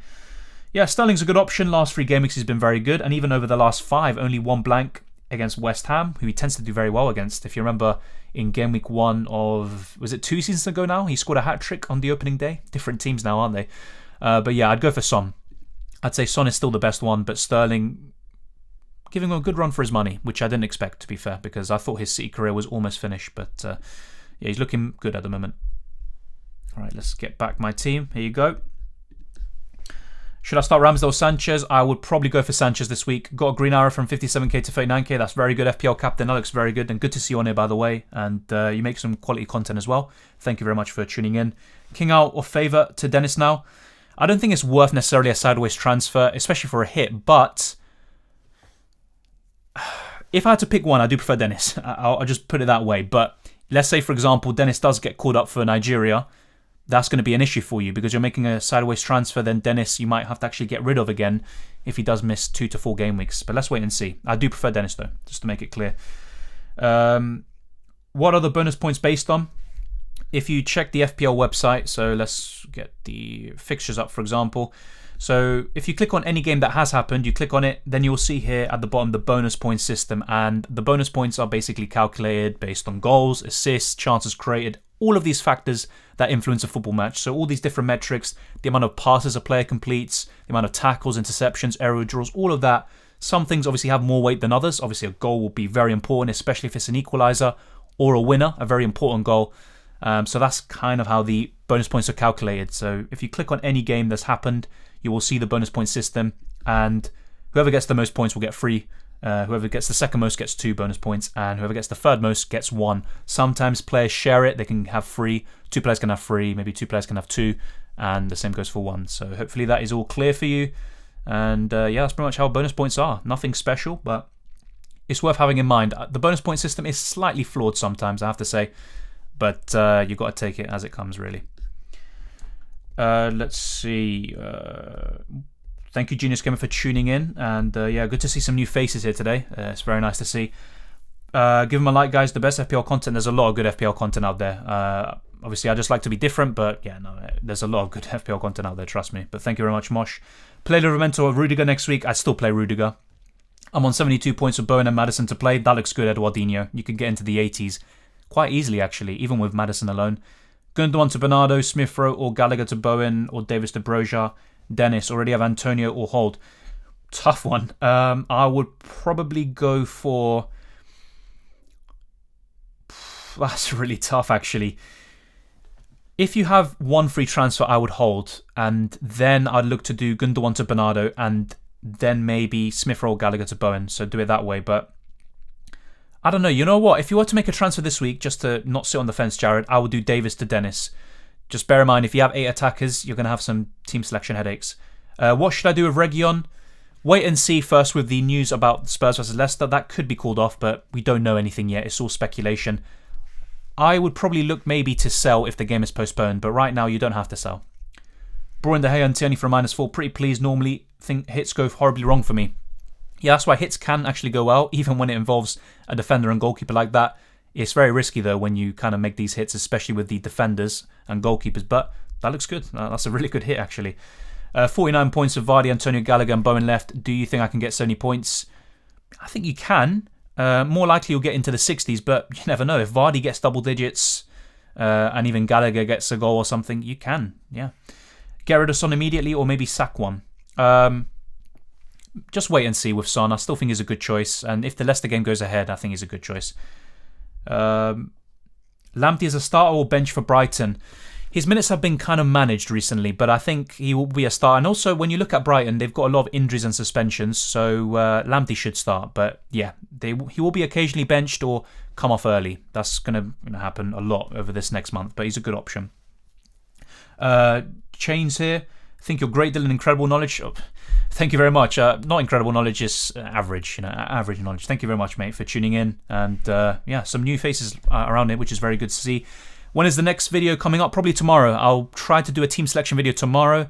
Yeah, Sterling's a good option. Last 3 game weeks he's been very good, and even over the last 5, only 1 blank against West Ham, who he tends to do very well against. If you remember, in game week 1 of, was it 2 seasons ago now? He scored a hat-trick on the opening day. Different teams now, aren't they? But yeah, I'd go for Son. I'd say Son is still the best one, but Sterling giving him a good run for his money, which I didn't expect, to be fair, because I thought his City career was almost finished. But yeah, he's looking good at the moment. All right, let's get back my team. Here you go. Should I start Ramsdale or Sanchez? I would probably go for Sanchez this week. Got a green arrow from 57k to 39k. That's very good. FPL captain. That looks very good. And good to see you on here, by the way. And you make some quality content as well. Thank you very much for tuning in. King out or favour to Dennis now. I don't think it's worth necessarily a sideways transfer, especially for a hit. But if I had to pick one, I do prefer Dennis. I'll just put it that way. But let's say, for example, Dennis does get called up for Nigeria. That's going to be an issue for you because you're making a sideways transfer. Then Dennis, you might have to actually get rid of again if he does miss 2 to 4 game weeks. But let's wait and see. I do prefer Dennis though, just to make it clear. What are the bonus points based on? If you check the FPL website, so let's get the fixtures up, for example. So if you click on any game that has happened, you click on it, then you'll see here at the bottom the bonus point system. And the bonus points are basically calculated based on goals, assists, chances created, all of these factors that influence a football match. So all these different metrics, the amount of passes a player completes, the amount of tackles, interceptions, error draws, all of that. Some things obviously have more weight than others. Obviously a goal will be very important, especially if it's an equaliser or a winner, a very important goal. So that's kind of how the bonus points are calculated. So if you click on any game that's happened, you will see the bonus point system, and whoever gets the most points will get 3. Whoever gets the second most gets 2 bonus points, and whoever gets the third most gets 1. Sometimes players share it. They can have 3. 2 players can have 3. Maybe 2 players can have 2, and the same goes for 1. So hopefully that is all clear for you. And yeah, that's pretty much how bonus points are. Nothing special, but it's worth having in mind. The bonus point system is slightly flawed sometimes, I have to say, but you've got to take it as it comes, really. Let's see. Thank you, Genius Gamer, for tuning in. And yeah, good to see some new faces here today. It's very nice to see. Give them a like, guys. The best FPL content. There's a lot of good FPL content out there. Obviously, I just like to be different, but yeah, no, there's a lot of good FPL content out there, trust me. But thank you very much, Mosh. Play Livramento or Rudiger next week. I'd still play Rudiger. I'm on 72 points with Bowen and Maddison to play. That looks good, Eduardinho. You can get into the 80s quite easily, actually, even with Maddison alone. Gundogan to Bernardo, Smith Rowe or Gallagher to Bowen or Davis to Broja. Dennis, already have Antonio or Hold. Tough one. I would probably go for... That's really tough, actually. If you have one free transfer, I would hold. And then I'd look to do Gundogan to Bernardo and then maybe Smith Rowe or Gallagher to Bowen. So do it that way. But I don't know. You know what? If you were to make a transfer this week, just to not sit on the fence, Jared, I would do Davis to Dennis. Just bear in mind, if you have 8 attackers, you're going to have some team selection headaches. What should I do with Reguilon? Wait and see first with the news about Spurs versus Leicester. That could be called off, but we don't know anything yet. It's all speculation. I would probably look maybe to sell if the game is postponed, but right now you don't have to sell. Brian De Gea and Tierney for a -4. Pretty pleased. Normally think hits go horribly wrong for me. Yeah, that's why hits can actually go well, even when it involves a defender and goalkeeper like that. It's very risky, though, when you kind of make these hits, especially with the defenders and goalkeepers. But that looks good. That's a really good hit, actually. 49 points of Vardy, Antonio Gallagher and Bowen left. Do you think I can get 70 points? I think you can. More likely you'll get into the 60s, but you never know. If Vardy gets double digits and even Gallagher gets a goal or something, you can. Yeah. Get rid of Son immediately or maybe sack one. Just wait and see with Son. I still think he's a good choice. And if the Leicester game goes ahead, I think he's a good choice. Lamptey is a starter or bench for Brighton. His minutes have been kind of managed recently, but I think he will be a starter. And also, when you look at Brighton, they've got a lot of injuries and suspensions, so Lamptey should start. But yeah, he will be occasionally benched or come off early. That's going to happen a lot over this next month, but he's a good option. Chains here. I think you're great, Dylan. Incredible knowledge. Oh, thank you very much. Not incredible knowledge, is average. Average knowledge. Thank you very much, mate, for tuning in. And yeah, some new faces around it, which is very good to see. When is the next video coming up? Probably tomorrow. I'll try to do a team selection video tomorrow.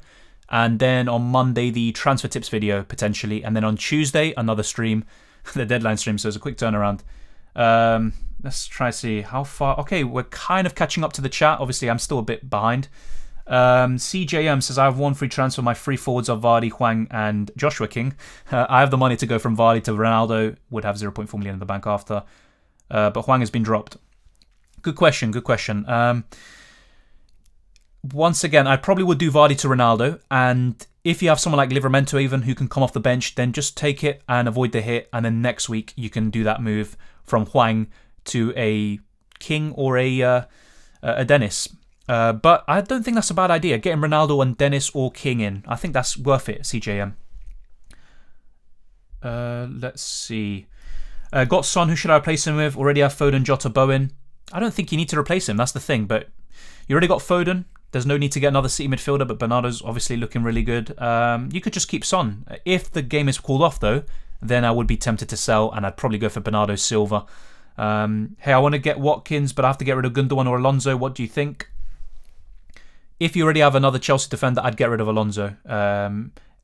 And then on Monday, the transfer tips video, potentially. And then on Tuesday, another stream, the deadline stream, so it's a quick turnaround. Let's try to see how far. Okay, we're kind of catching up to the chat. Obviously, I'm still a bit behind. CJM says, I have one free transfer. My free forwards are Vardy, Hwang, and Joshua King. I have the money to go from Vardy to Ronaldo. Would have 0.4 million in the bank after. But Hwang has been dropped. Good question. Once again, I probably would do Vardy to Ronaldo. And if you have someone like Livramento even who can come off the bench, then just take it and avoid the hit. And then next week, you can do that move from Hwang to a King or a Dennis. But I don't think that's a bad idea. Getting Ronaldo and Dennis or King in. I think that's worth it, CJM. Let's see. Got Son, who should I replace him with? Already have Foden, Jota, Bowen. I don't think you need to replace him, that's the thing. But you already got Foden. There's no need to get another City midfielder, but Bernardo's obviously looking really good. You could just keep Son. If the game is called off, though, then I would be tempted to sell, and I'd probably go for Bernardo Silva. Hey, I want to get Watkins, but I have to get rid of Gundogan or Alonso. What do you think? If you already have another Chelsea defender, I'd get rid of Alonso.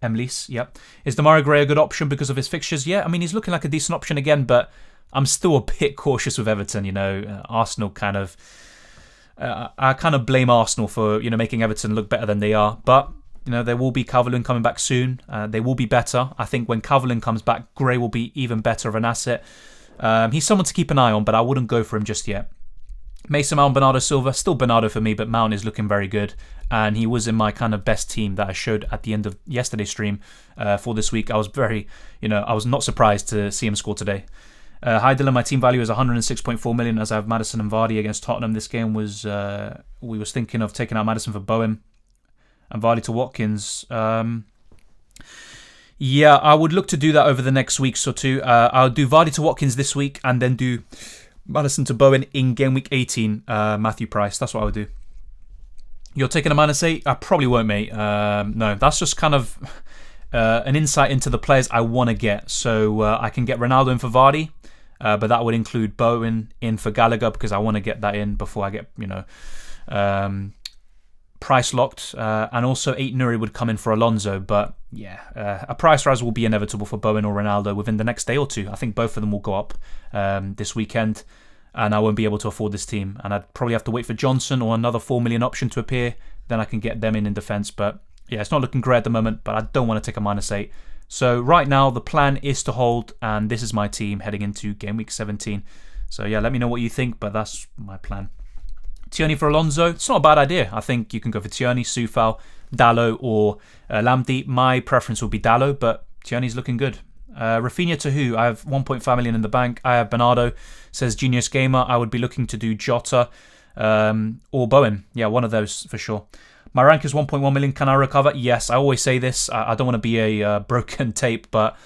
Emlis, yep. Is Demarai Gray a good option because of his fixtures? Yeah, I mean, he's looking like a decent option again, but I'm still a bit cautious with Everton, Arsenal kind of... I kind of blame Arsenal for, making Everton look better than they are. But, there will be Calvert-Lewin coming back soon. They will be better. I think when Calvert-Lewin comes back, Gray will be even better of an asset. He's someone to keep an eye on, but I wouldn't go for him just yet. Mason Mount, Bernardo Silva, still Bernardo for me, but Mount is looking very good. And he was in my kind of best team that I showed at the end of yesterday's stream for this week. I was very, I was not surprised to see him score today. Hi Dylan, my team value is 106.4 million as I have Maddison and Vardy against Tottenham. This game was, we was thinking of taking out Maddison for Bowen and Vardy to Watkins. Yeah, I would look to do that over the next weeks or two. I'll do Vardy to Watkins this week and then do Maddison to Bowen in game week 18, Matthew Price. That's what I would do. You're taking a -8? I probably won't, mate. No, that's just kind of an insight into the players I want to get. So I can get Ronaldo in for Vardy, but that would include Bowen in for Gallagher because I want to get that in before I get, price locked. And also 8 Nuri would come in for Alonso. But yeah, a price rise will be inevitable for Bowen or Ronaldo within the next day or two. I think both of them will go up this weekend. And I won't be able to afford this team. And I'd probably have to wait for Johnson or another 4 million option to appear. Then I can get them in defence. But yeah, it's not looking great at the moment. But I don't want to take a -8. So right now, the plan is to hold. And this is my team heading into game week 17. So yeah, let me know what you think. But that's my plan. Tierney for Alonso. It's not a bad idea. I think you can go for Tierney, Soufal, Dallo or Lamptey. My preference would be Dallo. But Tierney's looking good. Rafinha to who? I have 1.5 million in the bank. I have Bernardo, says Genius Gamer. I would be looking to do Jota or Bowen. Yeah, one of those for sure. My rank is 1.1 million. Can I recover? Yes, I always say this. I don't want to be a broken tape, but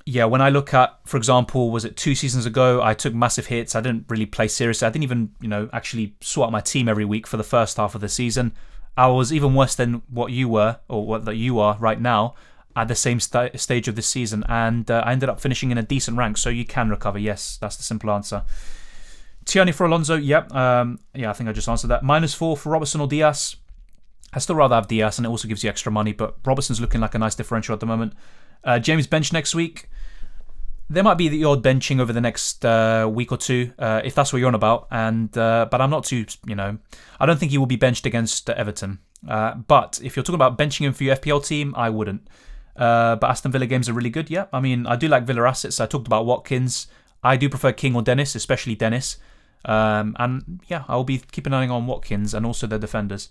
yeah, when I look at, for example, was it 2 seasons ago, I took massive hits. I didn't really play seriously. I didn't even, actually sort out my team every week for the first half of the season. I was even worse than what you were, or what that you are right now, at the same stage of this season, and I ended up finishing in a decent rank, so you can recover. Yes, that's the simple answer. Tierney for Alonso, yep. Yeah, I think I just answered that. -4 for Robertson or Diaz. I still rather have Diaz, and it also gives you extra money, but Robertson's looking like a nice differential at the moment. James bench next week. There might be the odd benching over the next week or two, if that's what you're on about, and but I'm not too, I don't think he will be benched against Everton. But if you're talking about benching him for your FPL team, I wouldn't. But Aston Villa games are really good, yeah. I mean, I do like Villa assets. I talked about Watkins. I do prefer King or Dennis, especially Dennis. And yeah, I'll be keeping an eye on Watkins and also their defenders.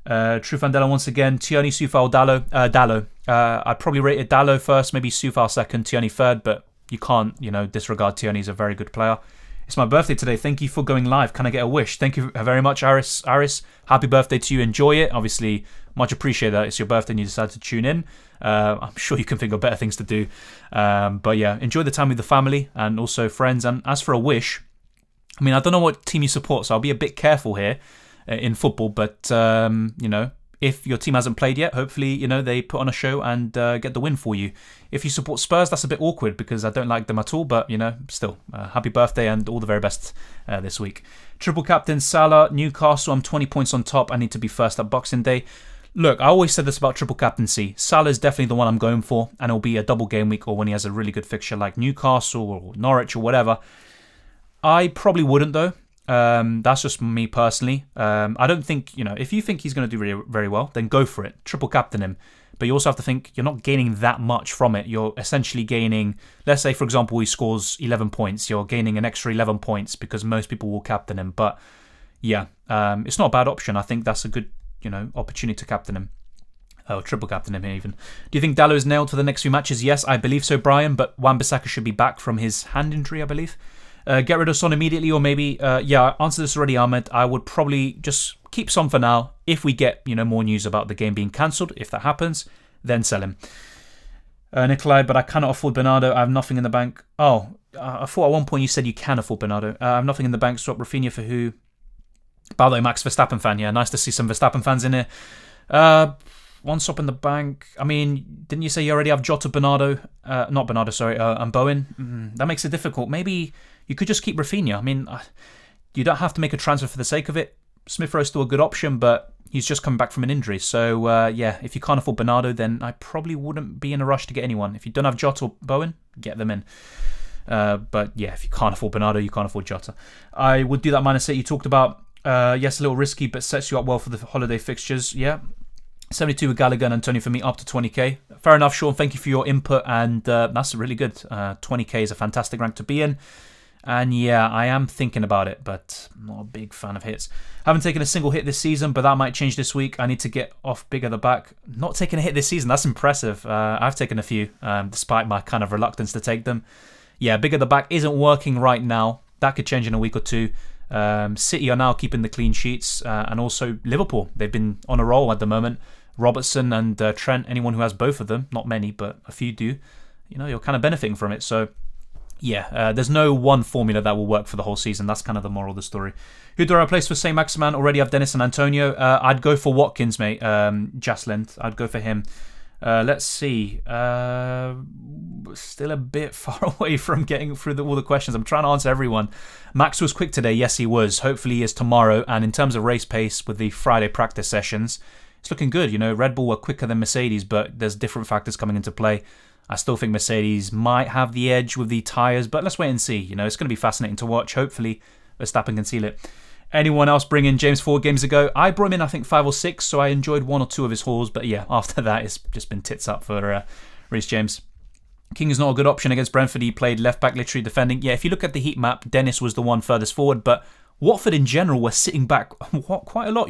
True Fandela once again. Tierney, Soufal, Dallo. Dallo. I'd probably rate it Dallo first, maybe Soufal second, Tierney third, but you can't, disregard Tierney. He's a very good player. It's my birthday today. Thank you for going live. Can I get a wish? Thank you very much, Aris. Happy birthday to you. Enjoy it. Obviously, much appreciate that it's your birthday and you decided to tune in. I'm sure you can think of better things to do. But yeah, enjoy the time with the family and also friends. And as for a wish, I mean, I don't know what team you support, so I'll be a bit careful here in football. But, if your team hasn't played yet, hopefully, they put on a show and get the win for you. If you support Spurs, that's a bit awkward because I don't like them at all. But, still, happy birthday and all the very best this week. Triple captain Salah, Newcastle. I'm 20 points on top. I need to be first at Boxing Day. Look, I always said this about triple captaincy. Salah is definitely the one I'm going for, and it'll be a double game week or when he has a really good fixture like Newcastle or Norwich or whatever. I probably wouldn't though. That's just me personally. I don't think, if you think he's going to do really, very well, then go for it. Triple captain him. But you also have to think you're not gaining that much from it. You're essentially gaining, let's say, for example, he scores 11 points. You're gaining an extra 11 points because most people will captain him. But yeah, it's not a bad option. I think that's a good, opportunity to captain him. Oh, triple captain him even. Do you think Dalot is nailed for the next few matches? Yes, I believe so, Brian. But Wan-Bissaka should be back from his hand injury, I believe. Get rid of Son immediately, or maybe, I answered this already, Ahmed. I would probably just keep Son for now. If we get, more news about the game being cancelled, if that happens, then sell him. Nikolai, but I cannot afford Bernardo. I have nothing in the bank. Oh, I thought at one point you said you can afford Bernardo. I have nothing in the bank. Swap Rafinha for who? By the way, Max Verstappen fan. Yeah, nice to see some Verstappen fans in here. One swap in the bank. I mean, didn't you say you already have Jota, Bernardo? Not Bernardo, sorry, and Bowen? That makes it difficult. Maybe you could just keep Rafinha. I mean, you don't have to make a transfer for the sake of it. Smith Rowe's still a good option, but he's just coming back from an injury. So, if you can't afford Bernardo, then I probably wouldn't be in a rush to get anyone. If you don't have Jota or Bowen, get them in. But yeah, if you can't afford Bernardo, you can't afford Jota. I would do that -8 you talked about. Yes, a little risky, but sets you up well for the holiday fixtures. Yeah. 72 with Gallagher and Antonio for me, up to 20k. Fair enough, Sean. Thank you for your input, and that's really good. 20k is a fantastic rank to be in. And yeah, I am thinking about it, but I'm not a big fan of hits. Haven't taken a single hit this season, but that might change this week. I need to get off big at the back. Not taking a hit this season, that's impressive. I've taken a few, despite my kind of reluctance to take them. Yeah, big at the back isn't working right now. That could change in a week or two. City are now keeping the clean sheets, and also Liverpool. They've been on a roll at the moment. Robertson and Trent, anyone who has both of them, not many, but a few do, you're kind of benefiting from it. So, yeah, there's no one formula that will work for the whole season. That's kind of the moral of the story. Who do I replace for St. Maximan? Already have Dennis and Antonio. I'd go for Watkins, mate. Jaslin. I'd go for him. Let's see. Still a bit far away from getting through all the questions. I'm trying to answer everyone. Max was quick today. Yes, he was. Hopefully he is tomorrow. And in terms of race pace with the Friday practice sessions, it's looking good. Red Bull were quicker than Mercedes, but there's different factors coming into play. I still think Mercedes might have the edge with the tyres, but let's wait and see. It's going to be fascinating to watch. Hopefully Verstappen can seal it. Anyone else bring in James 4 games ago? I brought him in, I think, 5 or 6, so I enjoyed 1 or 2 of his hauls. But yeah, after that, it's just been tits up for Reece James. King is not a good option against Brentford. He played left-back, literally defending. Yeah, if you look at the heat map, Dennis was the one furthest forward, but Watford in general were sitting back quite a lot,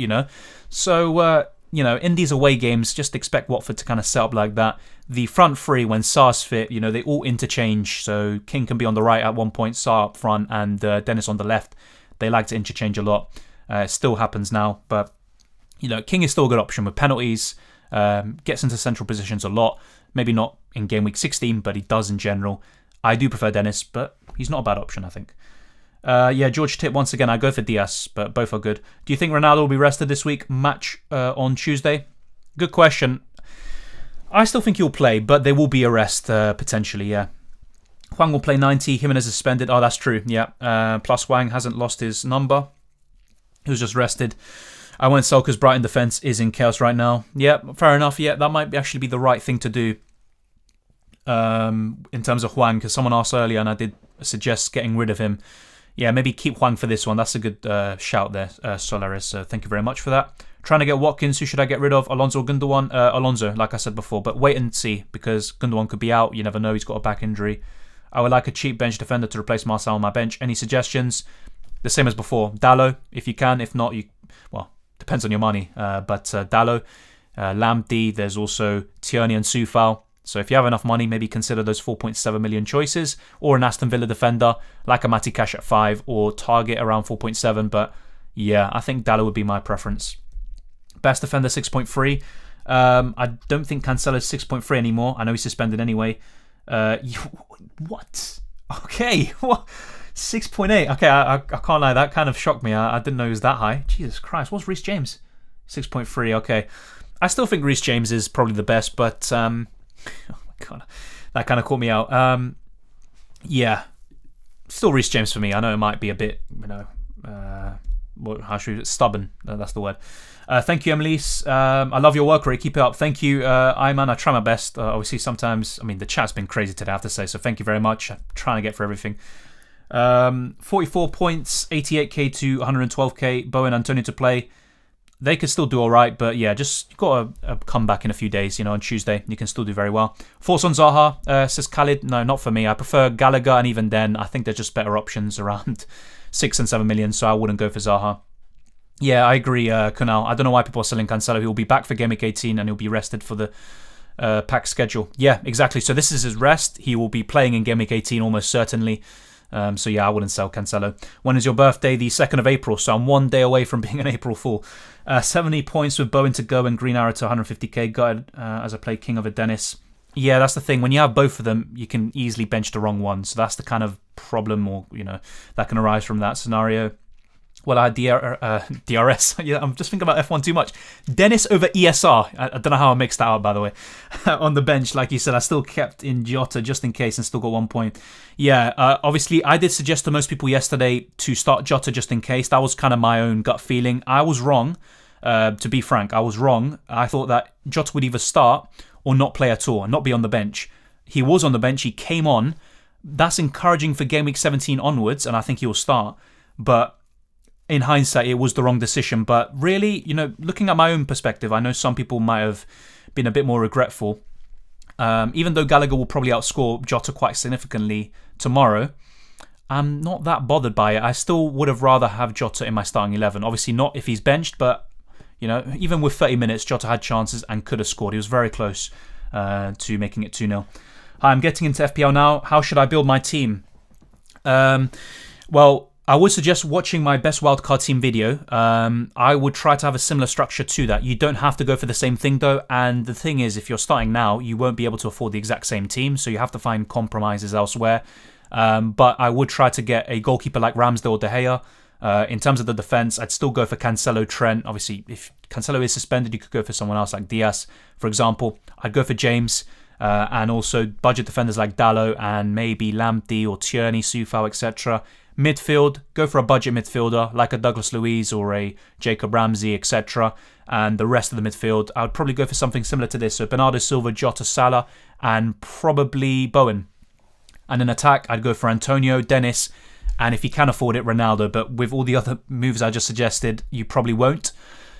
So, in these away games, just expect Watford to kind of set up like that. The front three, when Sar's fit, they all interchange. So King can be on the right at one point, Sar up front, and Dennis on the left. They like to interchange a lot. It still happens now, but King is still a good option with penalties. Gets into central positions a lot. Maybe not in game week 16, but he does in general. I do prefer Dennis, but he's not a bad option, I think. George Tip, once again, I go for Diaz, but both are good. Do you think Ronaldo will be rested this week? Match on Tuesday? Good question. I still think he'll play, but there will be a rest potentially, yeah. Hwang will play 90, Jimenez is suspended. Oh, that's true, yeah. Plus Hwang hasn't lost his number. He was just rested. I won't sell because Brighton defence is in chaos right now. Yeah, fair enough. Yeah, that might actually be the right thing to do in terms of Hwang, because someone asked earlier and I did suggest getting rid of him. Yeah, maybe keep Hwang for this one. That's a good shout there, Solaris. So thank you very much for that. Trying to get Watkins. Who should I get rid of? Alonso or Gundogan? Alonso, like I said before. But wait and see, because Gundogan could be out. You never know. He's got a back injury. I would like a cheap bench defender to replace Marcel on my bench. Any suggestions? The same as before. Dalot, if you can. If not, depends on your money. But Dalot, Lamptey. There's also Tierney and Soufal. So if you have enough money, maybe consider those 4.7 million choices, or an Aston Villa defender like a Matty Cash at 5, or target around 4.7. But yeah, I think Dalot would be my preference. Best defender 6.3. I don't think Cancelo's 6.3 anymore. I know he's suspended anyway. What? Okay, what? 6.8. Okay, I can't lie. That kind of shocked me. I didn't know he was that high. Jesus Christ, what's Reece James? 6.3. Okay, I still think Reece James is probably the best, but oh my god, that kind of caught me out. Yeah, still Reece James for me. I know it might be a bit, how should we, stubborn. That's the word. Thank you, Emily's. I love your work rate. Keep it up. Thank you, Iman. I try my best. Obviously, sometimes, the chat's been crazy today, I have to say. So thank you very much. I'm trying to get for everything. 44 points, 88k to 112k. Bowen, Antonio to play. They could still do all right, but yeah, just you've got to come back in a few days. On Tuesday, you can still do very well. Force on Zaha, says Khalid. No, not for me. I prefer Gallagher, and even then, I think they're just better options around 6 and 7 million, so I wouldn't go for Zaha. Yeah, I agree, Kunal. I don't know why people are selling Cancelo. He will be back for Game Week 18, and he'll be rested for the pack schedule. Yeah, exactly. So this is his rest. He will be playing in Game Week 18 almost certainly. So yeah, I wouldn't sell Cancelo. When is your birthday? The 2nd of April, so I'm 1 day away from being an April Fool. 70 points with Bowen to go and Green Arrow to 150k. Got it as I play King of a Dennis. Yeah, that's the thing. When you have both of them, you can easily bench the wrong one. So that's the kind of problem, or that can arise from that scenario. Well, I had DRS. Yeah, I'm just thinking about F1 too much. Dennis over ESR. I don't know how I mixed that up, by the way. On the bench, like you said, I still kept in Jota just in case and still got 1 point. Yeah, obviously, I did suggest to most people yesterday to start Jota just in case. That was kind of my own gut feeling. I was wrong, to be frank. I was wrong. I thought that Jota would either start or not play at all and not be on the bench. He was on the bench. He came on. That's encouraging for Game Week 17 onwards, and I think he will start. But in hindsight, it was the wrong decision. But really, looking at my own perspective, I know some people might have been a bit more regretful. Even though Gallagher will probably outscore Jota quite significantly tomorrow, I'm not that bothered by it. I still would have rather have Jota in my starting 11. Obviously not if he's benched, but even with 30 minutes, Jota had chances and could have scored. He was very close to making it 2-0. Hi, I'm getting into FPL now. How should I build my team? Well, I would suggest watching my best wildcard team video. I would try to have a similar structure to that. You don't have to go for the same thing though. And the thing is, if you're starting now, you won't be able to afford the exact same team. So you have to find compromises elsewhere. But I would try to get a goalkeeper like Ramsdale or De Gea. In terms of the defence, I'd still go for Cancelo, Trent. Obviously, if Cancelo is suspended, you could go for someone else like Diaz, for example. I'd go for James. And also budget defenders like Dalot and maybe Lamptey or Tierney, Soufal, etc. Midfield, go for a budget midfielder like a Douglas Luiz or a Jacob Ramsey, etc. And the rest of the midfield, I would probably go for something similar to this. So Bernardo Silva, Jota, Salah, and probably Bowen. And in attack, I'd go for Antonio, Dennis, and if you can afford it, Ronaldo. But with all the other moves I just suggested, you probably won't.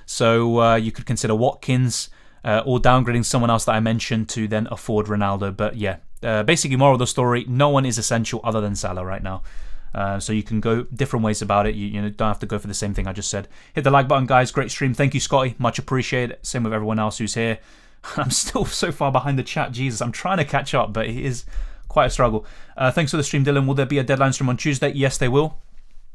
So you could consider Watkins or downgrading someone else that I mentioned to then afford Ronaldo. But yeah, basically moral of the story, no one is essential other than Salah right now. So you can go different ways about it. You don't have to go for the same thing I just said. Hit the like button, guys. Great stream. Thank you, Scotty. Much appreciated. Same with everyone else who's here. I'm still so far behind the chat. Jesus, I'm trying to catch up, but it is quite a struggle. Thanks for the stream, Dylan. Will there be a deadline stream on Tuesday? Yes, there will.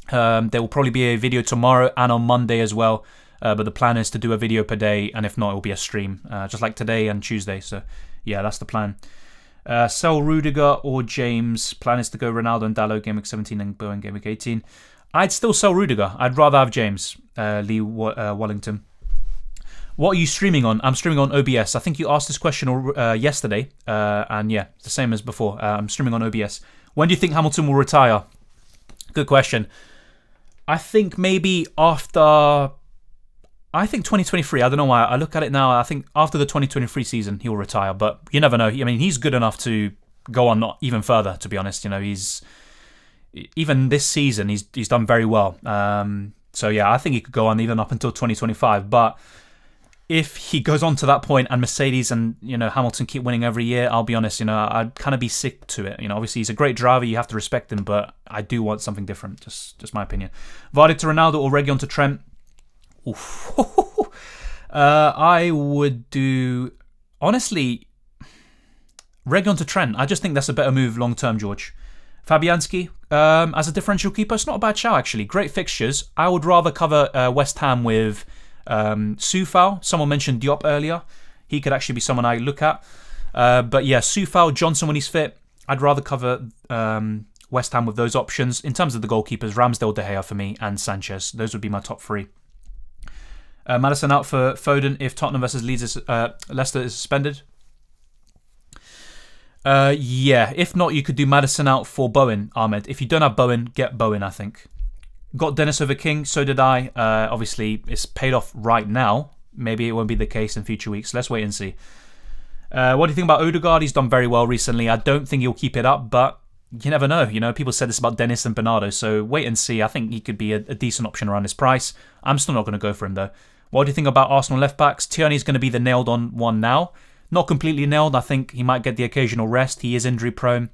There will probably be a video tomorrow and on Monday as well. But the plan is to do a video per day, and if not, it will be a stream, just like today and Tuesday. So yeah, that's the plan. Sell Rudiger or James. Plan is to go Ronaldo and Dalot Game Week 17 and Bowen Game Week 18. I'd still sell Rudiger. I'd rather have James. Lee Wallington. What are you streaming on? I'm streaming on OBS. I think you asked this question yesterday. And yeah, it's the same as before. I'm streaming on OBS. When do you think Hamilton will retire? Good question. I think maybe after... I think 2023. I don't know why. I look at it now. I think after the 2023 season, he'll retire. But you never know. I mean, he's good enough to go on not even further, to be honest. He's... Even this season, he's done very well. So yeah, I think he could go on even up until 2025. But if he goes on to that point and Mercedes and Hamilton keep winning every year, I'll be honest, I'd kind of be sick to it. Obviously he's a great driver, you have to respect him, but I do want something different. Just my opinion. Vardy to Ronaldo or Reguilon to Trent? Oof. I would do, honestly, Reguilon to Trent. I just think that's a better move long term, George. Fabianski as a differential keeper, it's not a bad shout actually. Great fixtures. I would rather cover West Ham with Soufal. Someone mentioned Diop earlier. He could actually be someone I look at. But yeah, Soufal, Johnson when he's fit. I'd rather cover West Ham with those options. In terms of the goalkeepers, Ramsdale, De Gea for me, and Sanchez. Those would be my top three. Maddison out for Foden if Tottenham versus Leicester is suspended. Yeah, if not, you could do Maddison out for Bowen, Ahmed. If you don't have Bowen, get Bowen, I think. Got Dennis over King, so did I. Obviously, it's paid off right now. Maybe it won't be the case in future weeks. Let's wait and see. What do you think about Odegaard? He's done very well recently. I don't think he'll keep it up, but you never know. People said this about Dennis and Bernardo, so wait and see. I think he could be a decent option around his price. I'm still not going to go for him, though. What do you think about Arsenal left-backs? Tierney's going to be the nailed-on one now. Not completely nailed. I think he might get the occasional rest. He is injury-prone,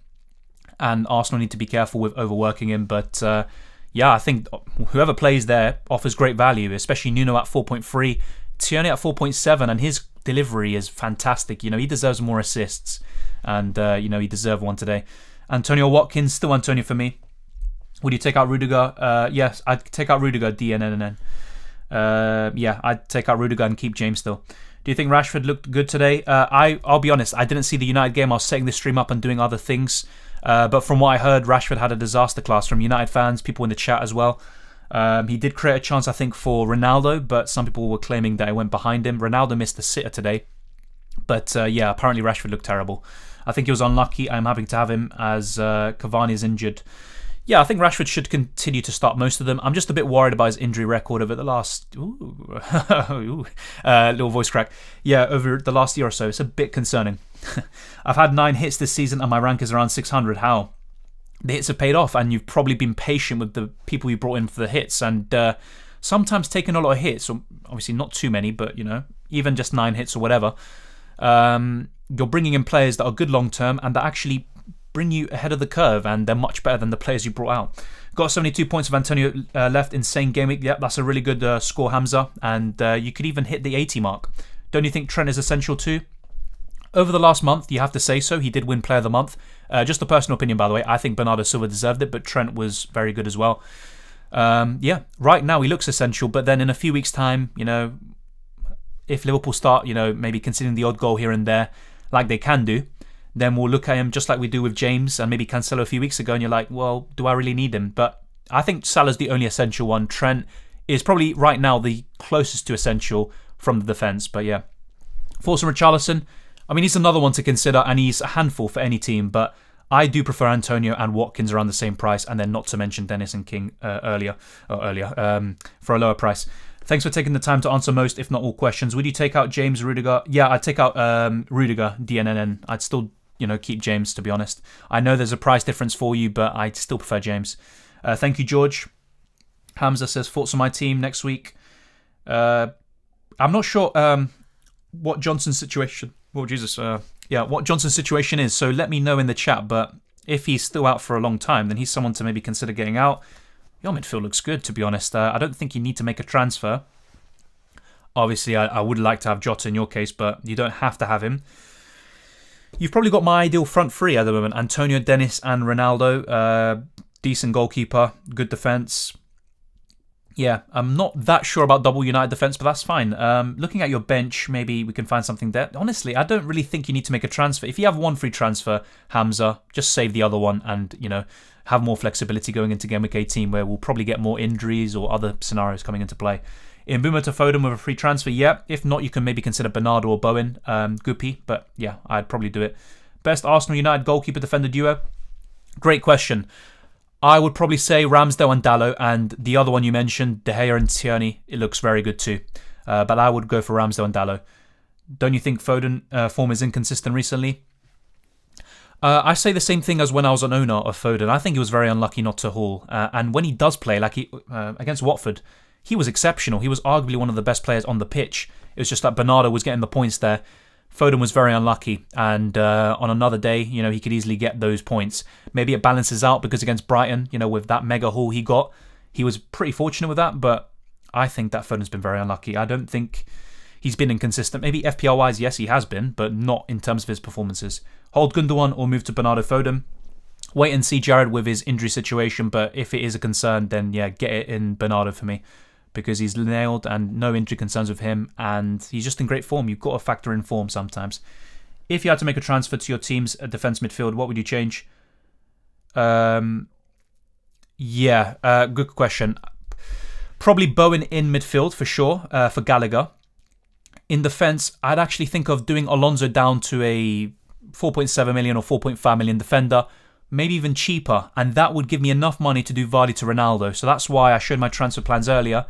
and Arsenal need to be careful with overworking him. But, I think whoever plays there offers great value, especially Nuno at 4.3, Tierney at 4.7, and his delivery is fantastic. He deserves more assists, and he deserved one today. Antonio Watkins, still Antonio for me. Would you take out Rudiger? Yes, I'd take out Rudiger, DNNN. I'd take out Rudiger and keep James still. Do you think Rashford looked good today? I'll be honest, I didn't see the United game. I was setting the stream up and doing other things. But from what I heard, Rashford had a disaster class from United fans, people in the chat as well. He did create a chance, I think, for Ronaldo, but some people were claiming that it went behind him. Ronaldo missed the sitter today. But apparently Rashford looked terrible. I think he was unlucky. I'm happy to have him as Cavani is injured. Yeah, I think Rashford should continue to start most of them. I'm just a bit worried about his injury record over the last... little voice crack. Yeah, over the last year or so. It's a bit concerning. I've had 9 hits this season and my rank is around 600. How? The hits have paid off and you've probably been patient with the people you brought in for the hits and sometimes taken a lot of hits. Or obviously not too many, but, even just 9 hits or whatever. You're bringing in players that are good long term and that actually bring you ahead of the curve, and they're much better than the players you brought out. Got 72 points of Antonio left. Insane game week. Yep, that's a really good score, Hamza, and you could even hit the 80 mark. Don't you think Trent is essential too? Over the last month, you have to say so. He did win Player of the Month. Just a personal opinion, by the way. I think Bernardo Silva deserved it, but Trent was very good as well. Right now he looks essential, but then in a few weeks' time, if Liverpool start, maybe conceding the odd goal here and there, like they can do, then we'll look at him just like we do with James and maybe Cancelo a few weeks ago, and you're like, well, do I really need him? But I think Salah's the only essential one. Trent is probably right now the closest to essential from the defence. But yeah, Forza Richarlison, I mean, he's another one to consider, and he's a handful for any team, but I do prefer Antonio and Watkins around the same price, and then not to mention Dennis and King earlier for a lower price. Thanks for taking the time to answer most, if not all, questions. Would you take out James, Rudiger? Yeah, I'd take out Rudiger, DNNN. I'd still keep James, to be honest. I know there's a price difference for you, but I still prefer James. Thank you, George. Hamza says, thoughts on my team next week? I'm not sure what Johnson's situation... Oh, Jesus. What Johnson's situation is, so let me know in the chat, but if he's still out for a long time, then he's someone to maybe consider getting out. Your midfield looks good, to be honest. I don't think you need to make a transfer. Obviously, I would like to have Jota in your case, but you don't have to have him. You've probably got my ideal front three at the moment. Antonio, Dennis and Ronaldo. Decent goalkeeper, good defence. Yeah, I'm not that sure about double United defence, but that's fine. Looking at your bench, maybe we can find something there. Honestly, I don't really think you need to make a transfer. If you have one free transfer, Hamza, just save the other one and, have more flexibility going into Game Week 18 where we'll probably get more injuries or other scenarios coming into play. Mbeumo to Foden with a free transfer, yeah. If not, you can maybe consider Bernardo or Bowen, Guppy, but yeah, I'd probably do it. Best Arsenal United goalkeeper defender duo? Great question. I would probably say Ramsdale and Dalot, and the other one you mentioned, De Gea and Tierney, it looks very good too. But I would go for Ramsdale and Dalot. Don't you think Foden form is inconsistent recently? I say the same thing as when I was an owner of Foden. I think he was very unlucky not to haul. And when he does play, like against Watford, he was exceptional. He was arguably one of the best players on the pitch. It was just that Bernardo was getting the points there. Foden was very unlucky. And on another day, he could easily get those points. Maybe it balances out because against Brighton, with that mega haul he got, he was pretty fortunate with that. But I think that Foden's been very unlucky. I don't think he's been inconsistent. Maybe FPL-wise, yes, he has been, but not in terms of his performances. Hold Gundogan or move to Bernardo Foden. Wait and see Jared with his injury situation, but if it is a concern, then yeah, get it in Bernardo for me because he's nailed and no injury concerns with him and he's just in great form. You've got to factor in form sometimes. If you had to make a transfer to your team's defence midfield, what would you change? Good question. Probably Bowen in midfield for sure, for Gallagher. In defence, I'd actually think of doing Alonso down to a 4.7 million or 4.5 million defender. maybe even cheaper, and that would give me enough money to do Vardy to Ronaldo. So that's why I showed my transfer plans earlier,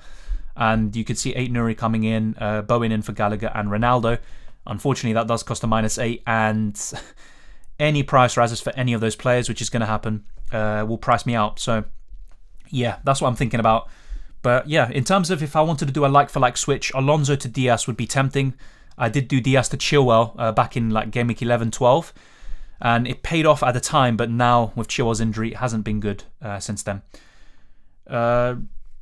and you could see 8 Nuri coming in, Bowen in for Gallagher and Ronaldo. Unfortunately, that does cost a -8, and any price rises for any of those players, which is going to happen, will price me out. So yeah, that's what I'm thinking about. But yeah, in terms of if I wanted to do a like-for-like switch, Alonso to Diaz would be tempting. I did do Diaz to Chilwell back in like Game Week 11-12, and it paid off at the time, but now with Chilwell's injury, it hasn't been good since then.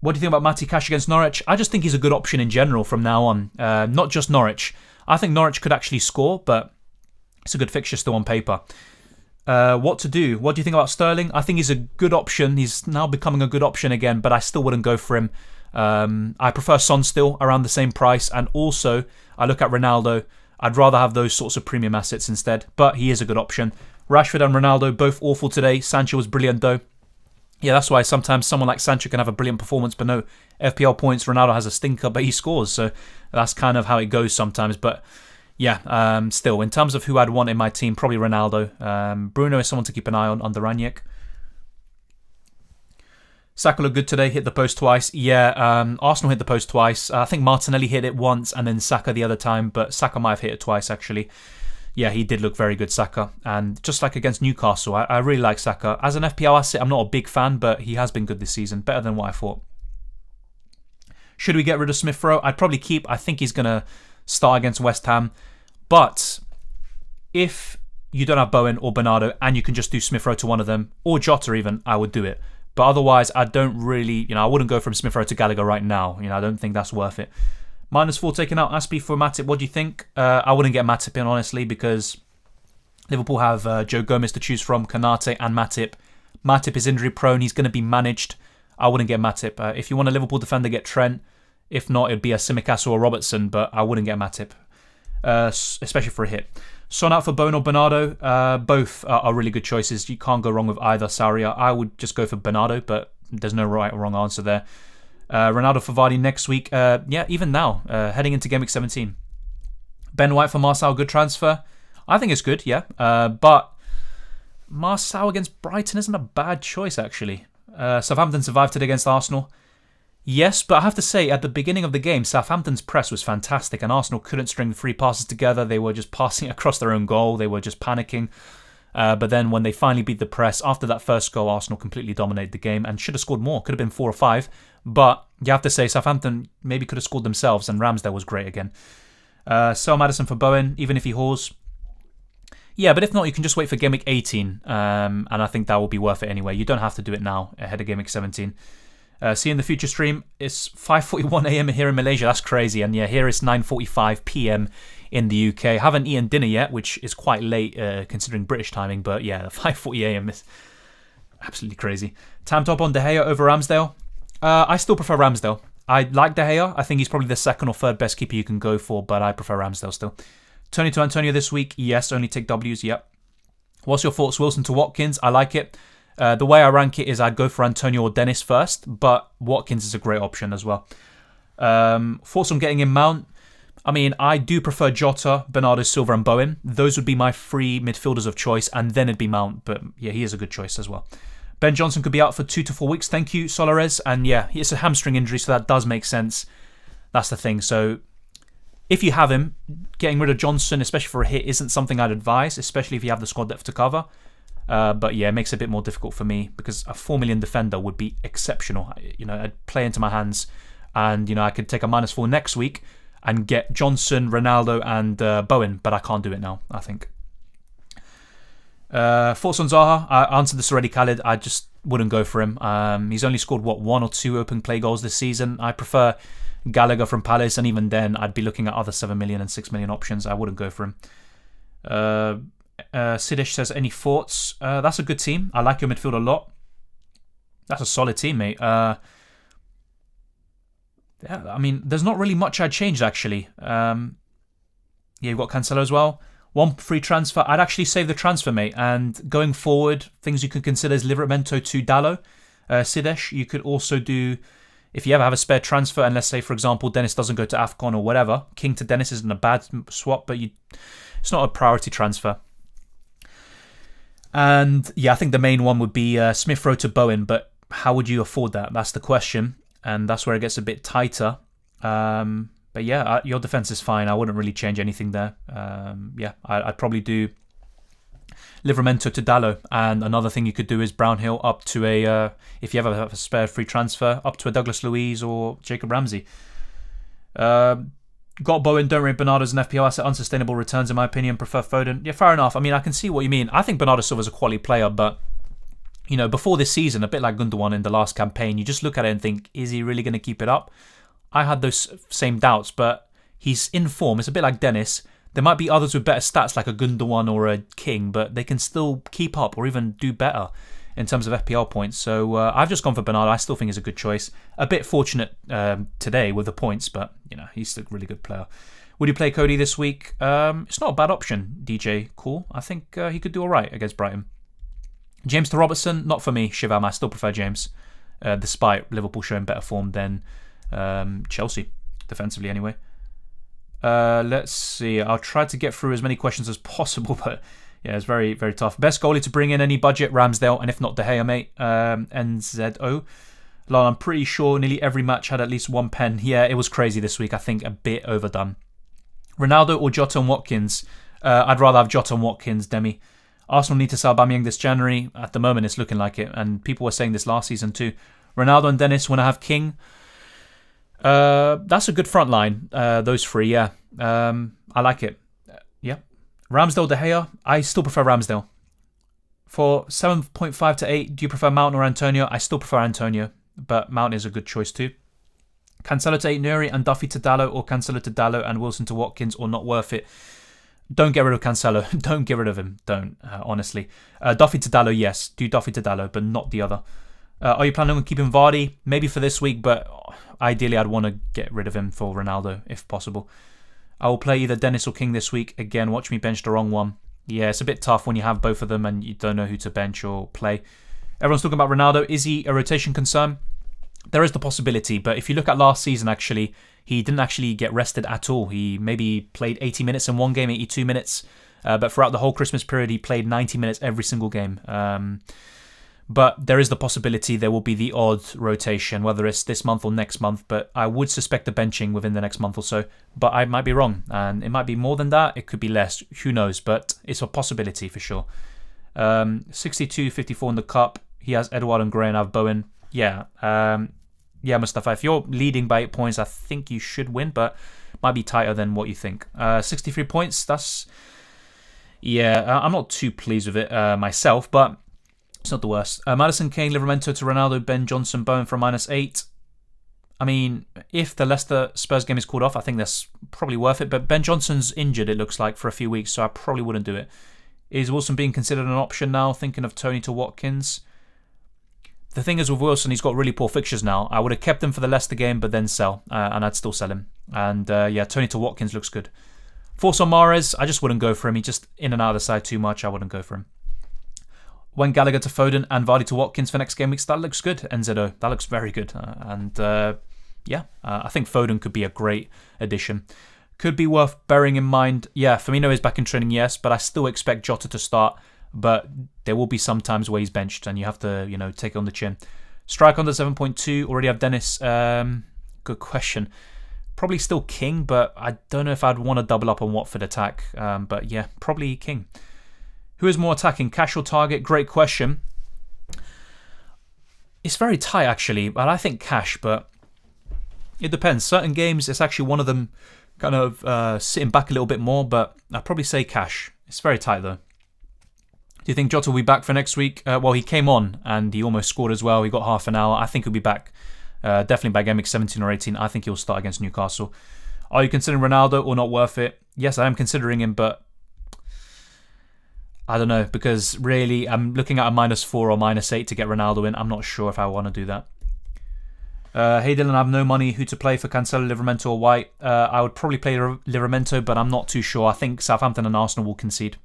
What do you think about Matty Cash against Norwich? I just think he's a good option in general from now on. Not just Norwich. I think Norwich could actually score, but it's a good fixture still on paper. What to do? What do you think about Sterling? I think he's a good option. He's now becoming a good option again, but I still wouldn't go for him. I prefer Son still around the same price, and also I look at Ronaldo. I'd rather have those sorts of premium assets instead, but he is a good option. Rashford and Ronaldo both awful today. Sancho was brilliant though. Yeah, that's why sometimes someone like Sancho can have a brilliant performance, but no FPL points. Ronaldo has a stinker, but he scores, so that's kind of how it goes sometimes. But yeah, still, in terms of who I'd want in my team, probably Ronaldo. Bruno is someone to keep an eye on under Ranić. Saka looked good today, hit the post twice. Yeah, Arsenal hit the post twice. I think Martinelli hit it once and then Saka the other time, but Saka might have hit it twice actually. Yeah, he did look very good, Saka. And just like against Newcastle, I really like Saka. As an FPL asset, I'm not a big fan, but he has been good this season. Better than what I thought. Should we get rid of Smith Rowe? I'd probably keep. I think he's going to start against West Ham. But if you don't have Bowen or Bernardo and you can just do Smith Rowe to one of them, or Jota even, I would do it. But otherwise, I don't really, I wouldn't go from Smith Rowe to Gallagher right now. I don't think that's worth it. -4 taken out. Aspie for Matip. What do you think? I wouldn't get Matip in, honestly, because Liverpool have Joe Gomez to choose from, Konate and Matip. Matip is injury prone. He's going to be managed. I wouldn't get Matip. If you want a Liverpool defender, get Trent. If not, it'd be a Tsimikas or a Robertson, but I wouldn't get Matip, especially for a hit. Son out for Bowen or Bernardo. Both are really good choices. You can't go wrong with either. Sarria. I would just go for Bernardo, but there's no right or wrong answer there. Ronaldo for Vardy next week. Yeah, even now, heading into Game Week 17. Ben White for Marcel, good transfer. I think it's good, yeah. But Marcel against Brighton isn't a bad choice, actually. Southampton survived today against Arsenal. Yes, but I have to say, at the beginning of the game, Southampton's press was fantastic, and Arsenal couldn't string 3 passes together. They were just passing across their own goal. They were just panicking. But then when they finally beat the press, after that first goal, Arsenal completely dominated the game and should have scored more. Could have been 4 or 5. But you have to say, Southampton maybe could have scored themselves, and Ramsdale was great again. Sell Maddison for Bowen, even if he hauls. Yeah, but if not, you can just wait for Game Week 18. And I think that will be worth it anyway. You don't have to do it now ahead of Game Week 17. See you in the future stream. It's 5:41 a.m. here in Malaysia. That's crazy. And yeah, here it's 9:45 p.m. in the UK. Haven't eaten dinner yet, which is quite late considering British timing. But yeah, 5:40 a.m. is absolutely crazy. Time top on De Gea over Ramsdale. I still prefer Ramsdale. I like De Gea. I think he's probably the second or third best keeper you can go for, but I prefer Ramsdale still. Tony to Antonio this week. Yes, only take W's. Yep. What's your thoughts? Wilson to Watkins. I like it. The way I rank it is I'd go for Antonio or Dennis first, but Watkins is a great option as well. Thoughts on getting in Mount? I mean, I do prefer Jota, Bernardo Silva and Bowen. Those would be my 3 midfielders of choice, and then it'd be Mount. But yeah, he is a good choice as well. Ben Johnson could be out for 2 to 4 weeks. Thank you, Solares. And yeah, it's a hamstring injury, so that does make sense. That's the thing. So if you have him, getting rid of Johnson, especially for a hit, isn't something I'd advise, especially if you have the squad depth to cover. But yeah, it makes it a bit more difficult for me because a 4 million defender would be exceptional. I'd play into my hands, and I could take a -4 next week and get Johnson, Ronaldo, and Bowen, but I can't do it now, I think. Thoughts on Zaha? I answered this already, Khalid. I just wouldn't go for him. He's only scored, 1 or 2 open play goals this season. I prefer Gallagher from Palace, and even then, I'd be looking at other 7 million and 6 million options. I wouldn't go for him. Sidish says, any thoughts? That's a good team. I like your midfield a lot. That's a solid team, mate. Yeah, I mean, there's not really much I'd changed, actually. Yeah, you've got Cancelo as well. 1 free transfer. I'd actually save the transfer, mate. And going forward, things you could consider is Livramento to Dallo. Sidesh, you could also do, if you ever have a spare transfer, and let's say, for example, Dennis doesn't go to AFCON or whatever, King to Dennis isn't a bad swap, but it's not a priority transfer. And yeah, I think the main one would be Smith Rowe to Bowen, but how would you afford that? That's the question, and that's where it gets a bit tighter. But yeah, your defense is fine. I wouldn't really change anything there. Yeah, I'd probably do Livramento to Dallo, and another thing you could do is Brownhill up to if you ever have a spare free transfer, up to a Douglas Luiz or Jacob Ramsey. Got Bowen, don't rate Bernardo as an FPL asset, unsustainable returns in my opinion, prefer Foden. Yeah, fair enough. I mean, I can see what you mean. I think Bernardo Silva is a quality player, but you know, before this season, a bit like Gundogan in the last campaign, you just look at it and think, is he really going to keep it up? I had those same doubts, but he's in form. It's a bit like Dennis. There might be others with better stats like a Gundogan or a King, but they can still keep up or even do better in terms of FPL points. So I've just gone for Bernardo. I still think he's a good choice. A bit fortunate today with the points, but you know, he's a really good player. Would you play Cody this week? It's not a bad option, DJ. Cool. I think he could do all right against Brighton. James to Robertson, not for me, Shivam. I still prefer James, despite Liverpool showing better form than Chelsea, defensively anyway. Let's see. I'll try to get through as many questions as possible, but yeah, it's very, very tough. Best goalie to bring in any budget, Ramsdale, and if not, De Gea, mate. NZO. Lol, I'm pretty sure nearly every match had at least one pen. Yeah, it was crazy this week. I think a bit overdone. Ronaldo or Jota and Watkins? I'd rather have Jota and Watkins, Demi. Arsenal need to sell Aubameyang this January. At the moment, it's looking like it, and people were saying this last season too. Ronaldo and Dennis, when I have King. That's a good front line. Those three, yeah. I like it. Yeah. Ramsdale, De Gea. I still prefer Ramsdale. For 7.5 to 8, do you prefer Mount or Antonio? I still prefer Antonio, but Mount is a good choice too. Cancelo to 8 Nuri and Duffy to Dallo, or Cancelo to Dallo and Wilson to Watkins, or not worth it. Don't get rid of Cancelo. Don't get rid of him. Don't, honestly. Duffy to Dallo, yes. Do Duffy to Dallo, but not the other. Are you planning on keeping Vardy? Maybe for this week, but ideally I'd want to get rid of him for Ronaldo, if possible. I will play either Dennis or King this week. Again, watch me bench the wrong one. Yeah, it's a bit tough when you have both of them and you don't know who to bench or play. Everyone's talking about Ronaldo. Is he a rotation concern? There is the possibility, but if you look at last season, actually, he didn't actually get rested at all. He maybe played 80 minutes in one game, 82 minutes, but throughout the whole Christmas period, he played 90 minutes every single game. But there is the possibility there will be the odd rotation, whether it's this month or next month, but I would suspect the benching within the next month or so, but I might be wrong, and it might be more than that, it could be less, who knows, but it's a possibility for sure. 62-54 in the cup, he has Edouard and Gray and I have Bowen. Yeah, Mustafa, if you're leading by 8 points, I think you should win, but might be tighter than what you think. 63 points, that's... Yeah, I'm not too pleased with it myself, but it's not the worst. Madison, Kane, Livramento to Ronaldo, Ben Johnson, Bowen for -8. I mean, if the Leicester Spurs game is called off, I think that's probably worth it, but Ben Johnson's injured, it looks like, for a few weeks, so I probably wouldn't do it. Is Wilson being considered an option now? Thinking of Tony to Watkins. The thing is with Wilson, he's got really poor fixtures now. I would have kept him for the Leicester game, but then sell, and I'd still sell him. And yeah, Tony to Watkins looks good. Force on Mahrez, I just wouldn't go for him. He's just in and out of the side too much. I wouldn't go for him. When Gallagher to Foden and Vardy to Watkins for next game weeks, that looks good. NZO, that looks very good. Yeah, I think Foden could be a great addition. Could be worth bearing in mind. Yeah, Firmino is back in training, yes, but I still expect Jota to start. But there will be some times where he's benched and you have to, you know, take it on the chin. Strike under 7.2. Already have Dennis. Good question. Probably still King, but I don't know if I'd want to double up on Watford attack. But yeah, probably King. Who is more attacking, Cash or Target? Great question. It's very tight, actually. But I think Cash, but it depends. Certain games, it's actually one of them kind of sitting back a little bit more, but I'd probably say Cash. It's very tight, though. Do you think Jota will be back for next week? Well, he came on and he almost scored as well. He got half an hour. I think he'll be back. Definitely by Gameweek 17 or 18. I think he'll start against Newcastle. Are you considering Ronaldo or not worth it? Yes, I am considering him, but I don't know, because really I'm looking at a -4 or -8 to get Ronaldo in. I'm not sure if I want to do that. Hey Dylan, I have no money. Who to play for Cancelo, Livramento or White? I would probably play Livramento, but I'm not too sure. I think Southampton and Arsenal will concede.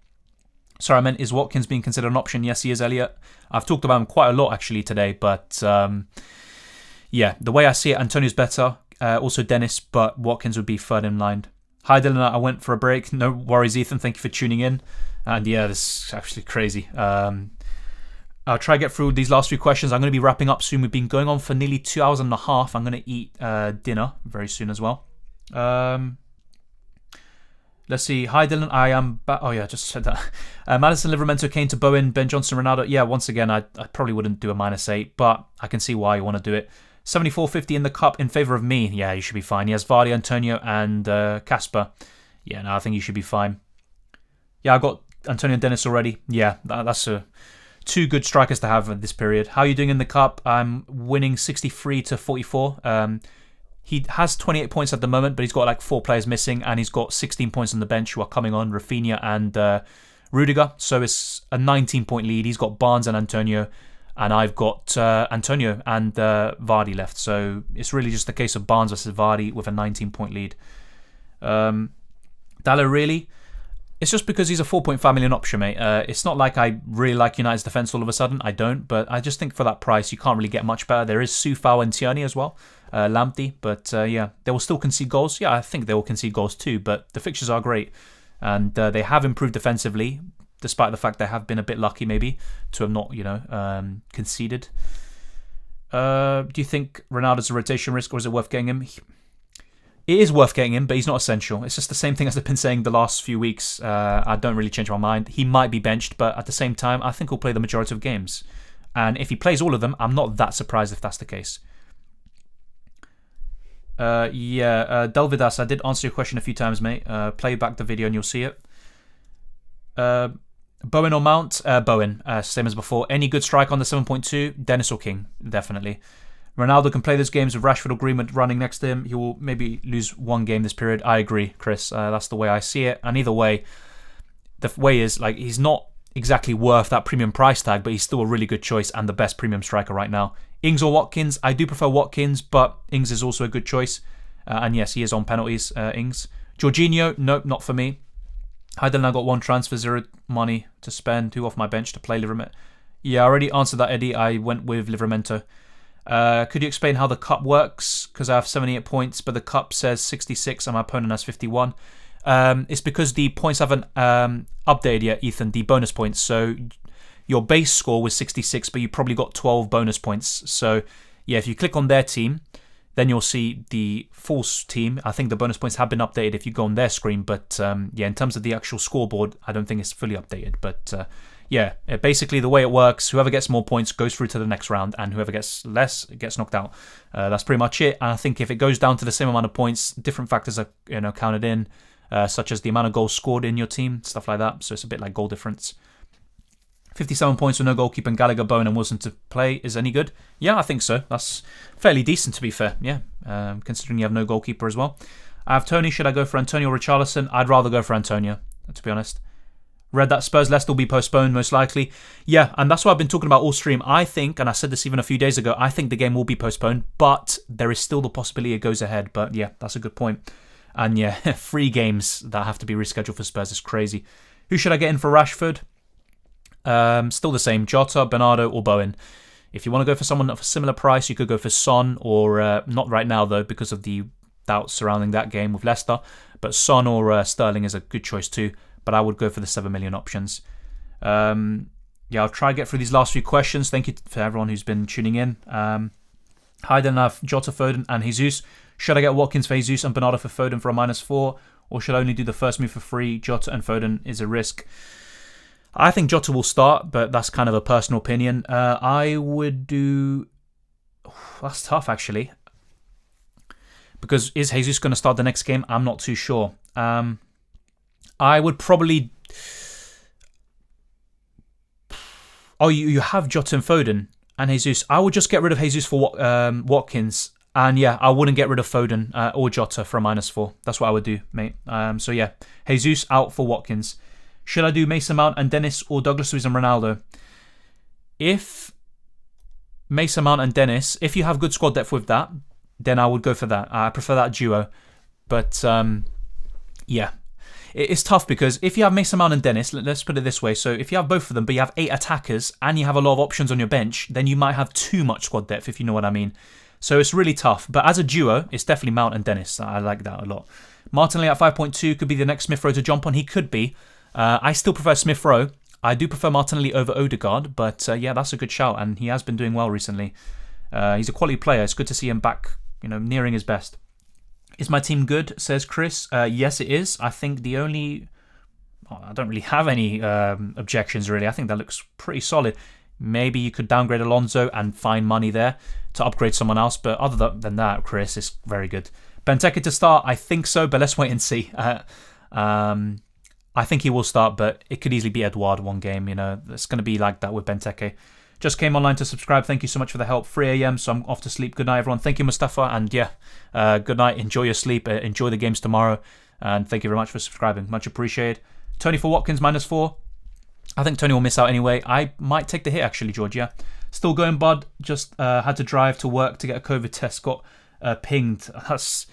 Sorry, I meant, is Watkins being considered an option? Yes, he is, Elliot. I've talked about him quite a lot actually today, but yeah, the way I see it, Antonio's better. Also Dennis, but Watkins would be third in line. Hi Dylan, I went for a break. No worries, Ethan. Thank you for tuning in. And yeah, this is actually crazy. I'll try to get through these last few questions. I'm going to be wrapping up soon. We've been going on for nearly 2 hours and a half. I'm going to eat dinner very soon as well. Let's see. Hi Dylan, I am back. Oh yeah, I just said that. Madison, Livramento, Kane to Bowen, Ben Johnson, Ronaldo. Yeah, once again, I probably wouldn't do a -8, but I can see why you want to do it. 74.50 in the cup in favour of me. Yeah, you should be fine. He has Vardy, Antonio, and Casper. Yeah, no, I think you should be fine. Yeah, I got Antonio and Dennis already. Yeah, that's two good strikers to have at this period. How are you doing in the cup? I'm winning 63 to 44. He has 28 points at the moment, but he's got like 4 players missing, and he's got 16 points on the bench who are coming on, Rafinha and Rudiger. So it's a 19-point lead. He's got Barnes and Antonio, and I've got Antonio and Vardy left. So it's really just a case of Barnes versus Vardy with a 19-point lead. Dallo, really? It's just because he's a 4.5 million option, mate. It's not like I really like United's defence all of a sudden. I don't, but I just think for that price, you can't really get much better. There is Sufau and Tierney as well, Lamptey, but yeah, they will still concede goals. Yeah, I think they will concede goals too, but the fixtures are great, and they have improved defensively, despite the fact they have been a bit lucky maybe to have not, conceded. Do you think Ronaldo's a rotation risk, or is it worth getting him? It is worth getting him, but he's not essential. It's just the same thing as I've been saying the last few weeks. I don't really change my mind. He might be benched, but at the same time, I think he'll play the majority of games. And if he plays all of them, I'm not that surprised if that's the case. Delvidas, I did answer your question a few times, mate. Play back the video and you'll see it. Bowen or Mount? Bowen, same as before. Any good strike on the 7.2? Dennis or King, definitely. Ronaldo can play those games with Rashford or Greenwood running next to him. He will maybe lose one game this period. I agree, Chris. That's the way I see it. And either way, the way is like he's not exactly worth that premium price tag, but he's still a really good choice and the best premium striker right now. Ings or Watkins? I do prefer Watkins, but Ings is also a good choice. And yes, he is on penalties, Ings. Jorginho? Nope, not for me. I don't know, I got 1 transfer, 0 money to spend, 2 off my bench to play Livramento. Yeah, I already answered that, Eddie. I went with Livramento. Could you explain how the cup works? Because I have 78 points, but the cup says 66 and my opponent has 51. It's because the points haven't updated yet, Ethan, the bonus points. So your base score was 66, but you probably got 12 bonus points. So yeah, if you click on their team, then you'll see the full team. I think the bonus points have been updated if you go on their screen. But yeah, in terms of the actual scoreboard, I don't think it's fully updated. But yeah, basically the way it works, whoever gets more points goes through to the next round, and whoever gets less gets knocked out. That's pretty much it. And I think if it goes down to the same amount of points, different factors are counted in, such as the amount of goals scored in your team, stuff like that. So it's a bit like goal difference. 57 points with no goalkeeper and Gallagher, Bowen and Wilson to play is any good? Yeah, I think so. That's fairly decent to be fair. Yeah, considering you have no goalkeeper as well. I have Tony. Should I go for Antonio or Richarlison? I'd rather go for Antonio, to be honest. Read that Spurs Leicester will be postponed most likely. Yeah, and that's what I've been talking about all stream. I think, and I said this even a few days ago, I think the game will be postponed, but there is still the possibility it goes ahead. But yeah, that's a good point. And yeah, 3 games that have to be rescheduled for Spurs is crazy. Who should I get in for Rashford? Still the same, Jota, Bernardo or Bowen. If you want to go for someone of a similar price, you could go for Son or, not right now though, because of the doubts surrounding that game with Leicester, but Son or Sterling is a good choice too. But I would go for the 7 million options. Yeah, I'll try to get through these last few questions. Thank you for everyone who's been tuning in. Hi, then I have Jota, Foden and Jesus. Should I get Watkins for Jesus and Bernardo for Foden for a -4? Or should I only do the first move for free? Jota and Foden is a risk. I think Jota will start, but that's kind of a personal opinion. I would do... That's tough, actually. Because is Jesus going to start the next game? I'm not too sure. I would probably... Oh, you have Jota and Foden and Jesus. I would just get rid of Jesus for Watkins. And yeah, I wouldn't get rid of Foden or Jota for a -4. That's what I would do, mate. So yeah, Jesus out for Watkins. Should I do Mason Mount and Dennis or Douglas Luiz and Ronaldo? If Mason Mount and Dennis, if you have good squad depth with that, then I would go for that. I prefer that duo. But yeah. it's tough because if you have Mason Mount and Dennis, let's put it this way. So if you have both of them, but you have 8 attackers and you have a lot of options on your bench, then you might have too much squad depth, if you know what I mean. So it's really tough. But as a duo, it's definitely Mount and Dennis. I like that a lot. Martinelli at 5.2 could be the next Smith Rowe to jump on. He could be. I still prefer Smith Rowe. I do prefer Martinelli over Odegaard, but yeah, that's a good shout, and he has been doing well recently. He's a quality player. It's good to see him back, nearing his best. Is my team good, says Chris? Yes, it is. I think the only... I don't really have any objections, really. I think that looks pretty solid. Maybe you could downgrade Alonso and find money there to upgrade someone else, but other than that, Chris, is very good. Benteke to start? I think so, but let's wait and see. I think he will start, but it could easily be Edouard one game. It's going to be like that with Benteke. Just came online to subscribe. Thank you so much for the help. 3 a.m, so I'm off to sleep. Good night, everyone. Thank you, Mustafa. And yeah, good night. Enjoy your sleep. Enjoy the games tomorrow. And thank you very much for subscribing. Much appreciated. Tony for Watkins, -4. I think Tony will miss out anyway. I might take the hit, actually, George. Yeah. Still going, bud. Just had to drive to work to get a COVID test. Got pinged. That's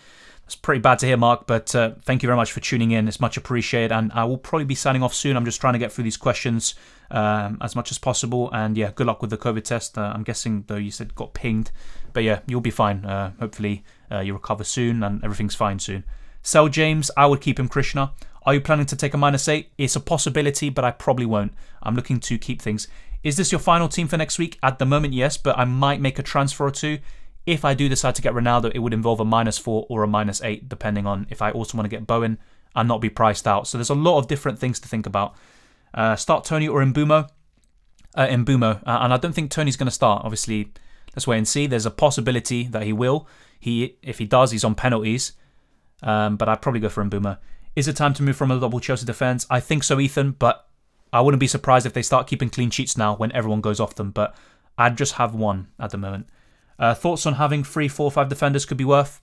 pretty bad to hear, Mark. But thank you very much for tuning in. It's much appreciated. And I will probably be signing off soon. I'm just trying to get through these questions as much as possible. And yeah, good luck with the COVID test. I'm guessing, though, you said got pinged. But yeah, you'll be fine. Hopefully you recover soon and everything's fine soon. Sell James. I would keep him, Krishna. Are you planning to take a -8? It's a possibility, but I probably won't. I'm looking to keep things. Is this your final team for next week? At the moment, yes, but I might make a transfer or two. If I do decide to get Ronaldo, it would involve a -4 or a -8, depending on if I also want to get Bowen and not be priced out. So there's a lot of different things to think about. Start Tony or Mbumo? Mbumo. And I don't think Tony's going to start. Obviously, let's wait and see. There's a possibility that he will. If he does, he's on penalties. But I'd probably go for Mbumo. Is it time to move from a double Chelsea defence? I think so, Ethan, but I wouldn't be surprised if they start keeping clean sheets now when everyone goes off them, but I'd just have one at the moment. Thoughts on having 3, 4, 5 defenders could be worth?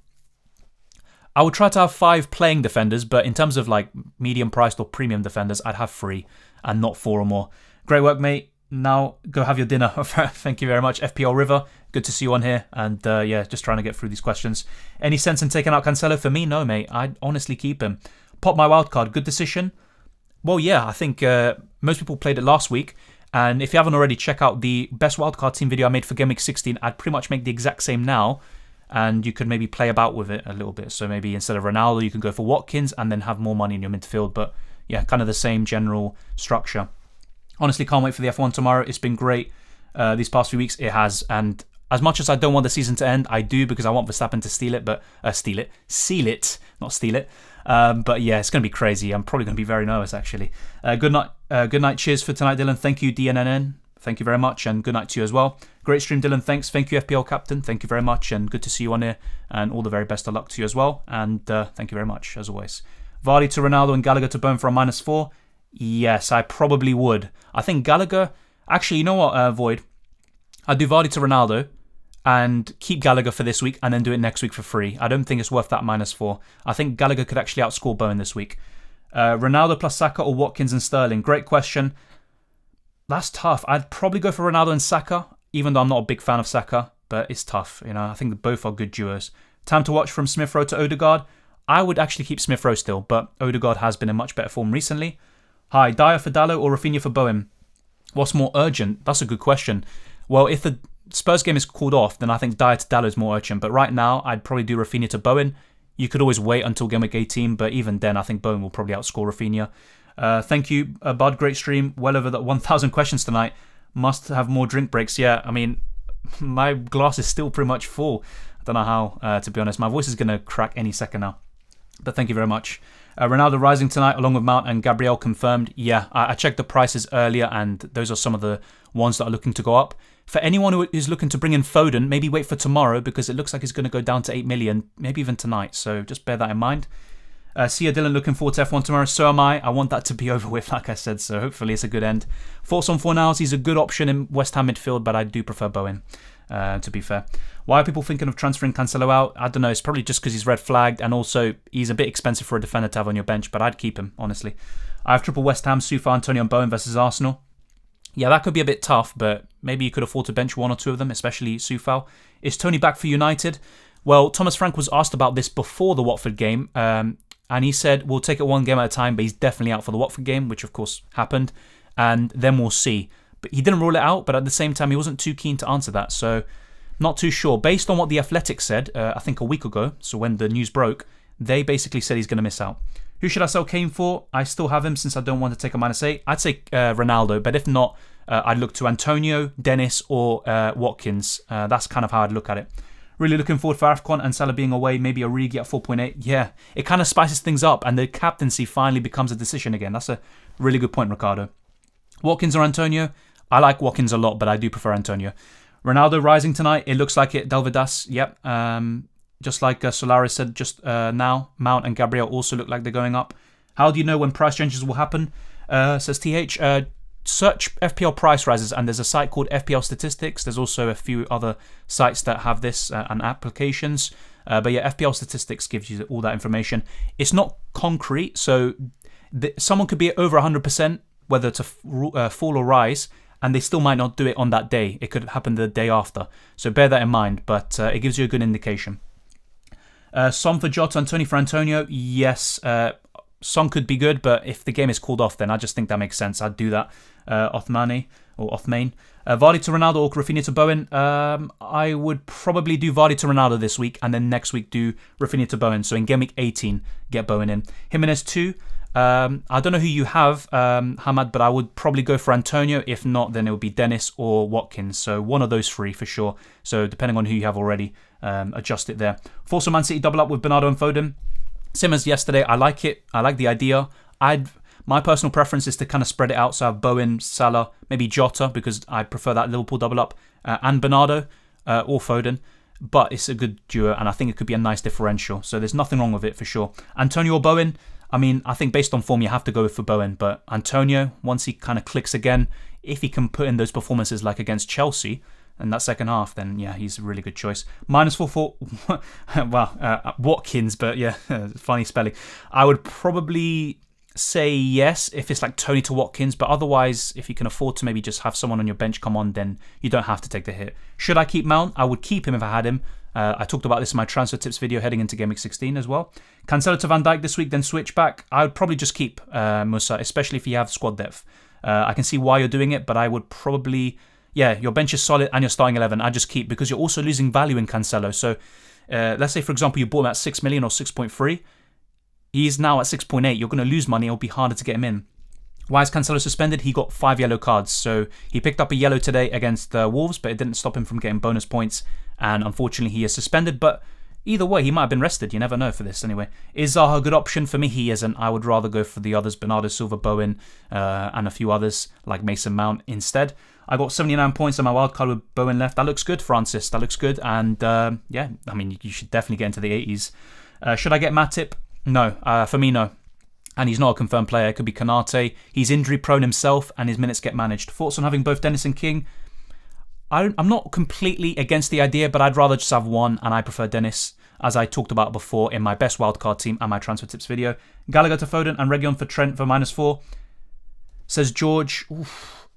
I would try to have 5 playing defenders, but in terms of like medium priced or premium defenders, I'd have 3 and not 4 or more. Great work, mate. Now go have your dinner. Thank you very much. FPL River, good to see you on here. And yeah, just trying to get through these questions. Any sense in taking out Cancelo? For me, no, mate. I'd honestly keep him. Pop my wildcard, good decision? Well, yeah, I think most people played it last week. And if you haven't already, check out the best wildcard team video I made for Gameweek 16. I'd pretty much make the exact same now. And you could maybe play about with it a little bit. So maybe instead of Ronaldo, you can go for Watkins and then have more money in your midfield. But yeah, kind of the same general structure. Honestly, can't wait for the F1 tomorrow. It's been great these past few weeks. It has. And as much as I don't want the season to end, I do because I want Verstappen to seal it, not steal it. But yeah, it's going to be crazy. I'm probably going to be very nervous, actually. Good night. Cheers for tonight, Dylan. Thank you, DNNN. Thank you very much, and good night to you as well. Great stream, Dylan. Thanks. Thank you, FPL Captain. Thank you very much, and good to see you on here. And all the very best of luck to you as well. And thank you very much, as always. Vardy to Ronaldo and Gallagher to Bone for a -4. Yes, I probably would. I think Gallagher... Actually, you know what, Void? I'd do Vardy to Ronaldo and keep Gallagher for this week and then do it next week for free. I don't think it's worth that -4. I think Gallagher could actually outscore Bowen this week. Ronaldo plus Saka or Watkins and Sterling? Great question. That's tough. I'd probably go for Ronaldo and Saka, even though I'm not a big fan of Saka, but it's tough. I think both are good duos. Time to watch from Smith Rowe to Odegaard. I would actually keep Smith Rowe still, but Odegaard has been in much better form recently. Hi, Dyer for Dallo or Rafinha for Bowen? What's more urgent? That's a good question. Well, if the Spurs game is called off, then I think Dyer to Dallo is more urgent. But right now, I'd probably do Rafinha to Bowen. You could always wait until Gameweek 18, but even then, I think Bowen will probably outscore Rafinha. Thank you, Bud. Great stream. Well over the 1,000 questions tonight. Must have more drink breaks. Yeah, I mean, my glass is still pretty much full. I don't know how, to be honest. My voice is going to crack any second now. But thank you very much. Ronaldo rising tonight along with Mount and Gabriel confirmed. Yeah, I checked the prices earlier and those are some of the ones that are looking to go up. For anyone who is looking to bring in Foden, maybe wait for tomorrow because it looks like it's going to go down to 8 million, maybe even tonight. So just bear that in mind. See you, Dylan. Looking forward to F1 tomorrow. So am I. I want that to be over with, like I said. So hopefully it's a good end. Thoughts on Fornals? He's a good option in West Ham midfield, but I do prefer Bowen, to be fair. Why are people thinking of transferring Cancelo out? I don't know. It's probably just because he's red flagged and also he's a bit expensive for a defender to have on your bench, but I'd keep him, honestly. I have triple West Ham, Sufa, Antonio and Bowen versus Arsenal. Yeah, that could be a bit tough, but maybe you could afford to bench one or two of them, especially Sufal. Is Tony back for United? Well, Thomas Frank was asked about this before the Watford game, and he said we'll take it one game at a time, but he's definitely out for the Watford game, which of course happened, and then we'll see. But he didn't rule it out, but at the same time, he wasn't too keen to answer that, so not too sure. Based on what The Athletic said, I think a week ago, so when the news broke, they basically said he's going to miss out. Who should I sell Kane for? I still have him since I don't want to take a -8. I'd say Ronaldo, but if not, I'd look to Antonio, Dennis, or Watkins. That's kind of how I'd look at it. Really looking forward for AFCON and Salah being away, maybe Origi at 4.8. Yeah, it kind of spices things up and the captaincy finally becomes a decision again. That's a really good point, Ricardo. Watkins or Antonio? I like Watkins a lot, but I do prefer Antonio. Ronaldo rising tonight. It looks like it. Delvidas, yep. Just like Solaris said just now, Mount and Gabriel also look like they're going up. How do you know when price changes will happen? Says TH. Search FPL price rises, and there's a site called FPL Statistics. There's also a few other sites that have this and applications. But yeah, FPL Statistics gives you all that information. It's not concrete, so someone could be over 100%, whether to fall or rise, and they still might not do it on that day. It could happen the day after. So bear that in mind, but it gives you a good indication. Son for Jota and Tony for Antonio. Yes, Son could be good, but if the game is called off, then I just think that makes sense. I'd do that. Othmane. Vardy to Ronaldo or Rafinha to Bowen. I would probably do Vardy to Ronaldo this week, and then next week do Rafinha to Bowen. So in game week 18, get Bowen in. Jimenez 2. I don't know who you have, Hamad, but I would probably go for Antonio. If not, then it would be Dennis or Watkins. So one of those three for sure. So depending on who you have already, adjust it there. Force a Man City double up with Bernardo and Foden. Same as yesterday. I like it. I like the idea. My personal preference is to kind of spread it out. So I have Bowen, Salah, maybe Jota, because I prefer that Liverpool double up, and Bernardo or Foden. But it's a good duo, and I think it could be a nice differential. So there's nothing wrong with it for sure. Antonio or Bowen? I mean, I think based on form, you have to go for Bowen. But Antonio, once he kind of clicks again, if he can put in those performances like against Chelsea in that second half, then yeah, he's a really good choice. -4 for, well, Watkins, but yeah, funny spelling. I would probably say yes if it's like Tony to Watkins, but otherwise, if you can afford to maybe just have someone on your bench come on, then you don't have to take the hit. Should I keep Mount? I would keep him if I had him. I talked about this in my transfer tips video heading into Game Week 16 as well. Cancelo to Van Dijk this week, then switch back. I would probably just keep Musa, especially if you have squad depth. I can see why you're doing it, but I would probably, yeah, your bench is solid and you're starting 11. I just keep, because you're also losing value in Cancelo. So let's say, for example, you bought him at 6 million or 6.3. He's now at 6.8. You're going to lose money. It'll be harder to get him in. Why is Cancelo suspended? He got 5 yellow cards. So he picked up a yellow today against Wolves, but it didn't stop him from getting bonus points. And unfortunately, he is suspended. But either way, he might have been rested. You never know for this anyway. Is Zaha a good option? For me, he isn't. I would rather go for the others, Bernardo Silva, Bowen, and a few others like Mason Mount instead. I got 79 points on my wildcard with Bowen left. That looks good, Francis. That looks good. And yeah, I mean, you should definitely get into the 80s. Should I get Matip? No. For me, no. And he's not a confirmed player. It could be Kanate. He's injury prone himself and his minutes get managed. Thoughts on having both Dennis and King? I'm not completely against the idea, but I'd rather just have one, and I prefer Dennis, as I talked about before in my best wildcard team and my transfer tips video. Gallagher to Foden and Reguilon for Trent for -4. Says George, oof.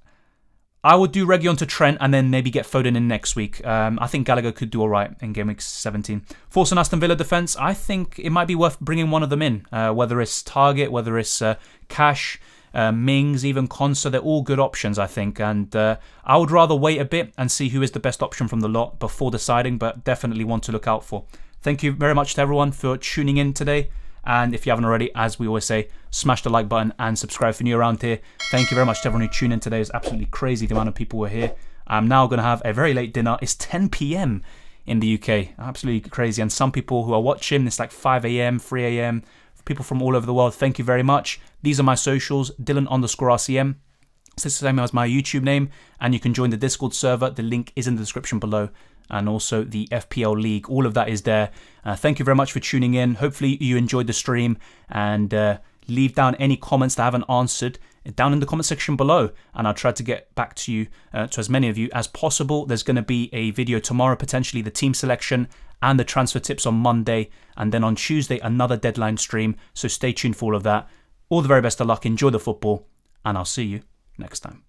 I would do Reguilon to Trent and then maybe get Foden in next week. I think Gallagher could do all right in Game Week 17. Force and Aston Villa defence, I think it might be worth bringing one of them in, whether it's Target, whether it's Cash, Mings, even Konsa. They're all good options, I think. And I would rather wait a bit and see who is the best option from the lot before deciding, but definitely one to look out for. Thank you very much to everyone for tuning in today. And if you haven't already, as we always say, smash the like button and subscribe if you're new around here. Thank you very much to everyone who tuned in today. It's absolutely crazy the amount of people who are here. I'm now going to have a very late dinner. It's 10 p.m. in the UK. Absolutely crazy. And some people who are watching, it's like 5 a.m., 3 a.m., people from all over the world. Thank you very much. These are my socials, Dylan_RCM. It's the same as my YouTube name. And you can join the Discord server. The link is in the description below. And also the FPL League. All of that is there. Thank you very much for tuning in. Hopefully you enjoyed the stream. And leave down any comments that I haven't answered down in the comment section below. And I'll try to get back to you, to as many of you as possible. There's going to be a video tomorrow, potentially the team selection and the transfer tips on Monday. And then on Tuesday, another deadline stream. So stay tuned for all of that. All the very best of luck. Enjoy the football. And I'll see you next time.